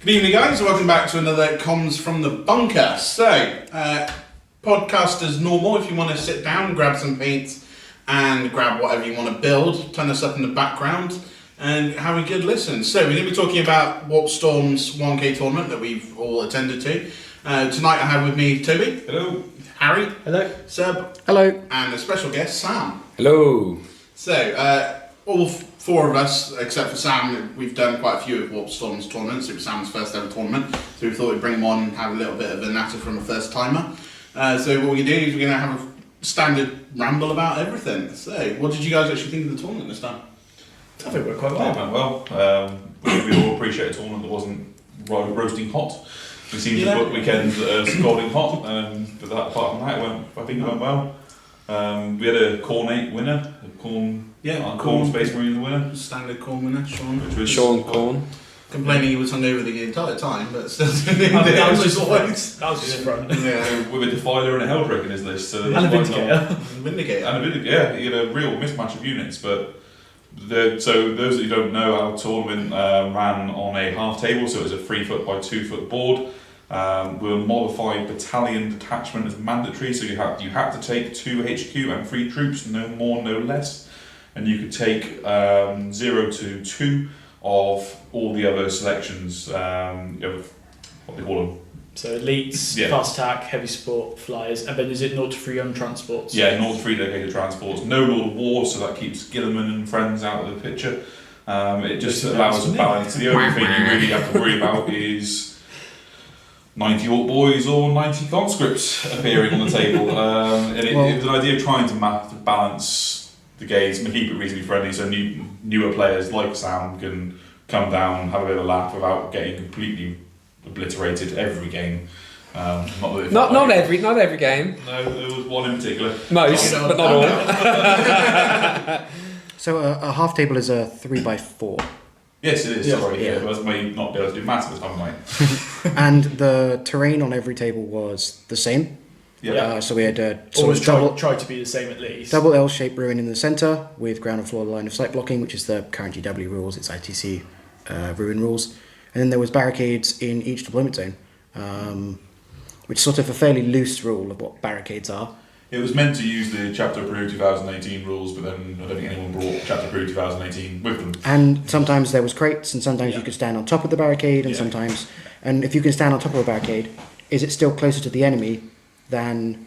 Good evening, guys. Welcome back to another Comms from the Bunker. So, podcast as normal. If you want to sit down, grab some paint and grab whatever you want to build, turn us up in the background and have a good listen. So, we're going to be talking about Warp Storm's 1K tournament that we've all attended to. Tonight I have with me Toby. Hello. Harry. Hello. Seb. Hello. And a special guest, Sam. Hello. So, all four of us, except for Sam, we've done quite a few of Warp Storm's tournaments. It was Sam's first ever tournament, so we thought we'd bring him on and have a little bit of a natter from a first timer. So what we're going to do is we're going to have a standard ramble about everything. So, what did you guys actually think of the tournament this time? I think we're quite well. It went well. We all appreciate a tournament that wasn't roasting hot. We seemed to book weekends that are scalding hot, but apart from that, I think it went well. We had a Corn 8 winner, Corn Space Marine winner. Standard Corn winner, Sean. Which was Sean Corn. Complaining he was hungover the entire time, but still that was his front. Yeah. With a Defiler and a Helldrake in his list. So And a Vindicator. Vindicator. Yeah, he had a real mismatch of units, but so those that you don't know, our tournament ran on a half table, so it was a 3 foot by 2 foot board. With a modified battalion detachment as mandatory, so you had to take 2 HQ and 3 troops, no more, no less, and you could take 0 to 2 of all the other selections. What they call them? So elites, fast attack, heavy support, flyers, and then is it 0 to 3 on transports? Yeah, 0 to 3 dedicated transports. No Lord of War, so that keeps Gilliman and friends out of the picture. It just allows a balance. The only thing you really have to worry about is 90 Orc Boys or 90 conscripts appearing on the table. And it was an idea of trying to balance the games and keep it reasonably friendly, so newer players like Sam can come down, have a bit of a laugh without getting completely obliterated every game. Not every game. No, there was one in particular. Most, but not all. So a half table is a 3x4. Yes, it is. Yeah. Sorry, Yeah. I may not be able to do maths this time, mate. And the terrain on every table was the same. Yeah. So we had Always try to be the same at least. double L-shaped ruin in the centre with ground and floor line of sight blocking, which is the current GW rules. It's ITC ruin rules. And then there was barricades in each deployment zone, which is sort of a fairly loose rule of what barricades are. It was meant to use the Chapter Approved 2018 rules, but then I don't think anyone brought Chapter Approved 2018 with them. And sometimes there was crates, and sometimes you could stand on top of the barricade, and sometimes... And if you can stand on top of a barricade, is it still closer to the enemy than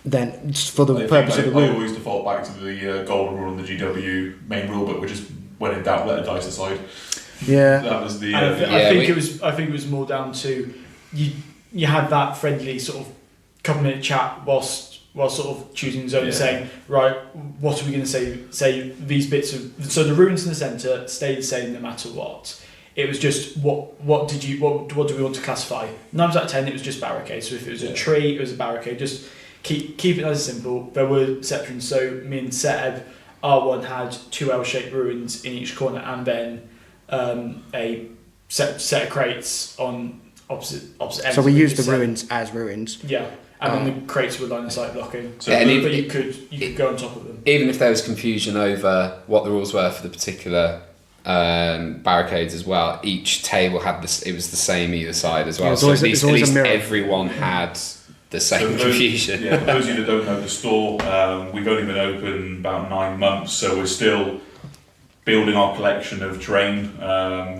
for the purpose of the rule? I always default back to the golden rule and the GW main rule, but we just, when in doubt, let the dice aside. Yeah. That was the... I think it was more down to... You had that friendly sort of couple-minute chat whilst sort of choosing zone, saying, right, what are we going to say these bits of... So the ruins in the centre stay the same no matter what. It was just, what do we want to classify? 9 out of 10, it was just barricades. So if it was a tree, it was a barricade. Just keep it nice and simple. There were sections, so me and Seb, R1 had 2 L-shaped ruins in each corner, and then a set of crates on opposite ends. So we used the ruins as ruins. Yeah. And then the crates were line of sight blocking. So but you could go on top of them. Even if there was confusion over what the rules were for the particular barricades as well, each table had this. It was the same either side as well. So at least everyone had the same confusion. For those of you that don't know the store, we've only been open about 9 months, so we're still building our collection of terrain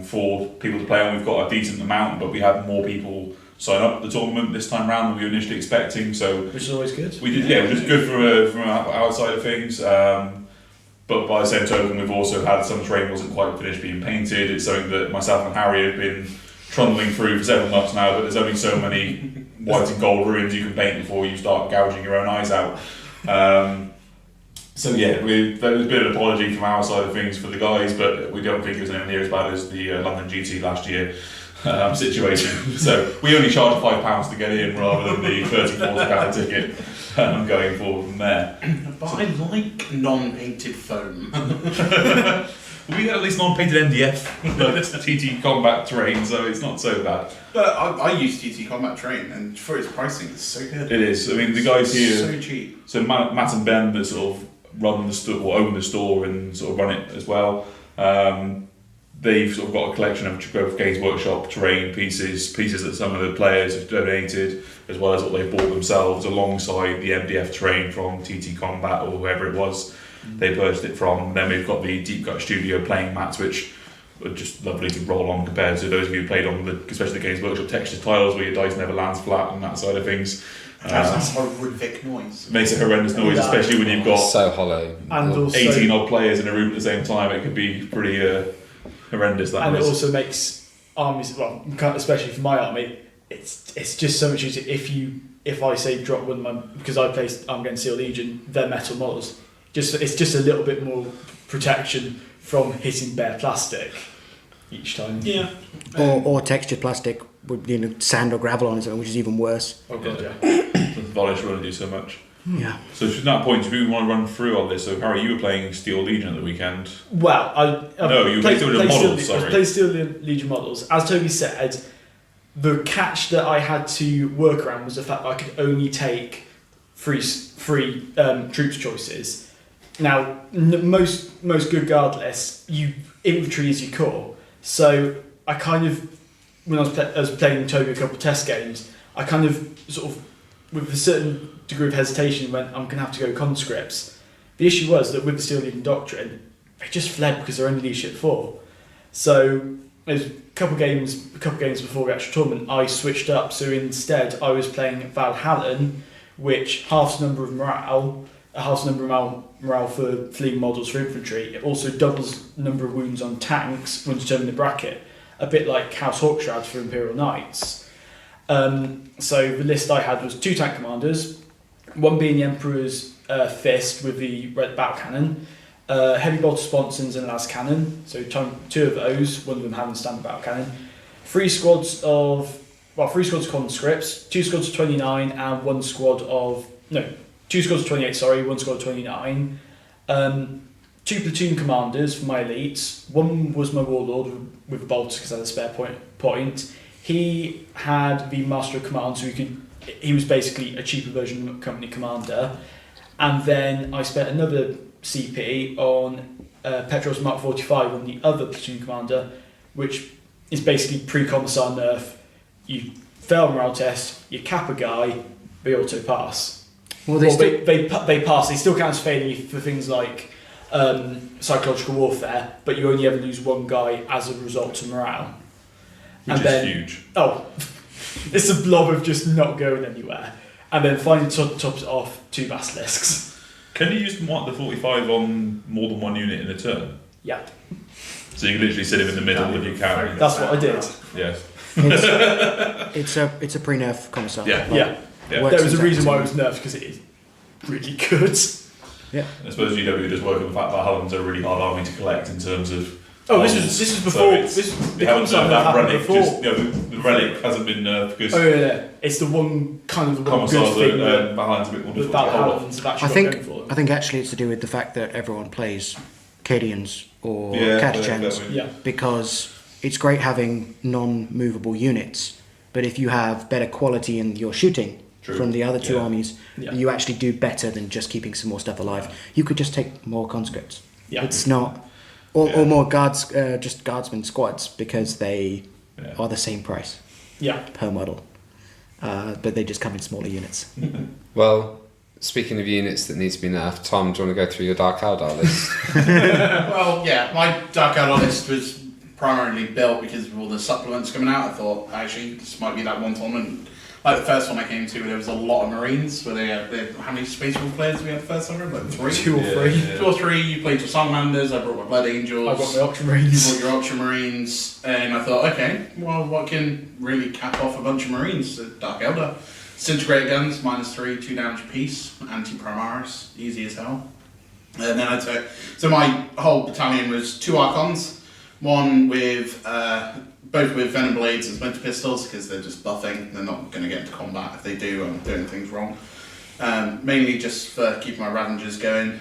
for people to play on. We've got a decent amount, but we had more people sign up for the tournament this time round than we were initially expecting. So which is always good. We did, which is good from our side of things. But by the same token, we've also had some terrain wasn't quite finished being painted. It's something that myself and Harry have been trundling through for several months now, but there's only so many white and gold ruins you can paint before you start gouging your own eyes out. So there was a bit of an apology from our side of things for the guys, but we don't think it was anywhere near as bad as the London GT last year situation. So we only charged £5 to get in rather than the £30-40 ticket going forward from there. But I like non-painted foam. We got at least non-painted MDF, but TT combat terrain, so it's not so bad. But I use TT combat terrain, and for its pricing, it's so good. It is. I mean, the guys here... So cheap. So Matt and Ben that sort of run the store or own the store and sort of run it as well. they've sort of got a collection of both Games Workshop terrain pieces that some of the players have donated, as well as what they've bought themselves, alongside the MDF terrain from TT Combat or whoever it was they purchased it from. Then we've got the Deep Cut Studio playing mats, which are just lovely to roll on compared to those of you who played on especially the Games Workshop textures tiles where your dice never lands flat and that side of things. That's a horrific noise. Makes a horrendous noise, especially when you've got so hollow. And also, 18 odd players in a room at the same time. It could be pretty horrendous. That and noise. it also makes armies, well, especially for my army, it's just so much easier if I say drop one of my, because I'm going to Steel Legion, they're metal models. It's just a little bit more protection from hitting bare plastic each time. Yeah. Or textured plastic with sand or gravel on it, which is even worse. Oh god, yeah. The Volish will only do so much. Yeah. So to that point, do we want to run through all this? So Harry, you were playing Steel Legion at the weekend. Well, You were playing Steel Legion models, sorry. I played Steel Legion models. As Toby said, the catch that I had to work around was the fact that I could only take free troops choices. Now, most good guard lists, infantry is your core. So I kind of, when I was playing Toby a couple of test games, I kind of sort of, with a certain degree of hesitation, went, I'm going to have to go conscripts. The issue was that with the Steel Legion Doctrine, they just fled because they're only leadership 4. So there's a couple of games before the actual tournament, I switched up. So instead, I was playing Valhallan, which halves the number of morale for fleeing models for infantry. It also doubles the number of wounds on tanks when determining the bracket, a bit like House Hawkshroud for Imperial Knights. So the list I had was 2 tank commanders, one being the Emperor's Fist with the red battle cannon, heavy bolter sponsons and las cannon, so 2 of those, one of them having standard battle cannon, 3 squads of conscripts, 2 squads of 29 and 2 squads of 28, 1 squad of 29, 2 platoon commanders for my elites, one was my warlord with bolters because I had a spare point. He had the Master of Command, so he was basically a cheaper version of company commander. And then I spent another CP on Petros Mark 45 on the other platoon commander, which is basically pre-commissar nerf. You fail a morale test, you cap a guy, they auto pass. They pass. They still count as failing for things like psychological warfare, but you only ever lose one guy as a result to morale. Which is huge. Oh, it's a blob of just not going anywhere. And then finally tops it off 2 basilisks. Can you use the 45 on more than one unit in a turn? Yeah. So you can literally sit him in the middle if you can. That's what I did. Yes. It's a pre-nerf commissar. Yeah. There was a reason why it was nerfed, because it is really good. Yeah. I suppose GW just working with the fact that Hallam's a really hard army to collect in terms of. Oh, this is before. They haven't nerfed that relic. Just, the relic hasn't been nerfed because. Oh yeah, it's the one kind of the one good thing that Valhallan's a bit more difficult to hold off. I think actually it's to do with the fact that everyone plays Cadians or Catachans, because it's great having non-movable units, but if you have better quality in your shooting from the other 2 armies, you actually do better than just keeping some more stuff alive. You could just take more conscripts. It's not. Or more just guardsmen squads, because they are the same price per model. But they just come in smaller units. Well, speaking of units that need to be nerfed, Tom, do you want to go through your Dark Eldar list? Well, yeah, my Dark Eldar list was primarily built because of all the supplements coming out. I thought, actually, this might be that one tournament. Like the first one I came to, there was a lot of Marines. Where they had how many Space Wolf players did we have the first time? Like 3? 2 or 3. Yeah. 2 or 3. You played your Salamanders. I brought my Blood Angels. I got my Ultramarines. You brought your Ultramarines, and I thought, okay, well, what can really cap off a bunch of Marines? Dark Eldar. Disintegrator guns, -3, 2 damage apiece. Anti-Primaris, easy as hell. And then I took. So my whole battalion was 2 Archons, one with. Both with Venom Blades and Splinter Pistols, because they're just buffing. They're not going to get into combat. If they do, I'm doing things wrong. Mainly just for keeping my Ravengers going.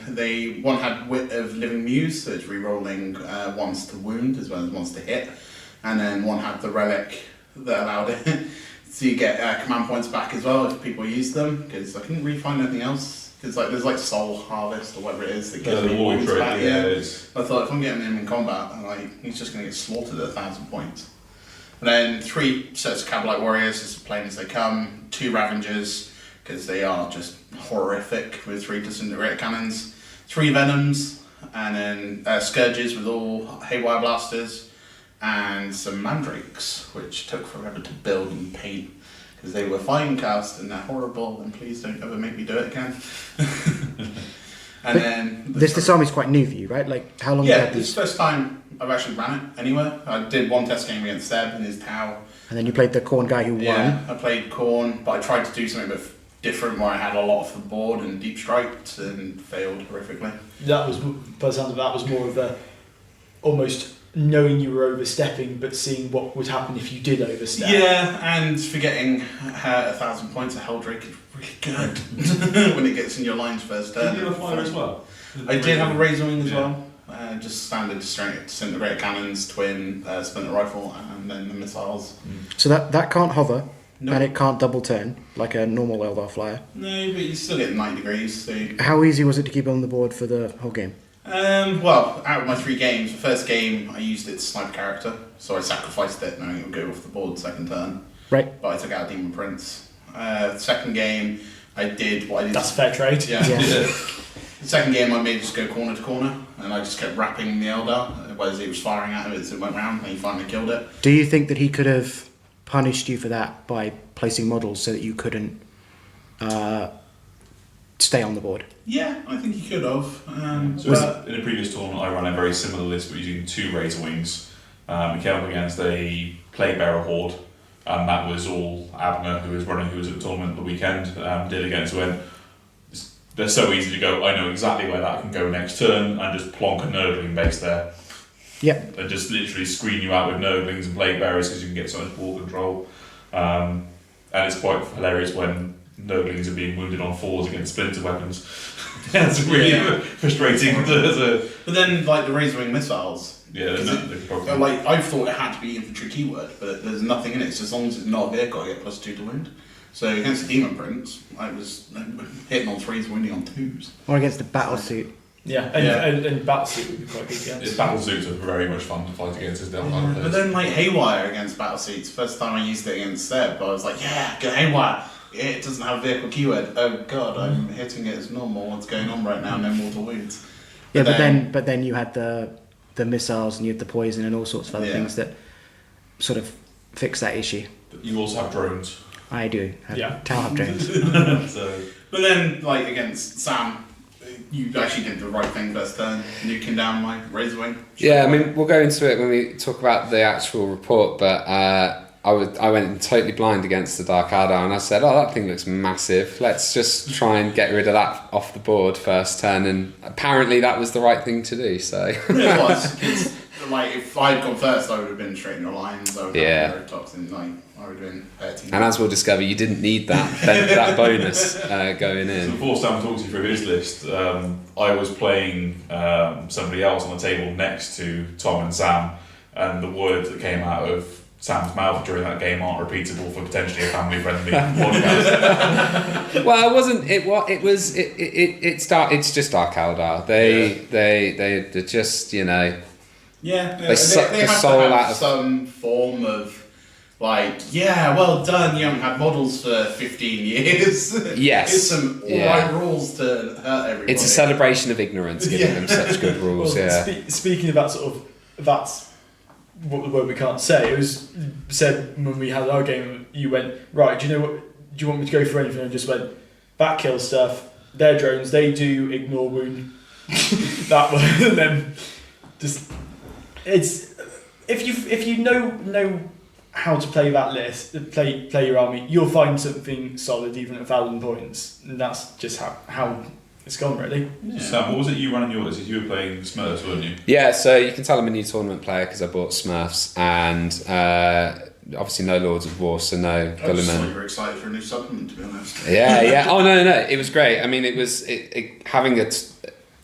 One had Wit of Living Muse, so it's re-rolling ones to wound as well as ones to hit. And then one had the Relic that allowed it. So you get command points back as well if people use them, because I couldn't really find anything else Because like there's like Soul Harvest or whatever it is that gives The me war points trait, back. yeah. I thought if I'm getting him in combat, like he's just going to get slaughtered at 1,000 points. And then 3 sets of Cabalite Warriors, as plain as they come. 2 Ravengers, because they are just horrific with 3 Disintegrator Cannons. 3 Venoms, and then Scourges with all Haywire Blasters, and some Mandrakes, which took forever to build and paint. Because they were fine cast and they're horrible, and please don't ever make me do it again. And then This army's quite new for you, right? Like, how long have you had this is the first time I've actually ran it anywhere. I did one test game against Seb in his Tau. And then you played the Khorne guy who won. Yeah, I played Khorne, but I tried to do something a bit different where I had a lot off the board and deep striked and failed horrifically. That was, by the sounds of that, was more of a almost knowing you were overstepping, but seeing what would happen if you did overstep. Yeah, and forgetting 1,000 points of Helldrake is really good when it gets in your lines first turn. Did you have a fire as well? I did have a Razor Wing as well. Just standard disintegrator cannons, twin, splinter rifle, and then the missiles. So that can't hover, No. and it can't double turn like a normal Eldar flyer. No, but you still get 9 degrees. So. How easy was it to keep it on the board for the whole game? Well, out of my 3 games, the first game I used it to snipe a character, so I sacrificed it knowing it would go off the board second turn. Right. But I took out Demon Prince. Second game, I did what I did. That's fair trade. Yeah. Yeah. The second game, I made it just go corner to corner, and I just kept rapping the Eldar, whereas he was firing at it as it went round, and he finally killed it. Do you think that he could have punished you for that by placing models so that you couldn't stay on the board? Yeah, I think he could have. So in a previous tournament, I ran a very similar list, but using 2 Razor Wings. We came up against a Plaguebearer Horde, and that was all Abner, who was at the tournament the weekend, did against went. They're so easy to go, I know exactly where that can go next turn, and just plonk a Nurgling base there. Yep. And just literally screen you out with Nurglings and Plaguebearers because you can get so much ball control. And it's quite hilarious when Nurglings are being wounded on 4s against splinter weapons. That's really frustrating. But then, like the Razor Wing missiles, Yeah, like I thought it had to be infantry keyword, but there's nothing in it. So as long as it's not a vehicle, I get +2 to wound. So against the Demon Prince, I was hitting on 3s, wounding on 2s. Or against the battlesuit. Yeah, and Battlesuit would be quite good against. Its battlesuits are very much fun to fight against as But then, like Haywire against battlesuits, first time I used it against Seb, I was like, yeah, go Haywire. Yeah, it doesn't have a vehicle keyword. Oh god, I'm hitting it as normal. What's going on right now? No mortal wounds. Yeah, but then you had the missiles and you had the poison and all sorts of other things that sort of fix that issue. But you also have drones. I do. Yeah. Tau have drones. So But then, like against Sam, you actually did the right thing first turn, nuking down my Razor Wing. Yeah, I mean, we'll go into it when we talk about the actual report, but I went totally blind against the Dark Eldar, and I said, oh, that thing looks massive. Let's just try and get rid of that off the board first turn, and apparently that was the right thing to do, so... It was. It's, like, if I'd gone first, I would have been straight in your lines. I would have been toxin, like, I would have been 13. And as we'll discover, you didn't need that bonus going So in. before Sam talks you through his list, I was playing somebody else on the table next to Tom and Sam, and the words that came out of Sam's mouth during that game aren't repeatable for potentially a family-friendly podcast. Well, it wasn't. It was. It's just Dark Eldar. They're just, you know. Yeah, They suck they the have soul to have out of- some form of, like, yeah, well done, you haven't had models for 15 years. Yes. Here's some alright rules to hurt everybody. It's a celebration of ignorance, giving them such good rules. Well, Yeah. Speaking about sort of that's what the word we can't say. It was said when we had our game. You went right. Do you know what? Do you want me to go for anything? I just went back kill stuff. They're drones. They do ignore wound. That one. And then just it's if you know how to play that list, play your army, you'll find something solid even at 1,000 points. And that's just how it's gone, really. Yeah. Sam, what was it you ran in yours? You were playing Smurfs, weren't you? Yeah, so you can tell I'm a new tournament player because I bought Smurfs and obviously no Lords of War, so no I was Gulliman. super excited for a new supplement, to be honest. Yeah. Oh no, it was great. I mean, it was having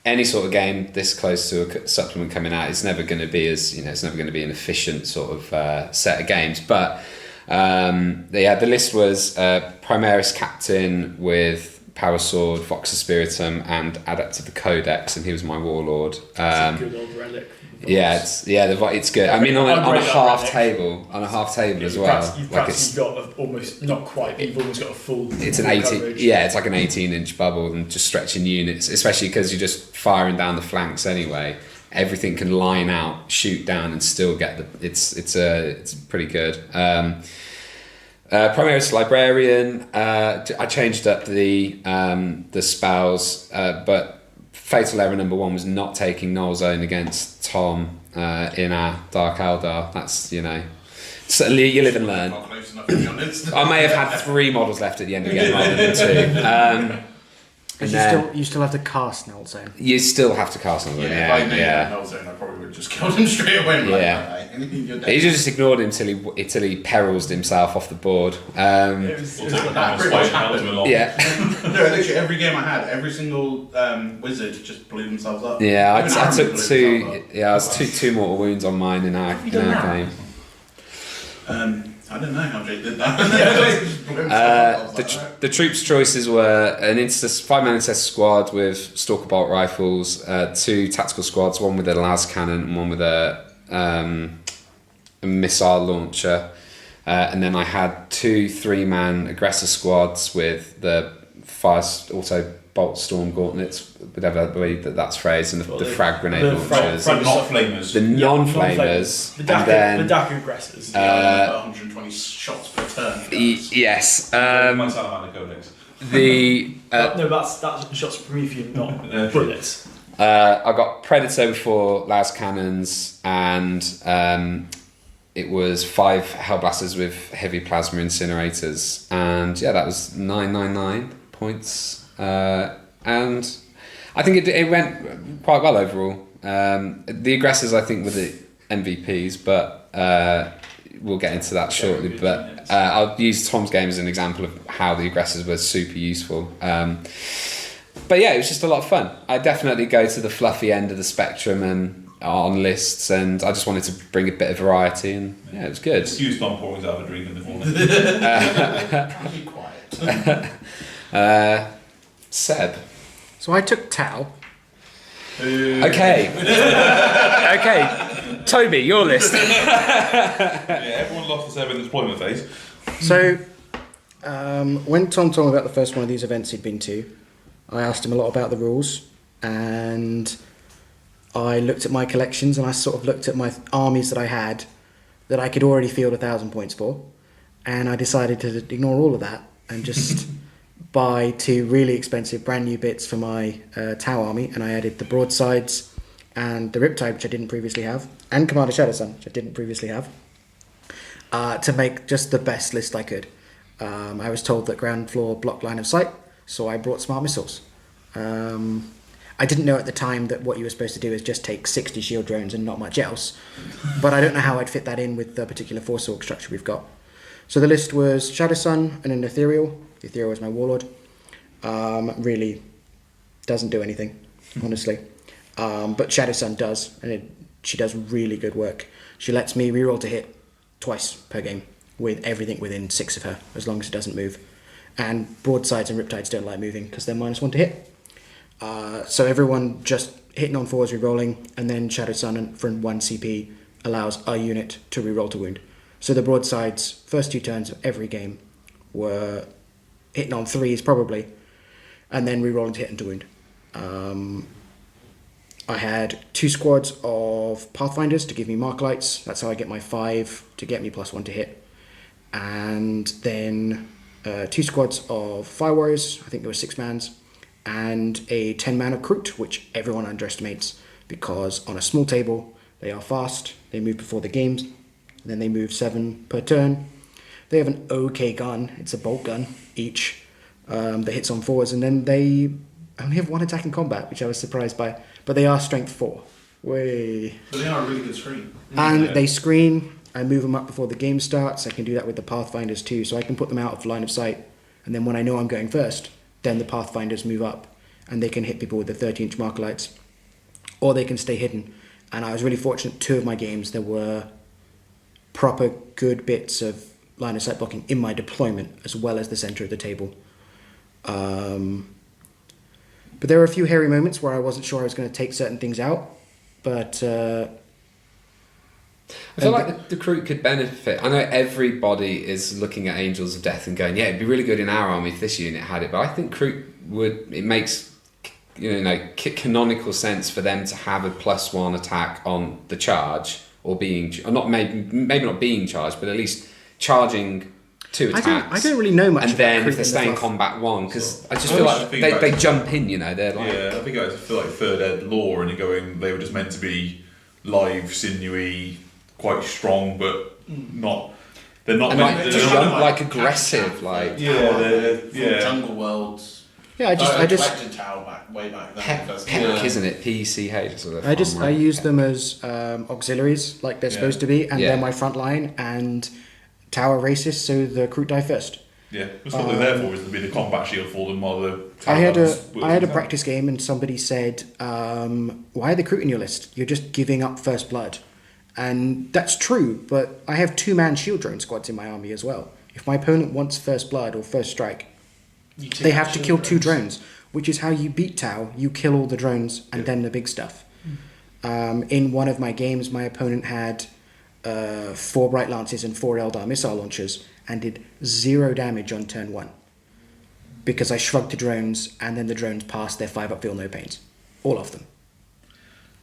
any sort of game this close to a supplement coming out. It's never going to be it's never going to be an efficient sort of set of games. But the list was Primaris Captain with Power Sword, Vox Spiritum, and Adept of the Codex, and he was my warlord. It's a good old relic. Yeah, it's good. I mean, on a half table, as well. You've got almost not quite. You've almost got a full. It's an 18. Coverage. Yeah, it's like an 18-inch bubble and just stretching units, especially because you're just firing down the flanks anyway. Everything can line out, shoot down, and still get the. It's pretty good. Primaris Librarian. I changed up the spells, but Fatal Error number 1 was not taking Noel's Own against Tom in our Dark Eldar. That's, so you live and learn. Not close enough, to be honest. I may have had 3 models left at the end of the game rather than 2. You still have to cast Noel's Own. You still have to cast Noel's Own. If I knew Noel's Own, I probably would have just killed him straight away. He just ignored him till he perils himself off the board. Yeah. Yeah. No, literally every game I had, every single wizard just blew themselves up. Yeah, I took 2. Yeah, I was two mortal wounds on mine in our game. I don't know how Jake did that. The troops' choices were an 5-man intercessor squad with Stalker Bolt rifles, 2 tactical squads, one with a las cannon and one with a missile launcher, and then I had 2 3-man aggressor squads with the fire auto bolt storm gauntlets, whatever I believe that's phrased, and the frag grenade launchers. Not flamers. The non-flamers. The DAC aggressors. 120 shots per turn. Yes. My Salamander Codex. No, that's shots per medium, not bullets. I got Predator before las cannons, and it was 5 Hellblasters with heavy plasma incinerators, and that was 999 points. And I think it went quite well overall. The aggressors, I think, were the MVPs, but we'll get into that shortly. But I'll use Tom's game as an example of how the aggressors were super useful. But it was just a lot of fun. I definitely go to the fluffy end of the spectrum and on lists, and I just wanted to bring a bit of variety, and it was good. Excuse Tom pouring out of a drink in the morning. Be quiet. Seb. So I took Tau. Okay. Toby, your list. Everyone lost the Seb in the deployment phase. So, when Tom told me about the first one of these events he'd been to, I asked him a lot about the rules, and I looked at my collections, and I sort of looked at my armies that I had that I could already field 1,000 points for, and I decided to ignore all of that and just buy 2 really expensive brand new bits for my Tau army, and I added the broadsides and the Riptide, which I didn't previously have, and Commander Shadowsun, which I didn't previously have, to make just the best list I could. I was told that ground floor blocked line of sight, so I brought smart missiles. I didn't know at the time that what you were supposed to do is just take 60 shield drones and not much else, but I don't know how I'd fit that in with the particular force org structure we've got. So the list was Shadowsun and an Ethereal. The Ethereal is my warlord. Really doesn't do anything, honestly. But Shadowsun does, and she does really good work. She lets me reroll to hit twice per game with everything within 6 of her, as long as it doesn't move. And broadsides and riptides don't like moving because they're -1 to hit. So everyone just hitting on 4s, rerolling, and then Shadowsun for 1 CP allows a unit to reroll to wound. So the broadsides, first 2 turns of every game, were hitting on 3s probably, and then rerolling to hit and to wound. I had 2 squads of Pathfinders to give me mark lights. That's how I get my 5 to get me +1 to hit. And then 2 squads of Fire Warriors, I think there were 6 mans, and a 10-man recruit, which everyone underestimates because on a small table, they are fast, they move before the games, and then they move 7 per turn. They have an okay gun, it's a bolt gun each, that hits on 4s, and then they only have 1 attack in combat, which I was surprised by, but they are strength 4. Way. But they are a really good screen. And they screen, I move them up before the game starts. I can do that with the Pathfinders too, so I can put them out of line of sight, and then when I know I'm going first, then the Pathfinders move up, and they can hit people with the 30-inch marker lights, or they can stay hidden. And I was really fortunate, 2 of my games, there were proper good bits of line of sight blocking in my deployment, as well as the centre of the table. And But there were a few hairy moments where I wasn't sure I was going to take certain things out. But I feel like the crew could benefit. I know everybody is looking at Angels of Death and going, yeah, it'd be really good in our army if this unit had it. But I think crew would. It makes canonical sense for them to have a +1 attack on the charge, or maybe not being charged, but at least charging 2 attacks. I don't really know much. And about then crew if they're in staying the combat 1, because I just I feel always like think they back jump in. They're like I think I feel like third ed lore, and you're going. They were just meant to be live, sinewy, quite strong, but not. They're not. And meant, like, they're just not- like aggressive, like Jungle Worlds. Yeah, I just collected Tau way back then. Peck, isn't it? PECH. Sort of I use them as auxiliaries, like they're supposed to be, and they're my front line and tower racists, so the crew die first. Yeah, that's what they're there for. Is to be the combat shield for them while the. I had a practice game, and somebody said, "Why are the crew in your list? You're just giving up first blood," and that's true. But I have 2-man shield drone squads in my army as well. If my opponent wants first blood or first strike, they have to kill 2 drones, which is how you beat Tau. You kill all the drones and then the big stuff. In one of my games, my opponent had 4 Bright Lances and 4 Eldar missile launchers and did 0 damage on turn 1 because I shrugged the drones and then the drones passed their 5 upfield no pains, all of them.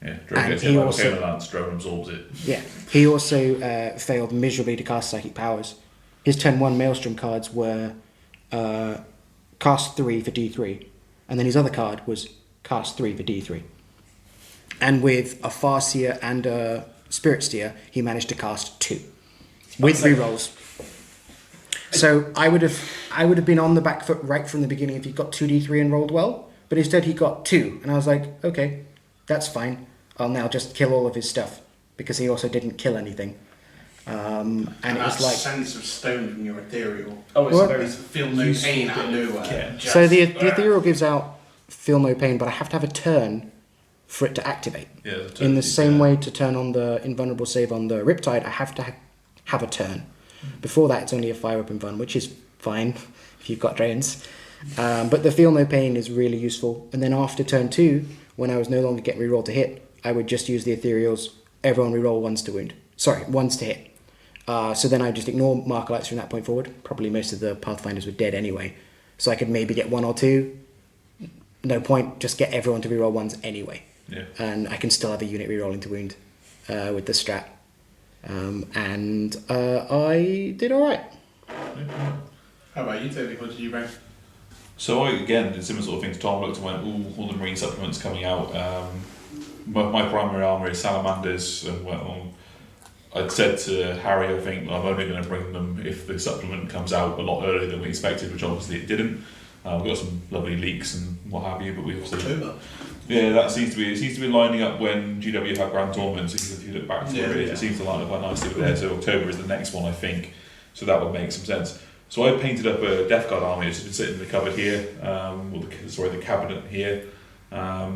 Yeah, drone And gets he hit by also- volcano lance, drone absorbs it. Yeah, he also failed miserably to cast Psychic Powers. His turn 1 Maelstrom cards were cast 3 for D3, and then his other card was cast 3 for D3. And with a Farseer and a Spirit Steer, he managed to cast 2 with rerolls. So I would have been on the back foot right from the beginning if he got 2D3 and rolled well, but instead he got 2, and I was like, okay, that's fine. I'll now just kill all of his stuff because he also didn't kill anything. And it was like sense of stone from your ethereal. Oh, it's What? very Feel no pain out of nowhere. Yeah. so the ethereal gives out feel no pain, but I have to have a turn for it to activate. Yeah, In the same way to turn on the invulnerable save on the Riptide, I have to have a turn. Before that, it's only a fire weapon invuln, which is fine if you've got drones. But the feel no pain is really useful. And then after turn 2, when I was no longer getting reroll to hit, I would just use the ethereals. Everyone reroll 1s to wound. Sorry, 1s to hit. So then I just ignore marker lights from that point forward. Probably most of the Pathfinders were dead anyway. So I could maybe get 1 or 2. No point, just get everyone to reroll 1s anyway. Yeah. And I can still have a unit rerolling to wound with the strat. And I did alright. How about you, Toby? What did you bring? So I, again, did similar sort of thing to Tom. Looked and went, ooh, all the marine supplements coming out. My primary armour is salamanders, and I'd said to Harry, I think I'm only going to bring them if the supplement comes out a lot earlier than we expected, which obviously it didn't. We've got some lovely leaks and what have you, but we've also that seems to be lining up when GW have grand tournaments. If you look back to where it is, it seems to line up quite nicely with there. So October is the next one, I think. So that would make some sense. So I painted up a Death Guard army. It's been sitting in the cupboard here, the cabinet here. I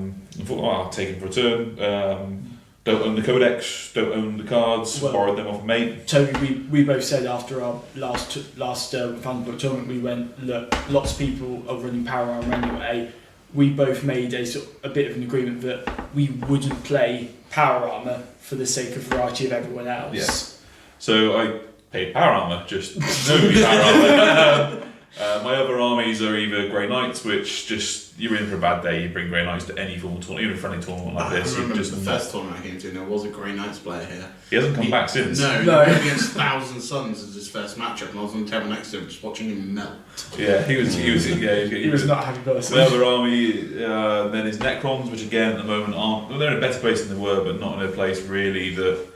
thought, I'll take him for a turn. Don't own the codex, don't own the cards, borrowed them off a mate. Toby, we both said after our last Fanbook tournament, we went, look, lots of people are running power armor anyway. We both made a bit of an agreement that we wouldn't play power armor for the sake of variety of everyone else. Yes. So I paid power armor, just nobody power armor. My other armies are either Grey Knights, which just, you're in for a bad day, you bring Grey Knights to any formal tournament, even a friendly tournament like this. I remember just the first tournament I came to, and there was a Grey Knights player here. He hasn't come back since. No, No. he went against Thousand Suns as his first matchup, and I was on the table next to him just watching him melt. Yeah, he He was not a happy person. My other army then is Necrons, which again at the moment they're in a better place than they were, but not in a place really that,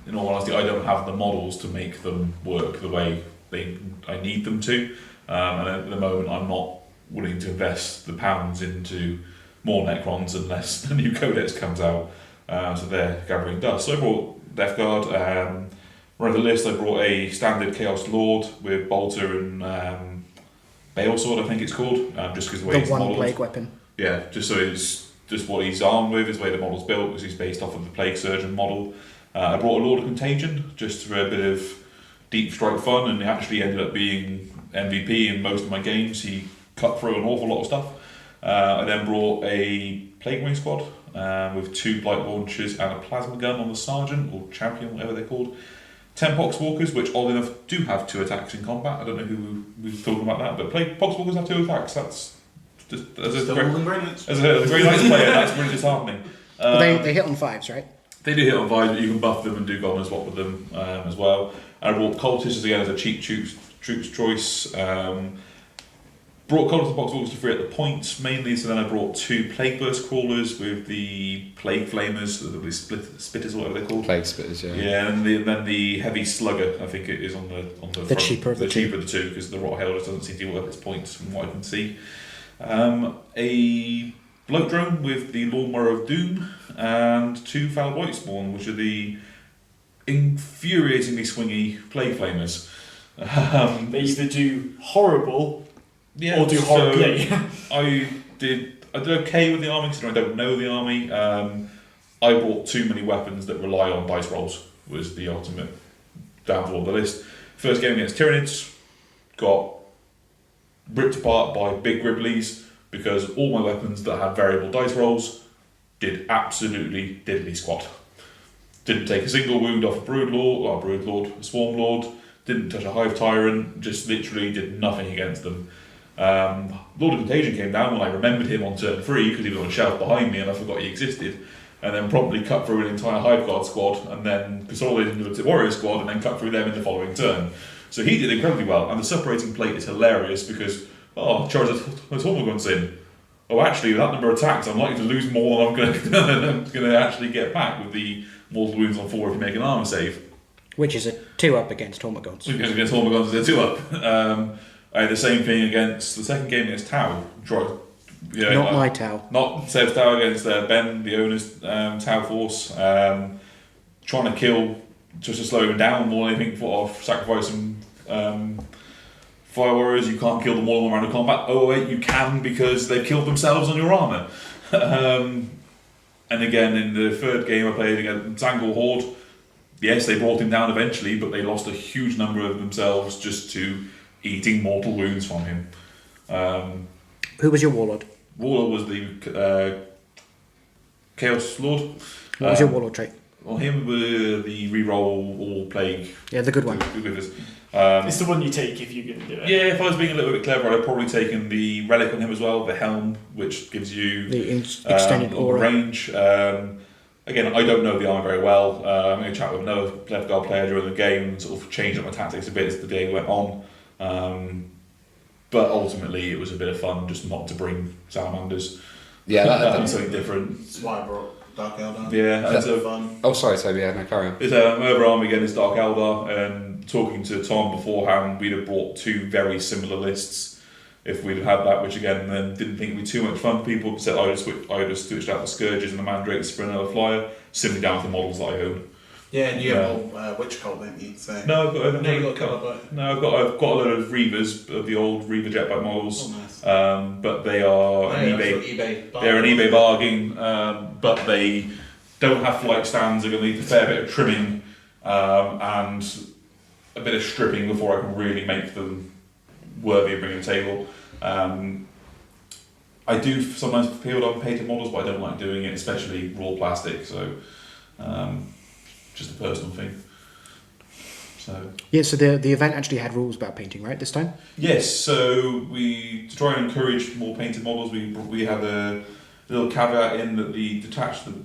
in all honesty, I don't have the models to make them work the way I need them to. And at the moment, I'm not willing to invest the pounds into more Necrons unless the new Codex comes out. So they're gathering dust. So I brought Death Guard. Running the list, I brought a standard Chaos Lord with Bolter and Bale Sword, I think it's called, just because the way The it's one modelled. plague weapon. Yeah, just so it's just what he's armed with, is the way the model's built, because he's based off of the Plague Surgeon model. I brought a Lord of Contagion, just for a bit of deep strike fun, and he actually ended up being MVP in most of my games. He cut through an awful lot of stuff. I then brought a Plague Marine squad with 2 blight launchers and a plasma gun on the sergeant or champion, whatever they're called. 10 Poxwalkers, which oddly enough do have 2 attacks in combat. I don't know who was talking about that, but Poxwalkers have 2 attacks. That's just as a Grey Knights player, that's really disheartening. But they hit on 5s, right? They do hit on 5s, but you can buff them and do Goblin Swap with them as well. I brought Cultists again as a cheap troops choice. Brought Cultists and Poxwalkers to free at the points mainly, so then I brought 2 Plague Burst Crawlers with the Plague Flamers, the Spitters or whatever they're called. Plague Spitters, yeah. Yeah, and then the Heavy Slugger, I think it is on the front. Cheaper of the cheaper of the 2, because the Rot Hail just doesn't seem to be worth its points from what I can see. A Bloat Drone with the Lawnmower of Doom, and 2 Foul White Spawn, which are the infuriatingly swingy Plague Flamers. They either do horrible Yeah, or do horribly. I did okay with the army considering I don't know the army. I bought too many weapons that rely on dice rolls, was the ultimate downfall of the list. First game against Tyranids, got ripped apart by big Gribblies because all my weapons that had variable dice rolls did absolutely diddly squat. Didn't take a single wound off a Swarm Lord, didn't touch a Hive Tyrant, just literally did nothing against them. Lord of Contagion came down when I remembered him on turn 3 because he was on a shelf behind me and I forgot he existed, and then promptly cut through an entire Hive Guard squad and then consolidated into a Warrior squad and then cut through them in the following turn. So he did incredibly well, and the separating plate is hilarious because, Charizard Hormiguns in. Oh, actually, with that number of attacks, I'm likely to lose more than I'm going to actually get back with the mortal wounds on 4 if you make an armor save. Which is a 2-up against Hormiguns. Against Hormiguns is a 2-up. I had the same thing against the second game against Tau. Not my Tau. Not Seb's Tau against Ben, the owner's Tau force. Trying to kill just to slow him down more than anything for sacrificing Fire Warriors. You can't kill them all in one round of combat. Oh wait, you can because they've killed themselves on your armour. And again, in the third game I played against Zangor Horde, yes, they brought him down eventually, but they lost a huge number of themselves just to eating mortal wounds from him. Who was your Warlord? Warlord was the Chaos Lord. What was your Warlord trait? Well, him were the reroll all plague. Yeah, the good one. It's the one you take if you're going to do it. Yeah, if I was being a little bit clever, I'd probably taken the relic on him as well, the helm, which gives you the extended aura range. Again, I don't know the army very well. I'm going to chat with another left guard player during the game and sort of change up my tactics a bit as the day went on. But ultimately, it was a bit of fun just not to bring salamanders. Yeah, that's something different. That's why I brought Dark Eldar. Yeah, that's fun. Oh, sorry, Toby. Yeah, no, carry on. It's Murder Army again. It's Dark Eldar, and talking to Tom beforehand, we'd have brought 2 very similar lists if we'd have had that. Which again, then didn't think would be too much fun for people. So I just switched out the Scourges and the Mandrakes for another flyer, simply down to the models that I own. Yeah, and you have Witch Cult, don't you? So no, I've got a load of Reavers, of the old Reaver jetpack models. Oh, nice. But they are they're an eBay bargain, but they don't have flight stands. They're going to need a fair bit of trimming and a bit of stripping before I can really make them worthy of bringing to the table. I do sometimes field on painted models, but I don't like doing it, especially raw plastic. So. Just a personal thing. So the event actually had rules about painting, right, this time? Yes, so to try and encourage more painted models, we had a little caveat in that the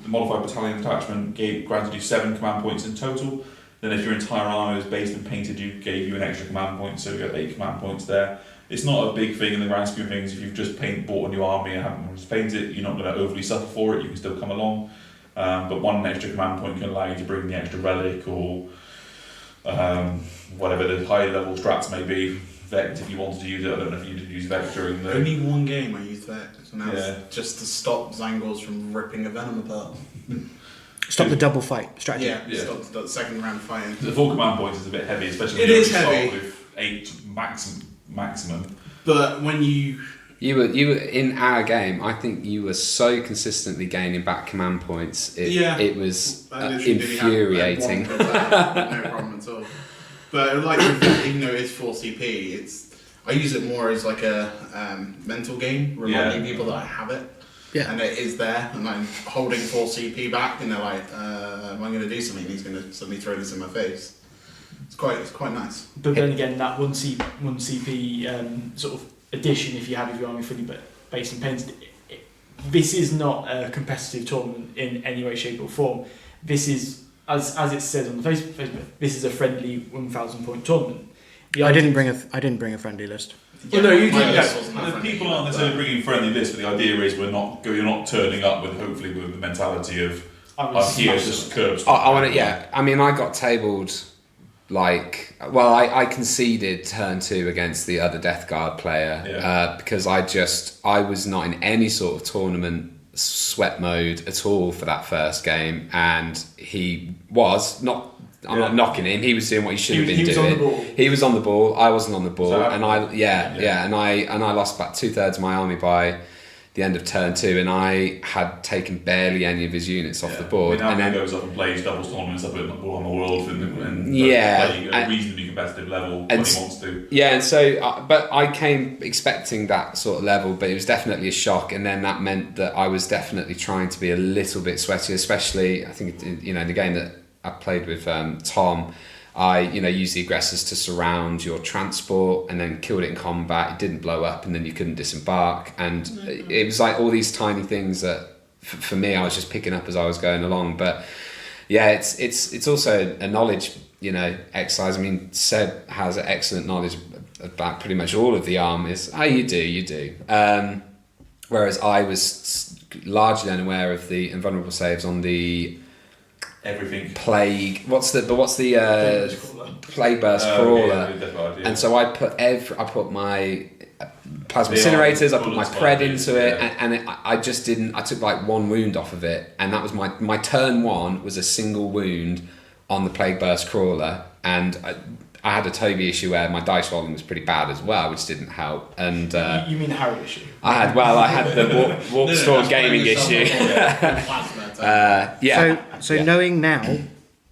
modified battalion detachment granted you 7 command points in total. Then if your entire army was based and painted, gave you an extra command point, so you got 8 command points there. It's not a big thing in the grand scheme of things. If you've just bought a new army and haven't just painted it, you're not going to overly suffer for it. You can still come along. But 1 extra command point can allow you to bring the extra relic or whatever the high level strats may be. Vect, if you wanted to use it. I don't know if you did use Vect during the... Only 1 game I used Vect, and that's just to stop Zangors from ripping a Venom apart. Stop the double fight strategy. Yeah. Stop the second round fighting. The 4 command points is a bit heavy, especially it when is you heavy. start with 8 maximum. But when you were in our game, I think you were so consistently gaining back command points. It was infuriating. No problem at all. But like, even though it's 4 CP, I use it more as like a mental game, reminding people that I have it. Yeah. And it is there, and I'm holding 4 CP back, and they're like, am I going to do something? He's going to suddenly throw this in my face. It's quite nice. But then again, that 1 CP sort of addition, if you have your army fully based and painted, this is not a competitive tournament in any way, shape or form. This is, as it says on the Facebook, this is a friendly 1,000 point tournament. I didn't bring a friendly list. Yeah, no, you my didn't. list wasn't that The friendly, people aren't necessarily bringing friendly lists, but the idea is you're not turning up with hopefully with the mentality of here's just curbs. I want to. Yeah, I mean, I got tabled. I conceded turn 2 against the other Death Guard player because I was not in any sort of tournament sweat mode at all for that first game, and he was not. I'm not knocking him. He was doing what he should have been doing. On the ball. He was on the ball. I wasn't on the ball, So and I lost about 2/3 of my army by the end of turn 2, and I had taken barely any of his units off the board. I mean, and then goes up and plays doubles tournaments up at Warhammer World and Yeah, play at a reasonably competitive level when he wants to. Yeah, and so, but I came expecting that sort of level, but it was definitely a shock, and then that meant that I was definitely trying to be a little bit sweaty, especially, I think, in the game that I played with Tom, I used the aggressors to surround your transport and then killed it in combat. It didn't blow up, and then you couldn't disembark, and it was like all these tiny things that for me I was just picking up as I was going along. But yeah, it's also a knowledge exercise. I mean, Seb has excellent knowledge about pretty much all of the armies. You do. Whereas I was largely unaware of the invulnerable saves on the everything plague. What's the plague burst crawler? And so I put my plasma incinerators, I put my pred into it, and I just didn't. I took like 1 wound off of it, and that was my turn 1 was a single wound on the plague burst crawler, and I had a Toby issue where my dice rolling was pretty bad as well, which didn't help. And you mean the Harry issue? I had the warp store gaming issue. So knowing now,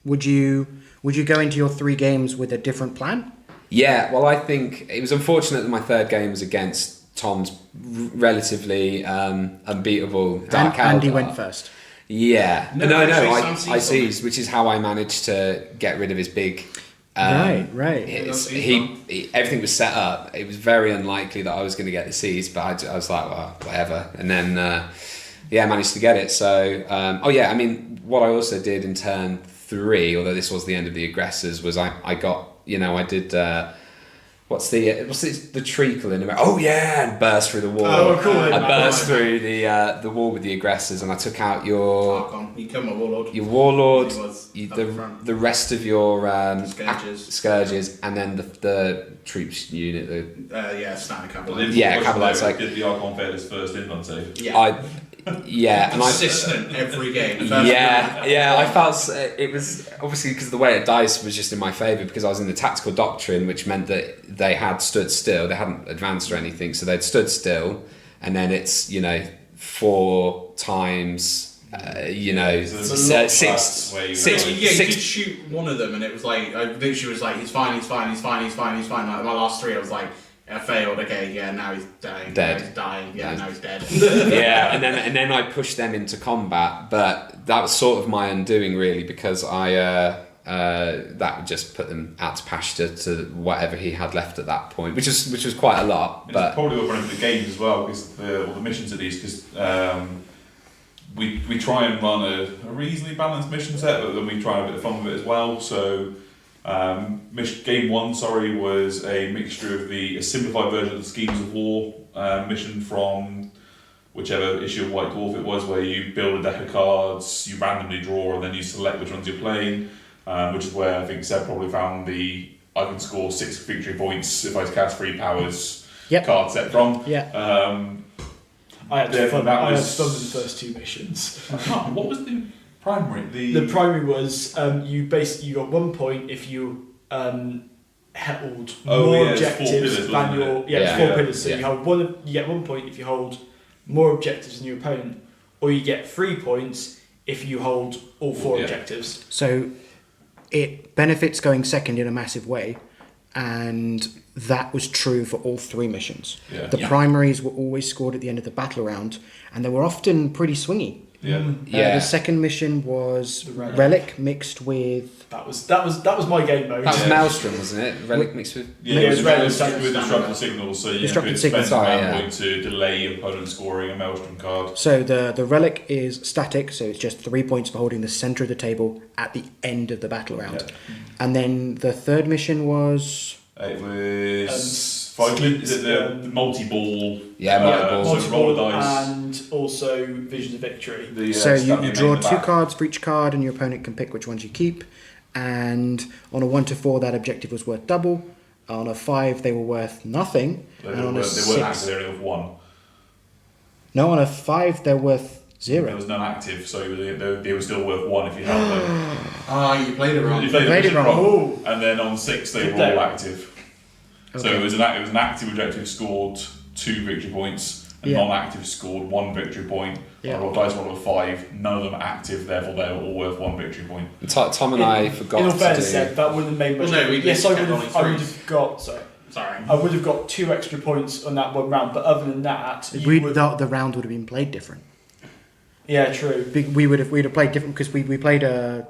would you go into your 3 games with a different plan? Yeah, well, I think it was unfortunate that my 3rd game was against Tom's relatively unbeatable Dark Eldar. Andy went first. Yeah. No, actually, I seized, which is how I managed to get rid of his big... Right. Everything was set up. It was very unlikely that I was going to get the seized, but I was like, well, whatever. And then, I managed to get it. So, I mean, what I also did in turn 3, although this was the end of the aggressors, was I got, I did, what's the treacle in America? Oh yeah, and burst through the wall. Oh, cool. I burst through the wall with the aggressors, and I took out your You killed my warlord. Your warlord, He was the rest of your scourges, and then the troops unit. standing cavalry. Cavalry. Did the Archon fail his first inland save? Yeah. Consistent every game. I felt it was obviously because the way it dice was just in my favour because I was in the tactical doctrine, which meant that they had stood still, they hadn't advanced or anything, so they'd stood still, and then it's 4 times six. You could shoot one of them, and it was like I literally was like, he's fine. Like my last 3, I was like, I failed. Okay, yeah, now he's dying. Dead. Now he's dying. Yeah, now he's dead. Yeah, and then I pushed them into combat, but that was sort of my undoing really because I that would just put them out to pasture to whatever he had left at that point, which was quite a lot. It's but probably what running the games as well because all the missions of these because. We try and run a reasonably balanced mission set, but then we try and have a bit of fun with it as well. So, game 1, was a mixture of a simplified version of the Schemes of War mission from whichever issue of White Dwarf it was, where you build a deck of cards, you randomly draw, and then you select which ones you're playing, which is where I think Seb probably found I can score 6 victory points if I cast 3 powers card set from. Yeah. I had fun. I had fun with the first 2 missions. What was the primary? The primary was you got 1 point if you held more objectives than your 4 pillars. So you get 1 point if you hold more objectives than your opponent, or you get 3 points if you hold all 4 objectives. So it benefits going second in a massive way. and that was true for all 3 missions. Yeah. The primaries were always scored at the end of the battle round, and they were often pretty swingy. Yeah. The second mission was The Relic mixed with... That was my game mode. That was Maelstrom, wasn't it? Relic mixed with. Yeah, Yeah, it was Red with Standard. disrupted signals, so you Disrupted could signals. spend Sorry, mana yeah. point to delay opponent scoring a Maelstrom card. So the Relic is static, so it's just 3 points for holding the centre of the table at the end of the battle round. Yeah. And then the third mission was... It was is it the multi-ball? Yeah, multi-ball. So roll the dice. And also Visions of Victory. The, So stuff you in draw the 2 back. cards for each card, and your opponent can pick which ones you keep. And on a 1 to 4, that objective was worth double. On a 5, they were worth nothing. They and on a weren't 6, active of 1. no, on a 5, they're worth There 0. was none active, so they were still worth 1 if you held them. You played it wrong. You played Played it the wrong. Oh. And then on 6 they Did were they? all active. So Okay. it was an active objective scored 2 victory points, and Yeah. non-active scored 1 victory point. Yeah. I rolled dice roll of 5, none of them active, therefore they were all worth 1 victory point. Tom and I forgot In all to fairness, do. that wouldn't have made much. Well, no, we yes, just I kept would rolling have. I would threes. have got. Sorry. I would have got 2 extra points on that one round, but other than that, The round would have been played different. yeah, true. We'd have played different because we played a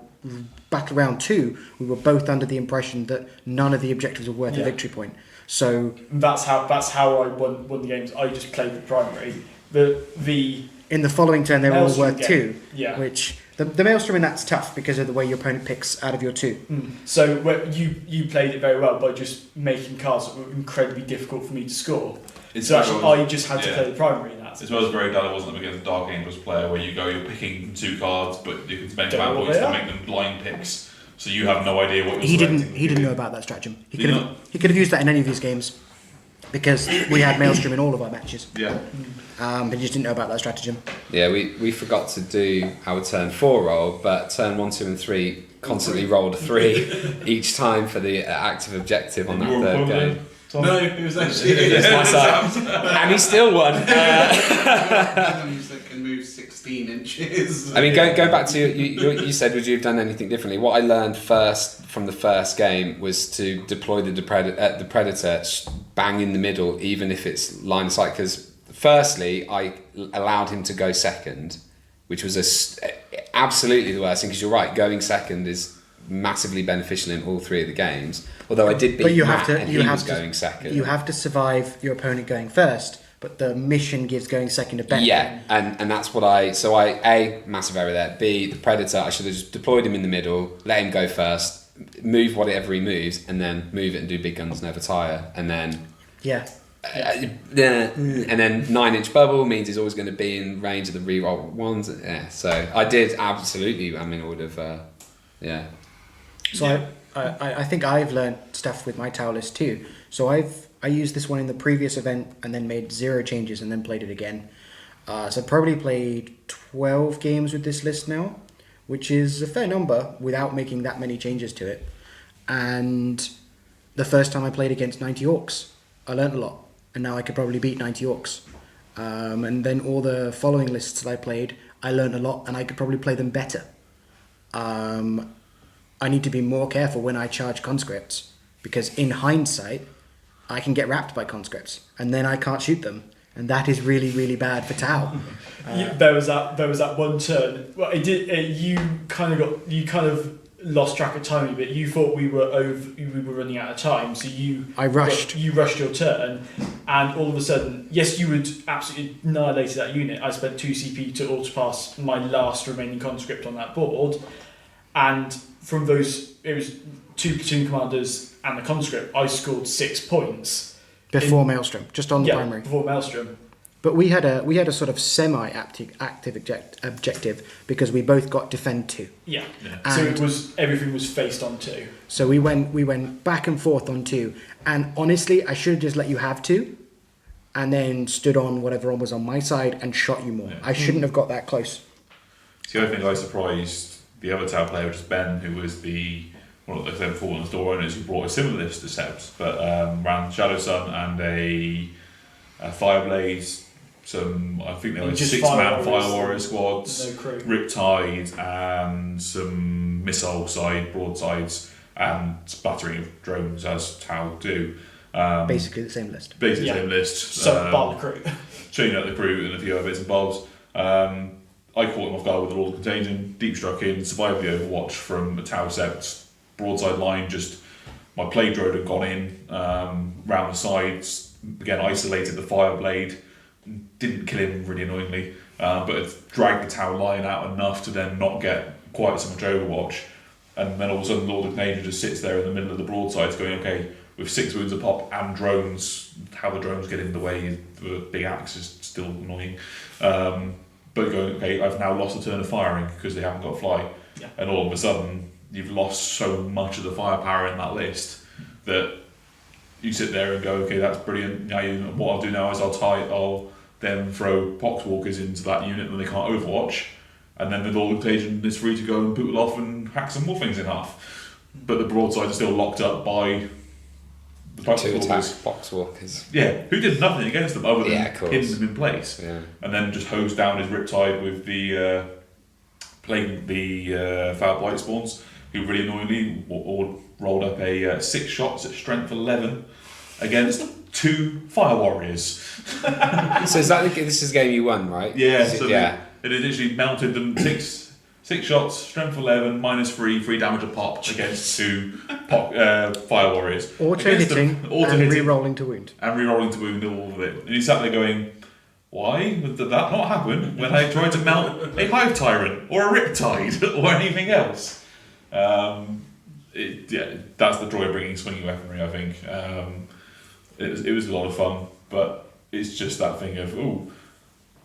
battle round 2. We were both under the impression that none of the objectives were worth a Yeah. victory point. So That's how I won the games. I just played the primary. The in the following turn, they were all Maelstrom worth game. 2. Yeah. Which the Maelstrom in that's tough because of the way your opponent picks out of your 2. So you played it very well by just making cards that were incredibly difficult for me to score. So actually, I just had to play the primary in that. As well as very glad I wasn't up against a Dark Angels player where you're picking 2 cards, but you can spend Don't mana know what points they to are. make them blind picks, so you have no idea what you're He selecting. didn't know about that stratagem. He Did could he have used that in any of his games because we had Maelstrom in all of our matches. Yeah. But he just didn't know about that stratagem. Yeah, we forgot to do our turn 4 roll, but turn 1, 2, and 3 constantly rolled a 3 each time for the active objective on that Your third opponent, game. Tom? No, it was actually It's my side. And he still won. items that can move 16 inches. I mean, going back to you said, would you have done anything differently? What I learned first from the first game was to deploy the Predator bang in the middle, even if it's line of sight. Because firstly, I allowed him to go second, which was absolutely the worst thing. Because you're right, going second is massively beneficial in all 3 of the games. Although I did beat But you Matt have to. and You he have was to. going second. You have to survive your opponent going first, but the mission gives going second a benefit. Yeah, and that's what I A, massive error there. B, the Predator, I should have just deployed him in the middle, let him go first, move whatever he moves, and then move it and do big guns never tire, and then Yeah. and then 9-inch bubble means he's always going to be in range of the reroll ones. Yeah, so I did absolutely. I mean, I would have. Yeah. So I think I've learnt stuff with my towel list too. So I used this one in the previous event and then made 0 changes and then played it again. So I've probably played 12 games with this list now, which is a fair number without making that many changes to it. And the first time I played against 90 Orcs, I learnt a lot, and now I could probably beat 90 Orcs. And then all the following lists that I played, I learnt a lot, and I could probably play them better. I need to be more careful when I charge conscripts, because in hindsight, I can get wrapped by conscripts, and then I can't shoot them, and that is really, really bad for Tau. There was that one turn. Well, it did. You kind of lost track of time a bit. You thought we were running out of time, so I rushed. You rushed your turn, and all of a sudden, yes, you would absolutely annihilated that unit. I spent 2 CP to autopass my last remaining conscript on that board, and from those, it was 2 platoon commanders and the conscript. I scored 6 points Before Maelstrom, just on the primary. before Maelstrom. But we had a sort of semi-active objective because we both got defend 2. Yeah. So And- everything was faced on 2. So we went back and forth on 2, and honestly, I should have just let you have 2, and then stood on whatever one was on my side and shot you more. Yeah. I shouldn't have got that close. The other thing I surprised the other Tau player, which is Ben, who was one of the Fallen Store owners who brought a similar list to Seb's, but ran Shadow Sun and a Fireblaze, I think there were Just 6-man Fire Fire Warriors, Warrior squads, no crew. Riptide, and some missile side broadsides, and splattering of drones as Tau do. Basically the same list. Basically the same list. So bar the crew. Shooting at the crew and a few other bits and bobs. I caught him off guard with the Lord of Contagion, deep struck in, survived the Overwatch from a Tau set broadside line. Just my plague drone had gone in round the sides, again isolated the fire blade, didn't kill him really annoyingly, but it dragged the Tau line out enough to then not get quite so much Overwatch. And then all of a sudden, Lord of Contagion just sits there in the middle of the broadsides going, okay, with 6 wounds a pop and drones, how the drones get in the way, the big axe is still annoying. But going, okay, I've now lost a turn of firing because they haven't got fly. Yeah. And all of a sudden, you've lost so much of the firepower in that list that you sit there and go, okay, that's brilliant. Now what I'll do now is I'll then throw Poxwalkers into that unit and they can't Overwatch. And then the Lord of Contagion is free to go and poodle off and hack some more things in half. But the broadsides are still locked up by the Poxwalkers. Yeah, who did nothing against them other than course. him in place. Yeah. And then just hosed down his Riptide with the Foul Blight Spawns, who really annoyingly rolled up a 6 shots at strength 11 against 2 Fire Warriors. So this is a game you won, right? Yeah, so it literally melted them 6 shots, strength 11, -3, 3 damage a pop against 2 Fire Warriors. Auto hitting and re-rolling to wound. And re-rolling to wound, all of it. And he sat there going, why did that not happen when I tried to mount a Hive Tyrant or a Riptide or anything else? That's the joy of bringing swinging weaponry, I think. It was a lot of fun, but it's just that thing of,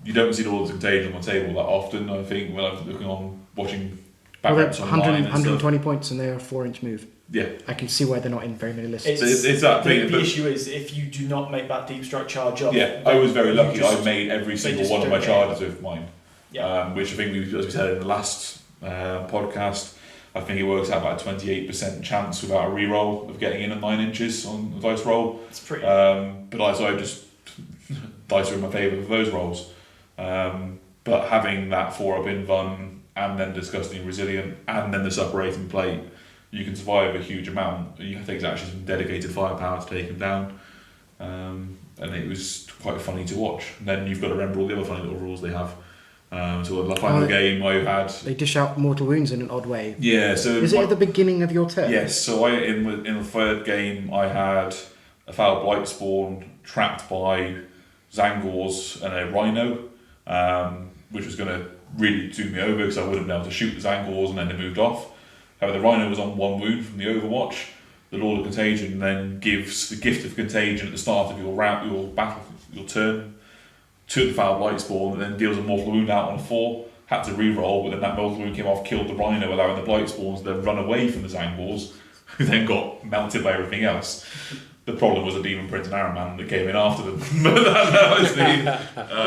you don't see all the Contagion on the table that often, I think, when I'm looking on, watching backgrounds online. 120 points and they're a 4-inch move. Yeah. I can see why they're not in very many lists. It's that thing. The issue is if you do not make that deep strike charge up. Yeah, I was very lucky. I made every single one of my charges with mine. Yeah. Which I think, as we said in the last podcast, I think it works out about a 28% chance without a reroll of getting in at 9 inches on the dice roll. It's pretty. But I just dice are in my favour for those rolls. But having that 4-up invuln and then disgusting resilient and then the separating plate, you can survive a huge amount. You have to take actually some dedicated firepower to take him down. And it was quite funny to watch. And then you've got to remember all the other funny little rules they have. So the final game I had... They dish out mortal wounds in an odd way. Yeah, so... Is it at the beginning of your turn? Yes, so in the third game I had a Foul Blight Spawn trapped by Zangors and a Rhino, which was going to really do me over because I would have been able to shoot the Zangors and then they moved off. However, the Rhino was on 1 wound from the Overwatch. The Lord of Contagion then gives the gift of Contagion at the start of your turn to the Foul Blight Spawn, and then deals a mortal wound out on 4. Had to re-roll, but then that mortal wound came off, killed the Rhino, allowing the Blight Spawns to then run away from the Zangors, who then got melted by everything else. The problem was a Demon Prince and Iron Man that came in after them. that was the...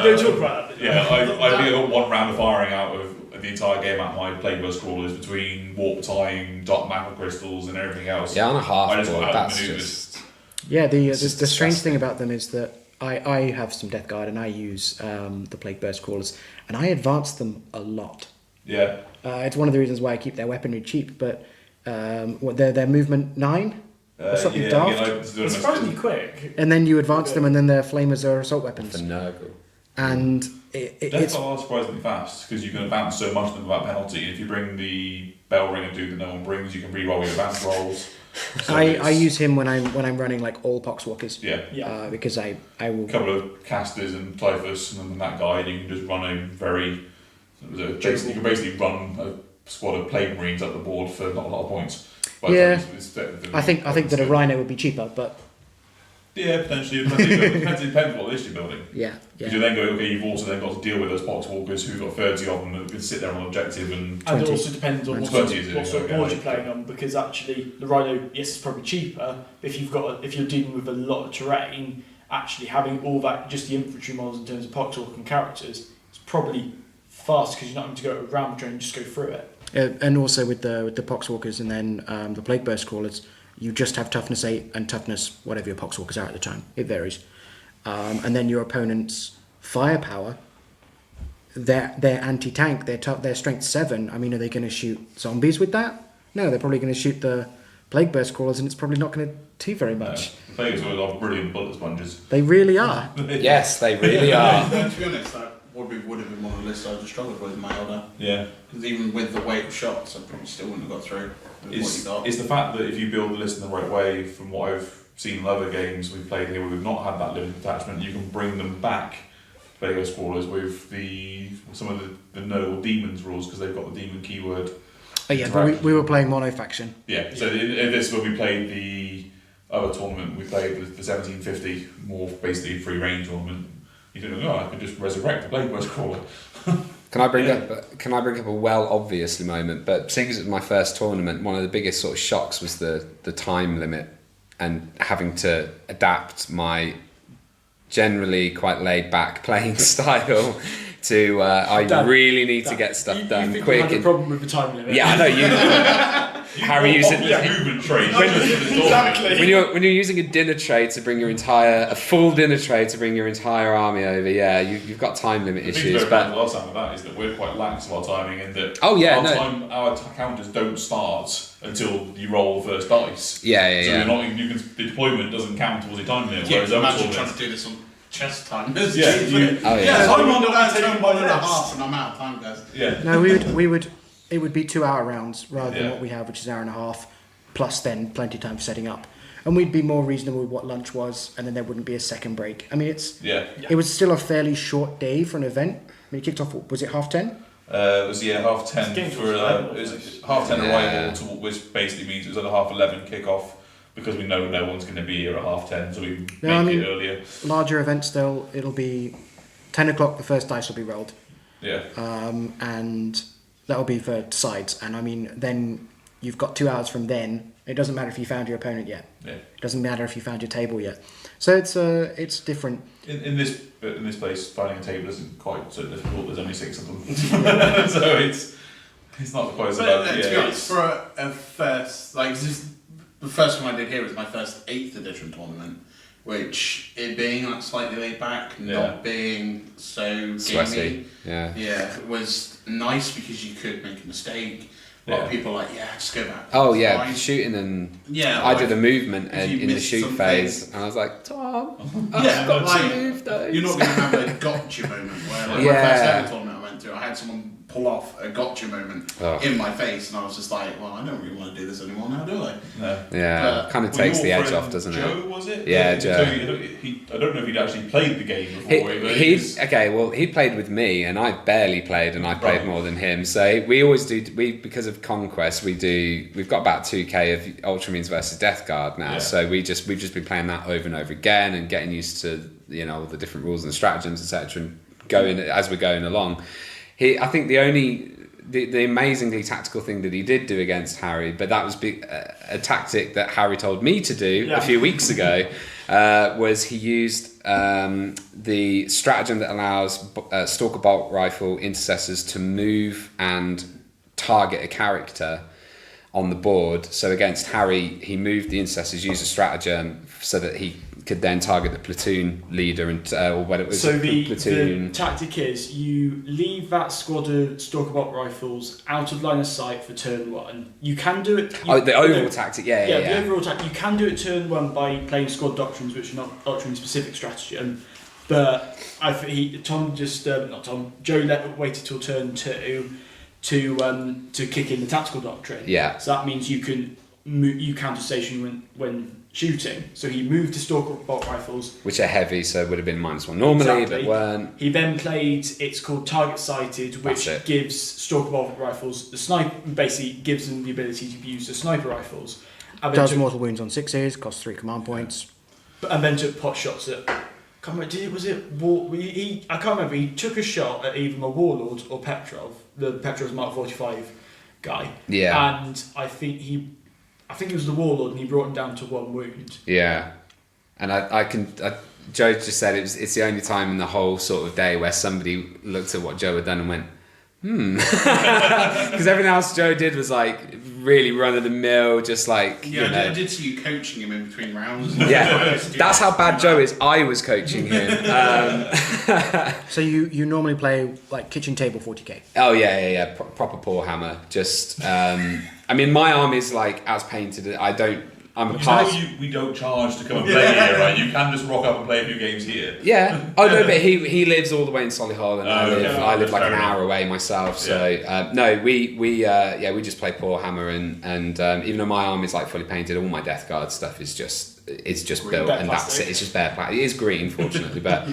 Don't talk about that. Yeah, I think I got 1 round of firing out of the entire game out of my Plague Burst Crawlers between Warp Time, Dark Macro Crystals and everything else. Yeah, on a half I just board, got out that's maneuvers. just... Yeah, the strange thing about them is that I have some Death Guard and I use the Plague Burst Crawlers and I advance them a lot. Yeah. It's one of the reasons why I keep their weaponry cheap, but their movement 9? Or something daft. It's surprisingly quick. And then you advance them and then their flamers are assault weapons. For Nurgle. And Death Guard are surprisingly fast because you can advance so much of them without penalty. And if you bring the Bell Ring and do that no one brings, you can re-roll your advance rolls. So I use him when I'm running like all Poxwalkers. Yeah. Because I will. A couple of casters and Typhus and then that guy, you can just run a very. You can basically run a squad of Plague Marines up the board for not a lot of points. But yeah. I think that a Rhino would be cheaper, but. Yeah, potentially. It depends what list you're building. Yeah. Because you then go, okay, you've also then got to deal with those Poxwalkers who've got 30 of them that can sit there on objective and... And it also depends on what sort of board you're playing on, because actually the Rhino, yes, it's probably cheaper, but if you're dealing with a lot of terrain, actually having all that, just the infantry models in terms of Poxwalker and characters, it's probably fast because you're not having to go around the terrain and just go through it. And also with the Poxwalkers and then the Plague Burst Crawlers, you just have toughness 8 and toughness whatever your Poxwalkers are at the time. It varies. And then your opponent's firepower, their anti-tank, their strength 7. I mean, are they going to shoot zombies with that? No, they're probably going to shoot the Plague Burst Crawlers, and it's probably not going to do very much. The Plague Burst are brilliant bullet sponges. They really are. Yes, they really are. To be honest, that would have been one of the lists I just struggled with in my order. Yeah. Because even with the weight of shots, I probably still wouldn't have got through with what you got. It's the fact that if you build the list in the right way, from what I've seen in other games we've played here where we've not had that limited attachment, you can bring them back, Plague Burst Crawlers, with some of the no demons rules, because they've got the demon keyword. Oh yeah, but we were playing mono faction. Yeah, so in this when we played the other tournament, we played the 1750, more basically free range tournament. You think, I could just resurrect the Plague Burst Crawler. Can I bring up a well obviously moment? But seeing as it was my first tournament, one of the biggest sort of shocks was the time limit and having to adapt my generally quite laid back playing style to I really need to get stuff done you quick. You had a problem with the time limit. Yeah, I know you. Harry used it. Movement trade. Exactly. When you're using a dinner tray to bring a full dinner tray to bring your entire army over, yeah, you've got time limit issues. But the last time with that is that we're quite lax of our timing, in that our counters don't start until you roll the first dice. Yeah. So the deployment doesn't count towards your time limit. Yeah, Whereas imagine trying to do this on chess time. Yeah, I'm on that turn 1.5 and I'm out of time, guys. Yeah. No, it would be 2 hour rounds rather than what we have, which is an hour and a half, plus then plenty of time for setting up. And we'd be more reasonable with what lunch was, and then there wouldn't be a second break. I mean, it was still a fairly short day for an event. I mean, it kicked off, was it 10:30? It was 10:30 for it was 10:30 arrival, which basically means it was at a 11:30 kickoff, because we know no one's going to be here at 10:30, so we make it earlier. Larger events though, it'll be 10 o'clock. The first dice will be rolled. Yeah. And that'll be for sides. And I mean, then you've got 2 hours from then. It doesn't matter if you found your opponent yet. Yeah. It doesn't matter if you found your table yet. So it's different. In this place, finding a table isn't quite so difficult. There's only 6 of them, so it's not quite so bad. To be honest, for a first, the first one I did here was my first 8th edition tournament, which it being slightly laid back, not being so sweaty. gamey, it was nice because you could make a mistake. A lot of people are like, just go back. Oh yeah, fine. shooting and I did a movement in the shoot something. phase, and I was like, Tom, I've got to move those. You're not going to have a gotcha moment where, my first ever tournament I went to, I had someone pull off a gotcha moment in my face, and I was just like, well, I don't really want to do this anymore now, do I? No. Yeah, kind of takes the edge off, doesn't it? Joe, was it? Yeah, Joe. So I don't know if he'd actually played the game before. He played with me, and I barely played, and I played more than him. So we always do. Because of Conquest, we've got about 2k of Ultramarines versus Death Guard now. Yeah. So we've just been playing that over and over again, and getting used to all the different rules and stratagems, etc. And going as we're going along. I think the amazingly tactical thing that he did do against Harry, but that was a tactic that Harry told me to do a few weeks ago, was he used the stratagem that allows Stalker Bolt Rifle intercessors to move and target a character on the board. So against Harry, he moved the intercessors, used a stratagem so that he could then target the platoon leader or what it was. So the tactic is you leave that squad of Stalker Bolt Rifles out of line of sight for turn 1. You can do it. The overall tactic, the overall tactic. You can do it turn 1 by playing squad doctrines, which are not doctrine specific stratagem. But Joe waited till turn 2 to kick in the tactical doctrine. Yeah. So that means you can counter station when shooting. So he moved to Stalker Bolt Rifles, which are heavy, so it would have been -1 normally, but weren't. He then played. It's called Target Sighted, which gives Stalker Bolt Rifles the sniper. Basically, gives them the ability to use the sniper rifles. And does mortal wounds on 6s, costs 3 command points. And then took pot shots at. I can't remember. He took a shot at either a Warlord or Petrov, the Petrov's Mark 45 guy. Yeah. And I think it was the Warlord, and he brought him down to 1 wound. Yeah, and Joe just said it's the only time in the whole sort of day where somebody looked at what Joe had done and went, because everything else Joe did was really run of the mill, just like Yeah, you know. I did see you coaching him in between rounds. Yeah, that's how bad Joe is. I was coaching him. So you normally play like kitchen table 40k? Oh yeah. Proper poor hammer. Just, I mean, my arm is like as painted. I'm a part. We don't charge to come and play here, right? You can just rock up and play a few games here. Yeah. Oh no, but he lives all the way in Solihull, and I live like an fair hour away myself. So no, we just play poor hammer, and even though my arm is like fully painted, all my Death Guard stuff is just Green, built, bare and plastic. that's it. It's just bare plastic. It is green, fortunately, but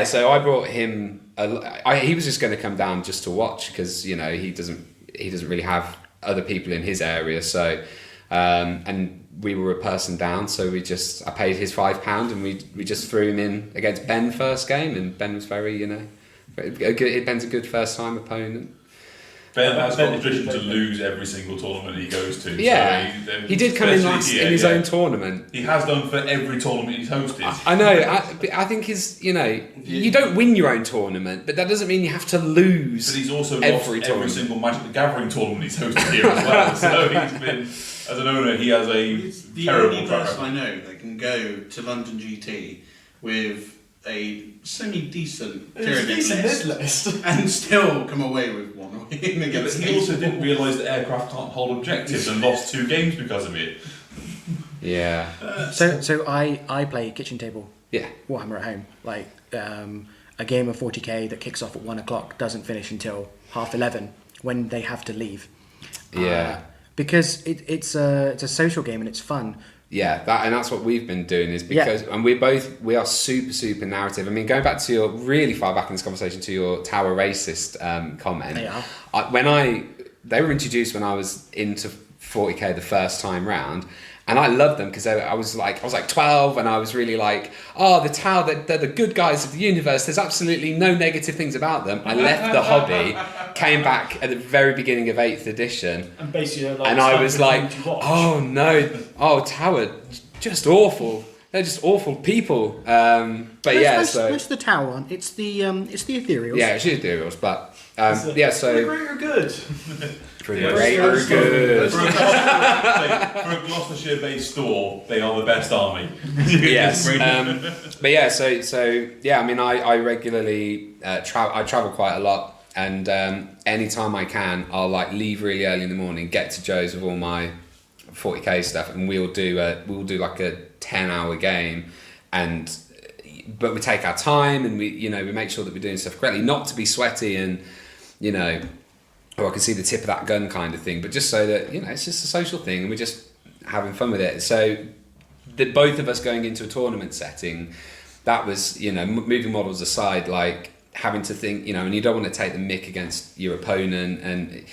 so I brought him. He was just going to come down just to watch because you know he doesn't really have other people in his area, so and we were a person down, so I paid his £5 and we just threw him in against Ben first game, and Ben was very, you know, Ben's a good first time opponent. Ben has got the tradition to lose every single tournament he goes to. Yeah, so he did come in last in his own tournament. He has done for every tournament he's hosted. I know. I think you don't win your own tournament, but that doesn't mean you have to lose. But he's also every lost every single Magic the Gathering tournament he's hosted here as well. So he's been, as an owner, he has The terrible only track person I record. know that can go to London GT with a semi-decent It's pyramid decent list list. and still come away with one win But against he also didn't realise that aircraft can't hold objectives and lost 2 games because of it. Yeah. So I play kitchen table Yeah. Warhammer at home. Like a game of 40k that kicks off at 1 o'clock doesn't finish until 11:30 when they have to leave. Yeah. Because it's a social game and it's fun. Yeah, that's what we've been doing is because, and we are super narrative. I mean, going back to your really far back in this conversation to your tower racist comment. They are. They were introduced when I was into 40k the first time round, and I loved them because I was like 12, and I was really like, oh, the tower, they're the good guys of the universe. There's absolutely no negative things about them. I left the hobby, came back at the very beginning of 8th edition, And basically, and I was like, oh no, tower, just awful. They're just awful people. But What's the tower one? It's the ethereals. yeah, it's ethereals, but the great or good. pretty Yeah, great so- or good. For a Gloucestershire-based store, they are the best army. Yes, but yeah, so yeah, I mean, I regularly travel quite a lot, and anytime I can, I'll like leave really early in the morning, get to Joe's with all my 40k stuff, and we'll do like a 10-hour game, but we take our time, and we make sure that we're doing stuff correctly, not to be sweaty and I can see the tip of that gun kind of thing, but just so that it's just a social thing and we're just having fun with it. So that both of us going into a tournament setting, that was moving models aside, like having to think, and you don't want to take the mick against your opponent, and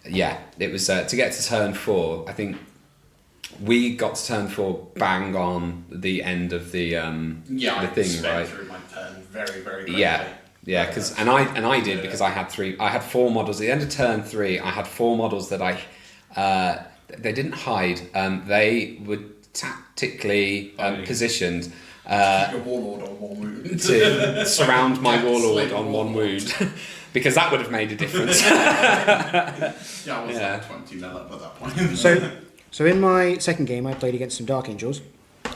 it was to get to turn 4. I think we got to turn 4 bang on the end of the thing, right? Through my turn very, very quickly. Yeah, because I did because I had 4 models at the end of turn 3. I had 4 models that they didn't hide. They were tactically positioned Your warlord on 1 wound. to surround my warlord on 1 wound, because that would have made a difference. Yeah, I was like 20 up at that point. So in my second game, I played against some Dark Angels,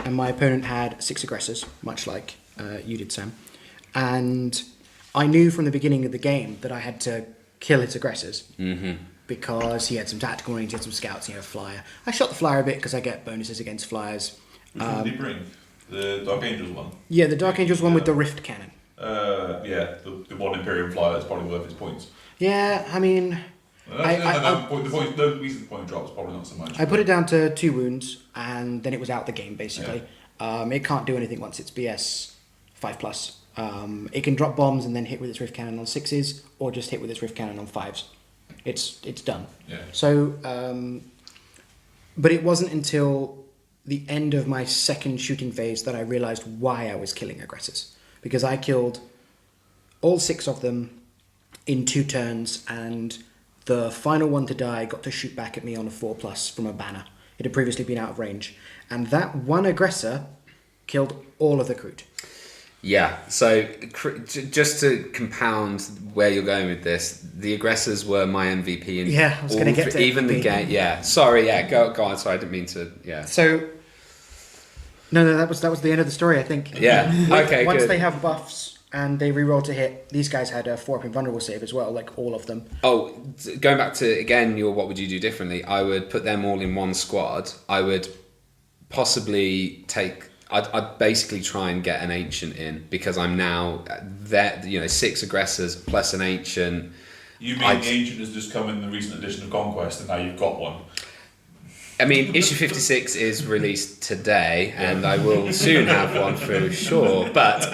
and my opponent had 6 aggressors, much like you did, Sam. And I knew from the beginning of the game that I had to kill his aggressors because he had some tactical range, he had some scouts, he had a flyer. I shot the flyer a bit because I get bonuses against flyers. Which one did he bring? The Dark Angels one? Yeah, the Dark Angels one with the Rift Cannon. The one Imperium flyer that's probably worth its points. Yeah, I mean... The recent point drops probably not so much. I put it down to 2 wounds, and then it was out the game, basically. It can't do anything once it's BS 5+. It can drop bombs and then hit with its Rift Cannon on 6s, or just hit with its Rift Cannon on 5s. It's done. Yeah. So, but it wasn't until the end of my second shooting phase that I realised why I was killing aggressors. Because I killed all 6 of them in 2 turns, and the final one to die got to shoot back at me on a 4+ from a banner. It had previously been out of range. And that one aggressor killed all of the Kroot. Yeah, so just to compound where you're going with this, the aggressors were my MVP in I was going to get to even MVP. the game. Yeah, sorry, go on. Sorry, I didn't mean to. Yeah. So, no, that was the end of the story. I think. Yeah. Okay. Once good. they have buffs and they reroll to hit, these guys had a 4-up invulnerable save as well, like all of them. Oh, going back to again, your what would you do differently? I would put them all in one squad. I would possibly take. I'd basically try and get an ancient in because I'm now there. 6 aggressors plus an ancient. You mean the ancient has just come in the recent edition of Conquest, and now you've got one? I mean, issue 56 is released today, and I will soon have one for sure. But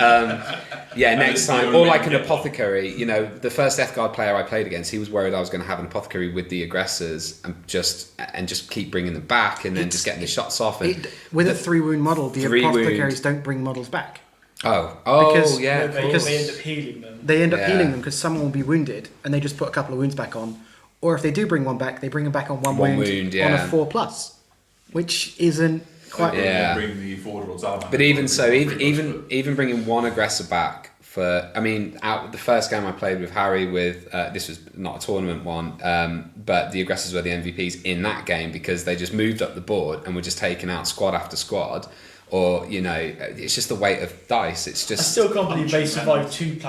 next time, or like an apothecary. The first Death Guard player I played against, he was worried I was going to have an apothecary with the aggressors and just keep bringing them back, and then just getting the shots off. And with a 3-wound model, the apothecaries don't bring models back. Because they end up healing them. They end up healing them because someone will be wounded, and they just put a couple of wounds back on. Or if they do bring one back, they bring them back on one wound on a 4+, which isn't quite. Yeah. Bring the forward salamander. But even so, even bringing one aggressor back out the first game I played with Harry this was not a tournament one, but the aggressors were the MVPs in that game because they just moved up the board and were just taking out squad after squad. Or it's just the weight of dice. It's just. I still can't believe they survived 2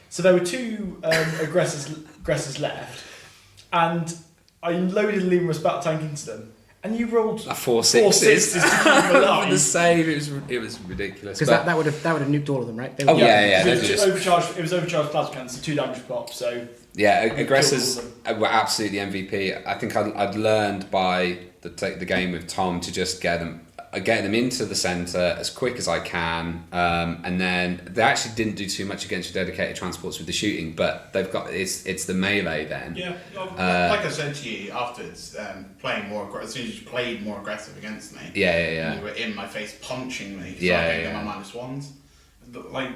So there were 2 aggressors left. And I loaded Lemurus battle tank into them, and you rolled 4 sixes to keep them alive. The save. It was ridiculous. Because that would have nuked all of them, right? It was overcharged plasma cannons, so 2 damage pop. So aggressors were absolutely MVP. I think I'd learned by the game with Tom to just get them into the centre as quick as I can, and then they actually didn't do too much against your dedicated transports with the shooting, but they've got it's the melee then. Yeah, like I said to you afterwards, playing more as soon as you played more aggressive against me. Yeah. You were in my face punching me. Yeah. My -1s. Like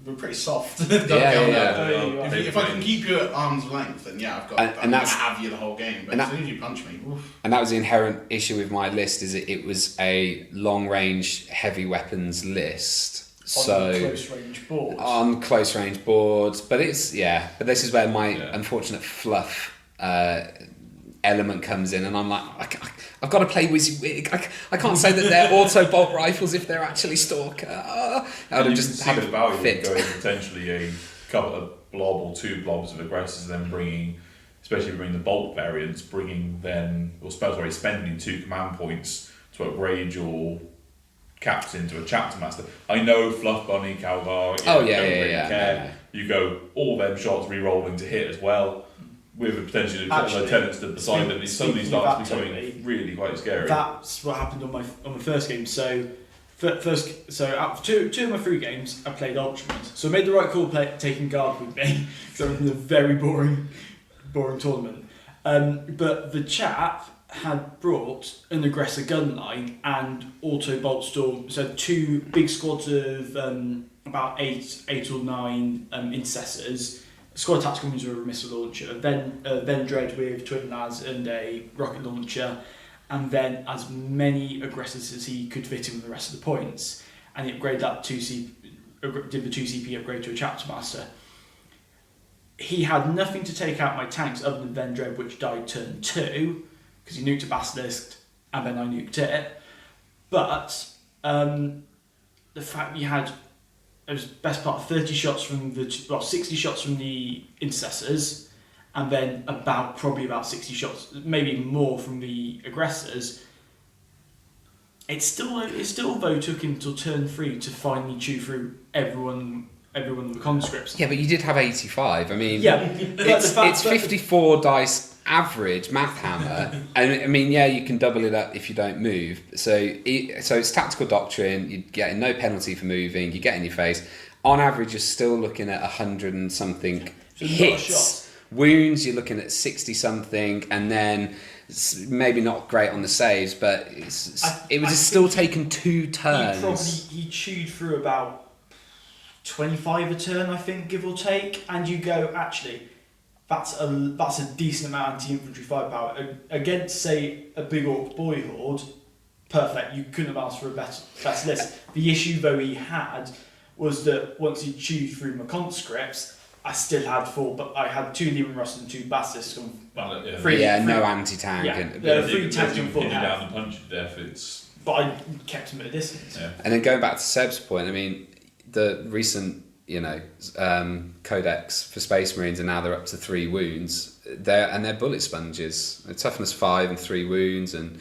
we're pretty soft. Yeah. If I can keep you at arm's length, then I've got. I'm gonna have you the whole game. But as soon as you punch me, oof. And that was the inherent issue with my list, is it was a long range heavy weapons list. On close range boards, but but this is where my unfortunate fluff element comes in, and I'm like, I've got to play Wizzy. I can't say that they're auto bolt rifles if they're actually Stalker. I would have just had a value fit. Going potentially a couple of blob or 2 blobs of aggressors, then bringing, especially bringing the bolt variants, spending 2 command points to upgrade your caps into a chapter master. I know Fluff Bunny, Calvar. Don't really care. You go all them shots re-rolling to hit as well. With a potentially lieutenants to beside them, it suddenly starts becoming really quite scary. That's what happened on my first game. So out of two of my 3 games, I played Ultraman. So I made the right call taking guard with me because I was in a very boring tournament. But the chap had brought an aggressor gun line and auto bolt storm. So 2 big squads of about 8 or 9 intercessors. Squad tactical means with a missile launcher, then Dread with twin lads and a rocket launcher, and then as many aggressors as he could fit in with the rest of the points. And he upgraded that did the 2 CP upgrade to a chapter master. He had nothing to take out my tanks other than Ven Dread, which died turn 2 because he nuked a basilisk and then I nuked it. But the fact you had. It was best part of 30 shots from 60 shots from the intercessors, and then probably about 60 shots, maybe more from the aggressors. It still though took him till turn 3 to finally chew through everyone of the conscripts. Yeah, but you did have 85. I mean, it's 54 dice average math hammer, and I mean, you can double it up if you don't move. So it's tactical doctrine. You're getting no penalty for moving. You get in your face. On average, you're still looking at 100 and something hits. Wounds, you're looking at 60 something, and then maybe not great on the saves, but it was still taking 2 turns. He chewed through about 25 a turn, I think, give or take, and you go, actually, that's a decent amount of anti-infantry firepower against, say, a big orc boy horde. Perfect. You couldn't have asked for a better list. The issue though he had was that once you chewed through my conscripts, I still had 4, but I had 2 Leman Russ and 2 Basilisks. Three, no anti-tank. Yeah, And, there are 3 tanks and 4 down health. and punch you to death. It's But I kept them at a distance. yeah. and then going back to Seb's point, I mean, the recent, codex for Space Marines, and now they're up to 3 wounds. They're bullet sponges. They're toughness 5 and 3 wounds, and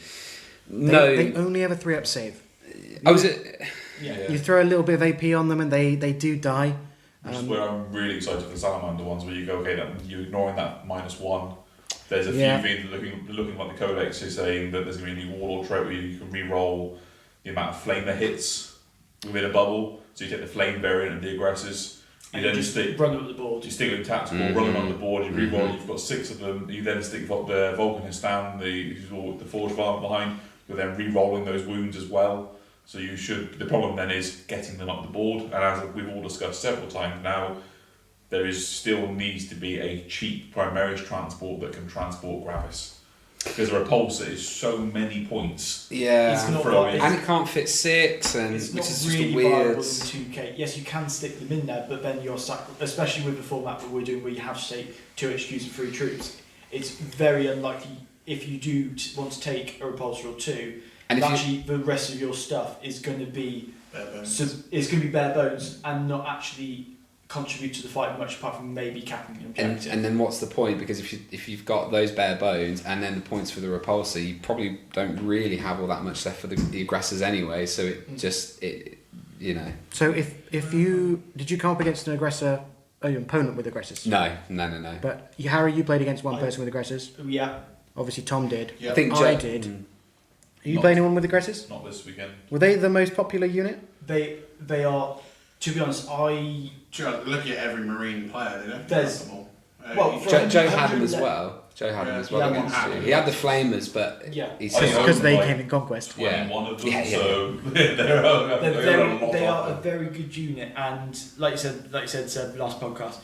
They only have a 3-up save. Oh, is it? Yeah. You throw a little bit of AP on them and they do die. Which is where I'm really excited for the Salamander ones, where you go, okay, you're ignoring that -1. There's a few things looking like the Codex is saying that there's going to be a new Warlord trait where you can re-roll the amount of flame that hits within a bubble. So you take the flame variant of the aggressors. You then just stick run them at the board. You stick with tactical, run them on the board. You re-roll. You've got 6 of them. You then stick the Vulcanist down, the Forge Varmint behind. You're then re-rolling those wounds as well. So you should. The problem then is getting them up the board, and as we've all discussed several times now, there still needs to be a cheap Primaris transport that can transport Gravis, because a repulsor is so many points. Yeah, It's not throw like- in. and it can't fit 6, and It's which not is just really weird. viable in 2K. Yes, you can stick them in there, but then you're especially with the format that we're doing, where you have to say 2 HQs and 3 troops. It's very unlikely if you do want to take a repulsor or 2. And And if actually, the rest of your stuff is going to be Bare bones. it's going to be bare bones and not actually contribute to the fight much, apart from maybe capping the objective. And then what's the point? Because if you've got those bare bones and then the points for the repulsor, you probably don't really have all that much left for the aggressors anyway. So So if you did you come up against an opponent with aggressors? No. But Harry, you played against one person with aggressors. Yeah, Obviously, Tom did. Yeah. I think I did. Are you playing anyone with aggressors? Not this weekend. Were they the most popular unit? they are. To be honest, Sure, look at every Marine player, they don't There's- them all. well, for- Joe had them as well. Joe had them as well. Yeah, against one you. had He had the flamers, but Yeah. he I said, think Because they like came in Conquest. 21 of them, Yeah. so they're They are a very good unit, and like you said last podcast,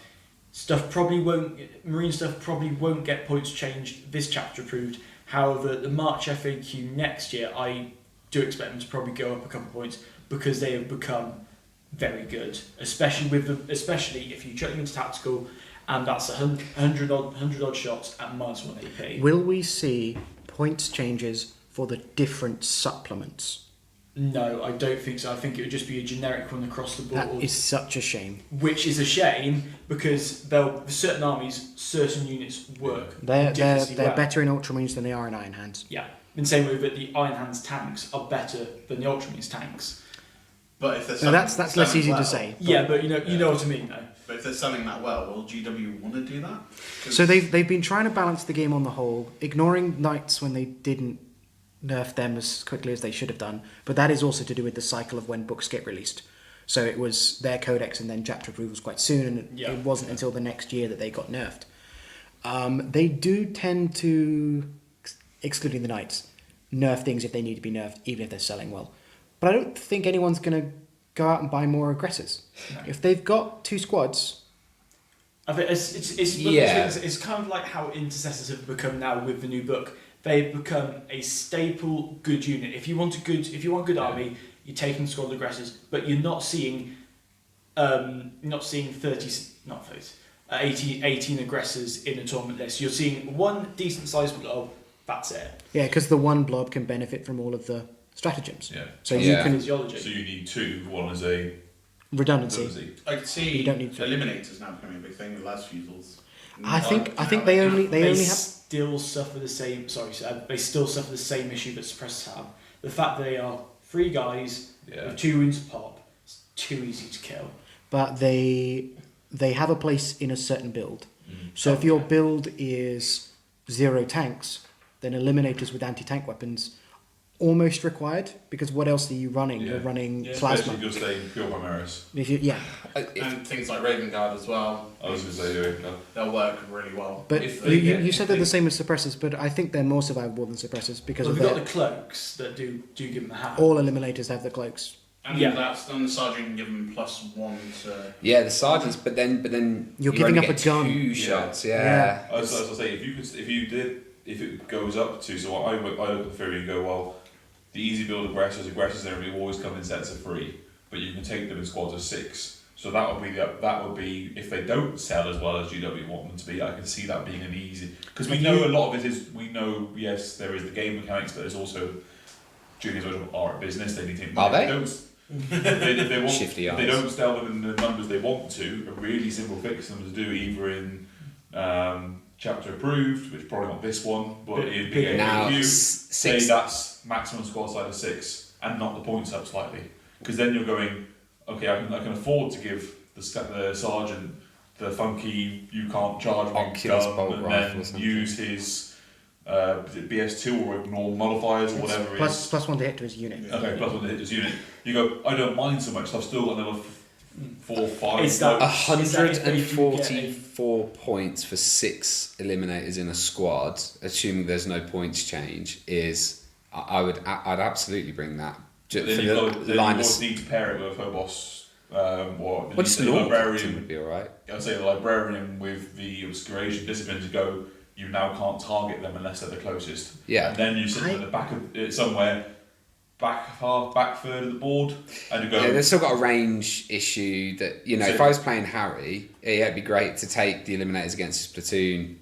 Marine stuff probably won't get points changed this chapter approved. However, the March FAQ next year, I do expect them to probably go up a couple of points because they have become very good, especially if you chuck them into tactical, and that's 100 odd shots at -1 AP. Will we see points changes for the different supplements? No, I don't think so. I think it would just be a generic one across the board. That is such a shame. Which is a shame because certain armies, certain units work. They're ridiculously well. better in Ultramarines than they are in Iron Hands. Yeah, in the same way that the Iron Hands tanks are better than the Ultramarines tanks. But if they're So that's less selling easy well, to say. Yeah, but you know what I mean, though. But if they're selling that well, will GW want to do that? 'Cause So they've been trying to balance the game on the whole, ignoring Knights when they didn't nerf them as quickly as they should have done. But that is also to do with the cycle of when books get released. So it was their codex and then chapter approvals quite soon, and Yeah. it wasn't until the next year that they got nerfed. They do tend to, excluding the Knights, nerf things if they need to be nerfed, even if they're selling well. But I don't think anyone's going to go out and buy more aggressors. No. If they've got 2 squads, I think it's kind of like how intercessors have become now with the new book. They've become a staple good unit. If you want a good army, you're taking squad aggressors, but you're not seeing 18 aggressors in a tournament list. You're seeing one decent sized blob. That's it. yeah, because the one blob can benefit from all of the stratagems. Yeah. So Yeah. you can Physiology. So you need 2. One is a redundancy. I could see You don't need to. eliminators now becoming a big thing with las fusils. I think they only have still suffer the same. Sorry, sir. They still suffer the same issue that suppressors have. The fact that they are 3 guys with 2 wounds a pop. It's too easy to kill. but they have a place in a certain build. So if your build is 0 tanks, then eliminators with anti-tank weapons almost required, because what else are you running? Yeah. You're running Yeah. especially plasma. if you're staying pure Primaris. If you, yeah, And things like Raven Guard as well. I was going to say, They'll work really well. but If they you get- said they're the same as suppressors, but I think they're more survivable than suppressors because Well, of we've got their, the cloaks that do give them a hat. all eliminators have the cloaks. And Yeah. the sergeant can give them +1 to. yeah, the sergeants, but then You're you giving only up get a gun. 2 Yeah. shots. Yeah. Yeah. I was say, if it goes up to, so I look at the theory and go, well, the easy build aggressors and everything always come in sets of 3. but you can take them in squads of 6. So that would be if they don't sell as well as GW want them to be. I can see that being an easy, because we know a lot of it is, we know, yes, there is the game mechanics, but there's also juniors are a business. They need to. Are they? If they want, Shifty if they don't sell them in the numbers they want to, a really simple fix for them to do either in chapter approved, which probably not this one, but in the now review, say 6. that's maximum squad size of 6 and knock the points up slightly, because then you're going, okay, I can afford to give the sergeant the funky you can't charge me Oculus gun bolt and rifle or then something. use his BS2 or ignore modifiers or whatever it is. Plus 1 to hit to his unit. Okay, plus 1 to hit his unit. You go, I don't mind so much, so I've still got another 4, 5. Is that- 144 points for 6 eliminators in a squad, assuming there's no points change, is I'd absolutely bring that. Then you always need to pair it with a Phobos. Or just a normal captain would be alright. I'd say the librarian with the obscuration discipline to go, you now can't target them unless they're the closest. Yeah. And then you sit at the back of it somewhere, back third of the board, and you go. Yeah, they've still got a range issue that, you know, if I was playing Harry, it'd be great to take the eliminators against his platoon,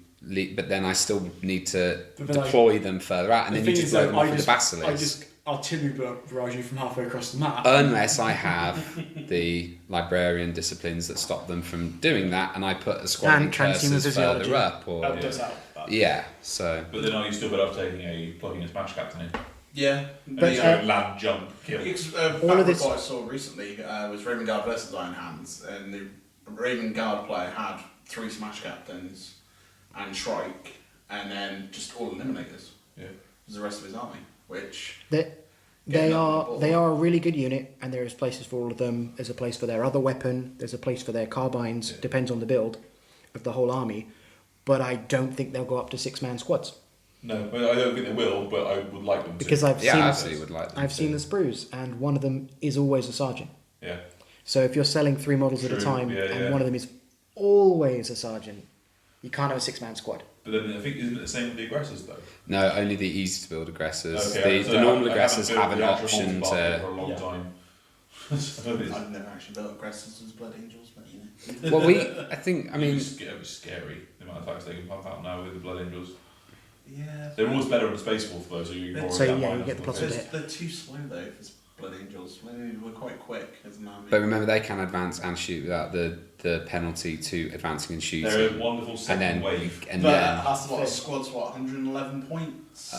but then I still need to deploy them further out, and then you just blow them off with the Basilisk. I just artillery barrage you from halfway across the map. Unless I have the librarian disciplines that stop them from doing that, and I put a squad of cursors further up, or That does help. yeah. So, But then are you still better off plugging a smash captain in? Yeah. But, Land, jump, kill. All of this- What I saw recently was Raven Guard versus Iron Hands, and the Raven Guard player had 3 smash captains and Shrike, and then just all eliminators. Yeah. Was the rest of his army, which They are a really good unit, and there is places for all of them. There's a place for their other weapon. There's a place for their carbines. Depends on the build of the whole army. But I don't think they'll go up to 6-man squads. No, I don't think they will, but I would like them to. Because I absolutely would like them I've to. seen the sprues, and one of them is always a sergeant. Yeah. So if you're selling 3 models at a True, time, yeah, and yeah. one of them is always a sergeant, you can't have a 6-man squad. But then I think, isn't it the same with the aggressors though? No, only the easy to build aggressors. Okay, The normal aggressors have an option for to. a long time. I've never actually built aggressors as Blood Angels, but you know. Well, I mean, it was scary the amount of attacks they can pump out now with the Blood Angels. Yeah. They're always better in Space Wolf though, so you So, yeah, you get the plus They're, of it. they're too slow though for Blood Angels. We're quite quick as an army. but remember they can advance and shoot without the penalty to advancing and shooting. They're a wonderful second and then wave. and but then that's the what, thing. squad's what, 111 points?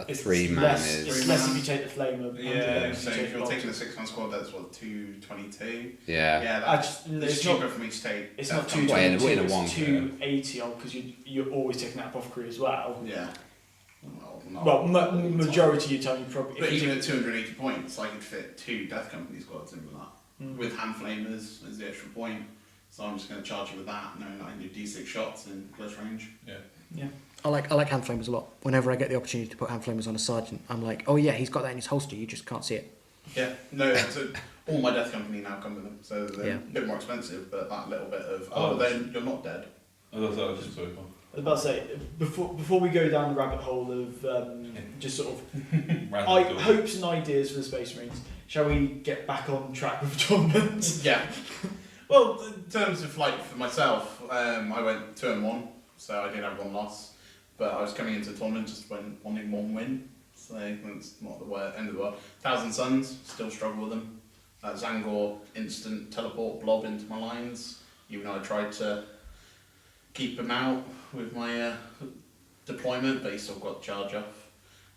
It's 3 man less, is. It's less if you take the flame of. Yeah, so take if you're the taking a 6-man squad, that's what, 222? Yeah. Yeah, it's it's cheaper not- for me to take. It's not that 222, in a it's one, 280 on because you're always taking that apothecary as well. Yeah. Well, Well, majority of the time you probably. But if you even at 280 points, I could fit 2 Death Company squads in with that. With hand flamers as the extra point. So I'm just going to charge you with that, knowing that I can do D6 shots in close range. Yeah. I like hand flamers a lot. Whenever I get the opportunity to put hand flamers on a sergeant, I'm like, oh yeah, he's got that in his holster. You just can't see it. Yeah, no, so all my Death Company now come with them, so they're Yeah. a bit more expensive, but that little bit of, Oh, then you're not dead. I thought that was just so fun. I was about to say before we go down the rabbit hole of just sort of Random hopes and ideas for the Space Marines, shall we get back on track with the tournament? Yeah. Well, in terms of like for myself, I went 2-1, so I did have 1 loss, but I was coming into the tournament just wanting 1 win, so that's not the end of the world. Thousand Suns, still struggle with them. Zangor instant teleport blob into my lines, even though I tried to keep him out with my deployment, but he still got charge off.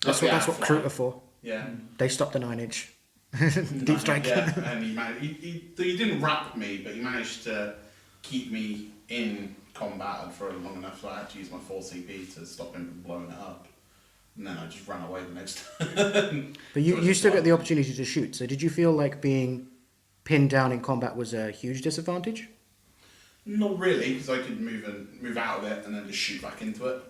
That's what Crew are for. Yeah. They stopped the 9-inch. Deep strike. Yeah, and he didn't wrap me, but he managed to keep me in combat for long enough so I had to use my 4 CP to stop him from blowing it up. And then I just ran away the next time. But you still get the opportunity to shoot. So did you feel like being pinned down in combat was a huge disadvantage? Not really, because I could move out of it and then just shoot back into it.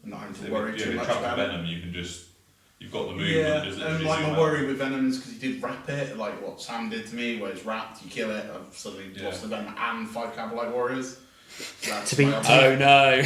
And not having to worry too much about it. Venom, you've got the movement. Yeah, just and like my worry with Venoms, because he did wrap it, like what Sam did to me, where it's wrapped, you kill it, I've suddenly lost the Venom and 5 Cavalry Warriors. That's To be- my oh no,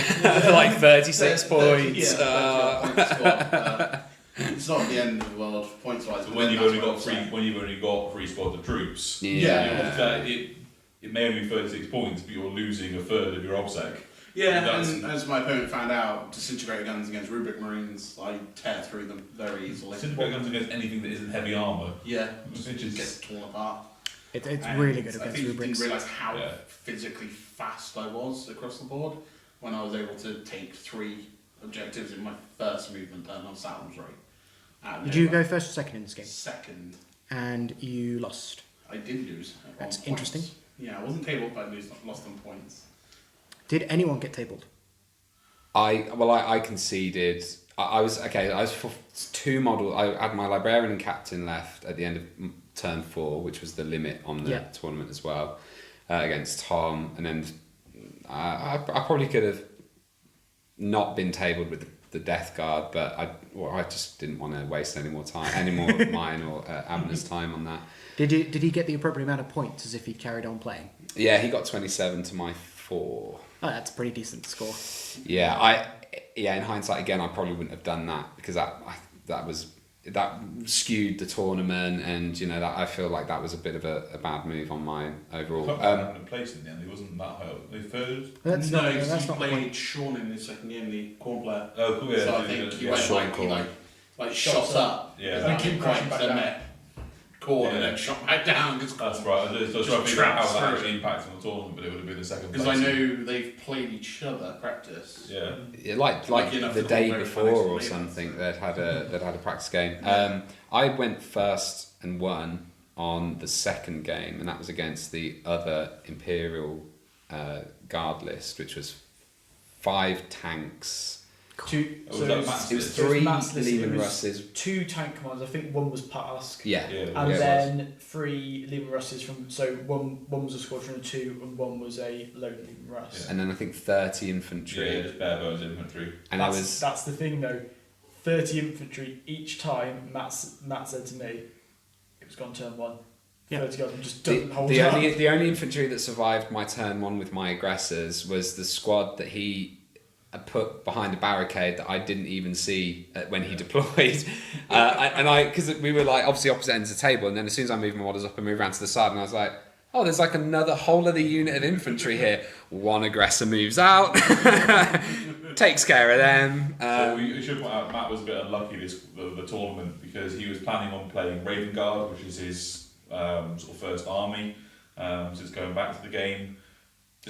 like 36 points. Yeah, 38 points squad. It's not the end of the world points wise. So when you've only got three squads of troops, it may only be 36 points, but you're losing a third of your OBSEC. Yeah, and as my opponent found out, disintegrator guns against Rubric Marines, I tear through them very easily. Disintegrator guns against anything that isn't heavy armour. Yeah, just gets torn apart. It's really good against I think you Rubrics. didn't realise how physically fast I was across the board when I was able to take 3 objectives in my first movement turn on Salisbury. Did you go first or second in this game? Second. And you lost. I did lose. That's interesting. Yeah, I wasn't tabled, but I lost on points. Did anyone get tabled? I conceded. I was for 2 models. I had my librarian and captain left at the end of turn 4, which was the limit on the tournament as well, against Tom, and then I probably could have not been tabled with the Death Guard, but I just didn't want to waste any more of mine or Abner's time on that. Did he get the appropriate amount of points as if he carried on playing? Yeah, he got 27 to my 4. Oh, that's a pretty decent score. Yeah, in hindsight, again, I probably wouldn't have done that because that skewed the tournament, and that I feel like that was a bit of a bad move on mine overall. Place in the end, he wasn't that high. They third. That's no, not because he the played point. Sean in the second game, the corn player. Oh, cool. Yeah, so I think he went like shot up. Yeah, and keep crashing back down. Corn and then shot back down. That's right. I was trying to figure out how that actually impacted on the tournament, but it would have been the second place. Because I know they've played each other practice. Yeah, like the day before or something. They'd had a practice game. I went first and won on the second game, and that was against the other Imperial Guard list, which was 5 tanks. It was 3 Lehman Russes. 2 tank commanders. I think 1 was Pask. And then 3 Lehman Russes from. So one was a squadron of 2, and 1 was a lone Lehman Russ. And then I think 30 infantry. Yeah, just bare bones infantry. And that's the thing though. 30 infantry each time. Matt said to me, it was gone turn 1. Yeah. 30 of them just don't hold the up. only infantry that survived my turn 1 with my aggressors was the squad that he put behind a barricade that I didn't even see when he deployed, because we were like obviously opposite ends of the table, and then as soon as I moved my models up and moved around to the side, and I was like, oh, there's like another whole other unit of infantry here. One aggressor moves out, takes care of them. So we should point out Matt was a bit unlucky the tournament because he was planning on playing Raven Guard, which is his sort of first army since going back to the game.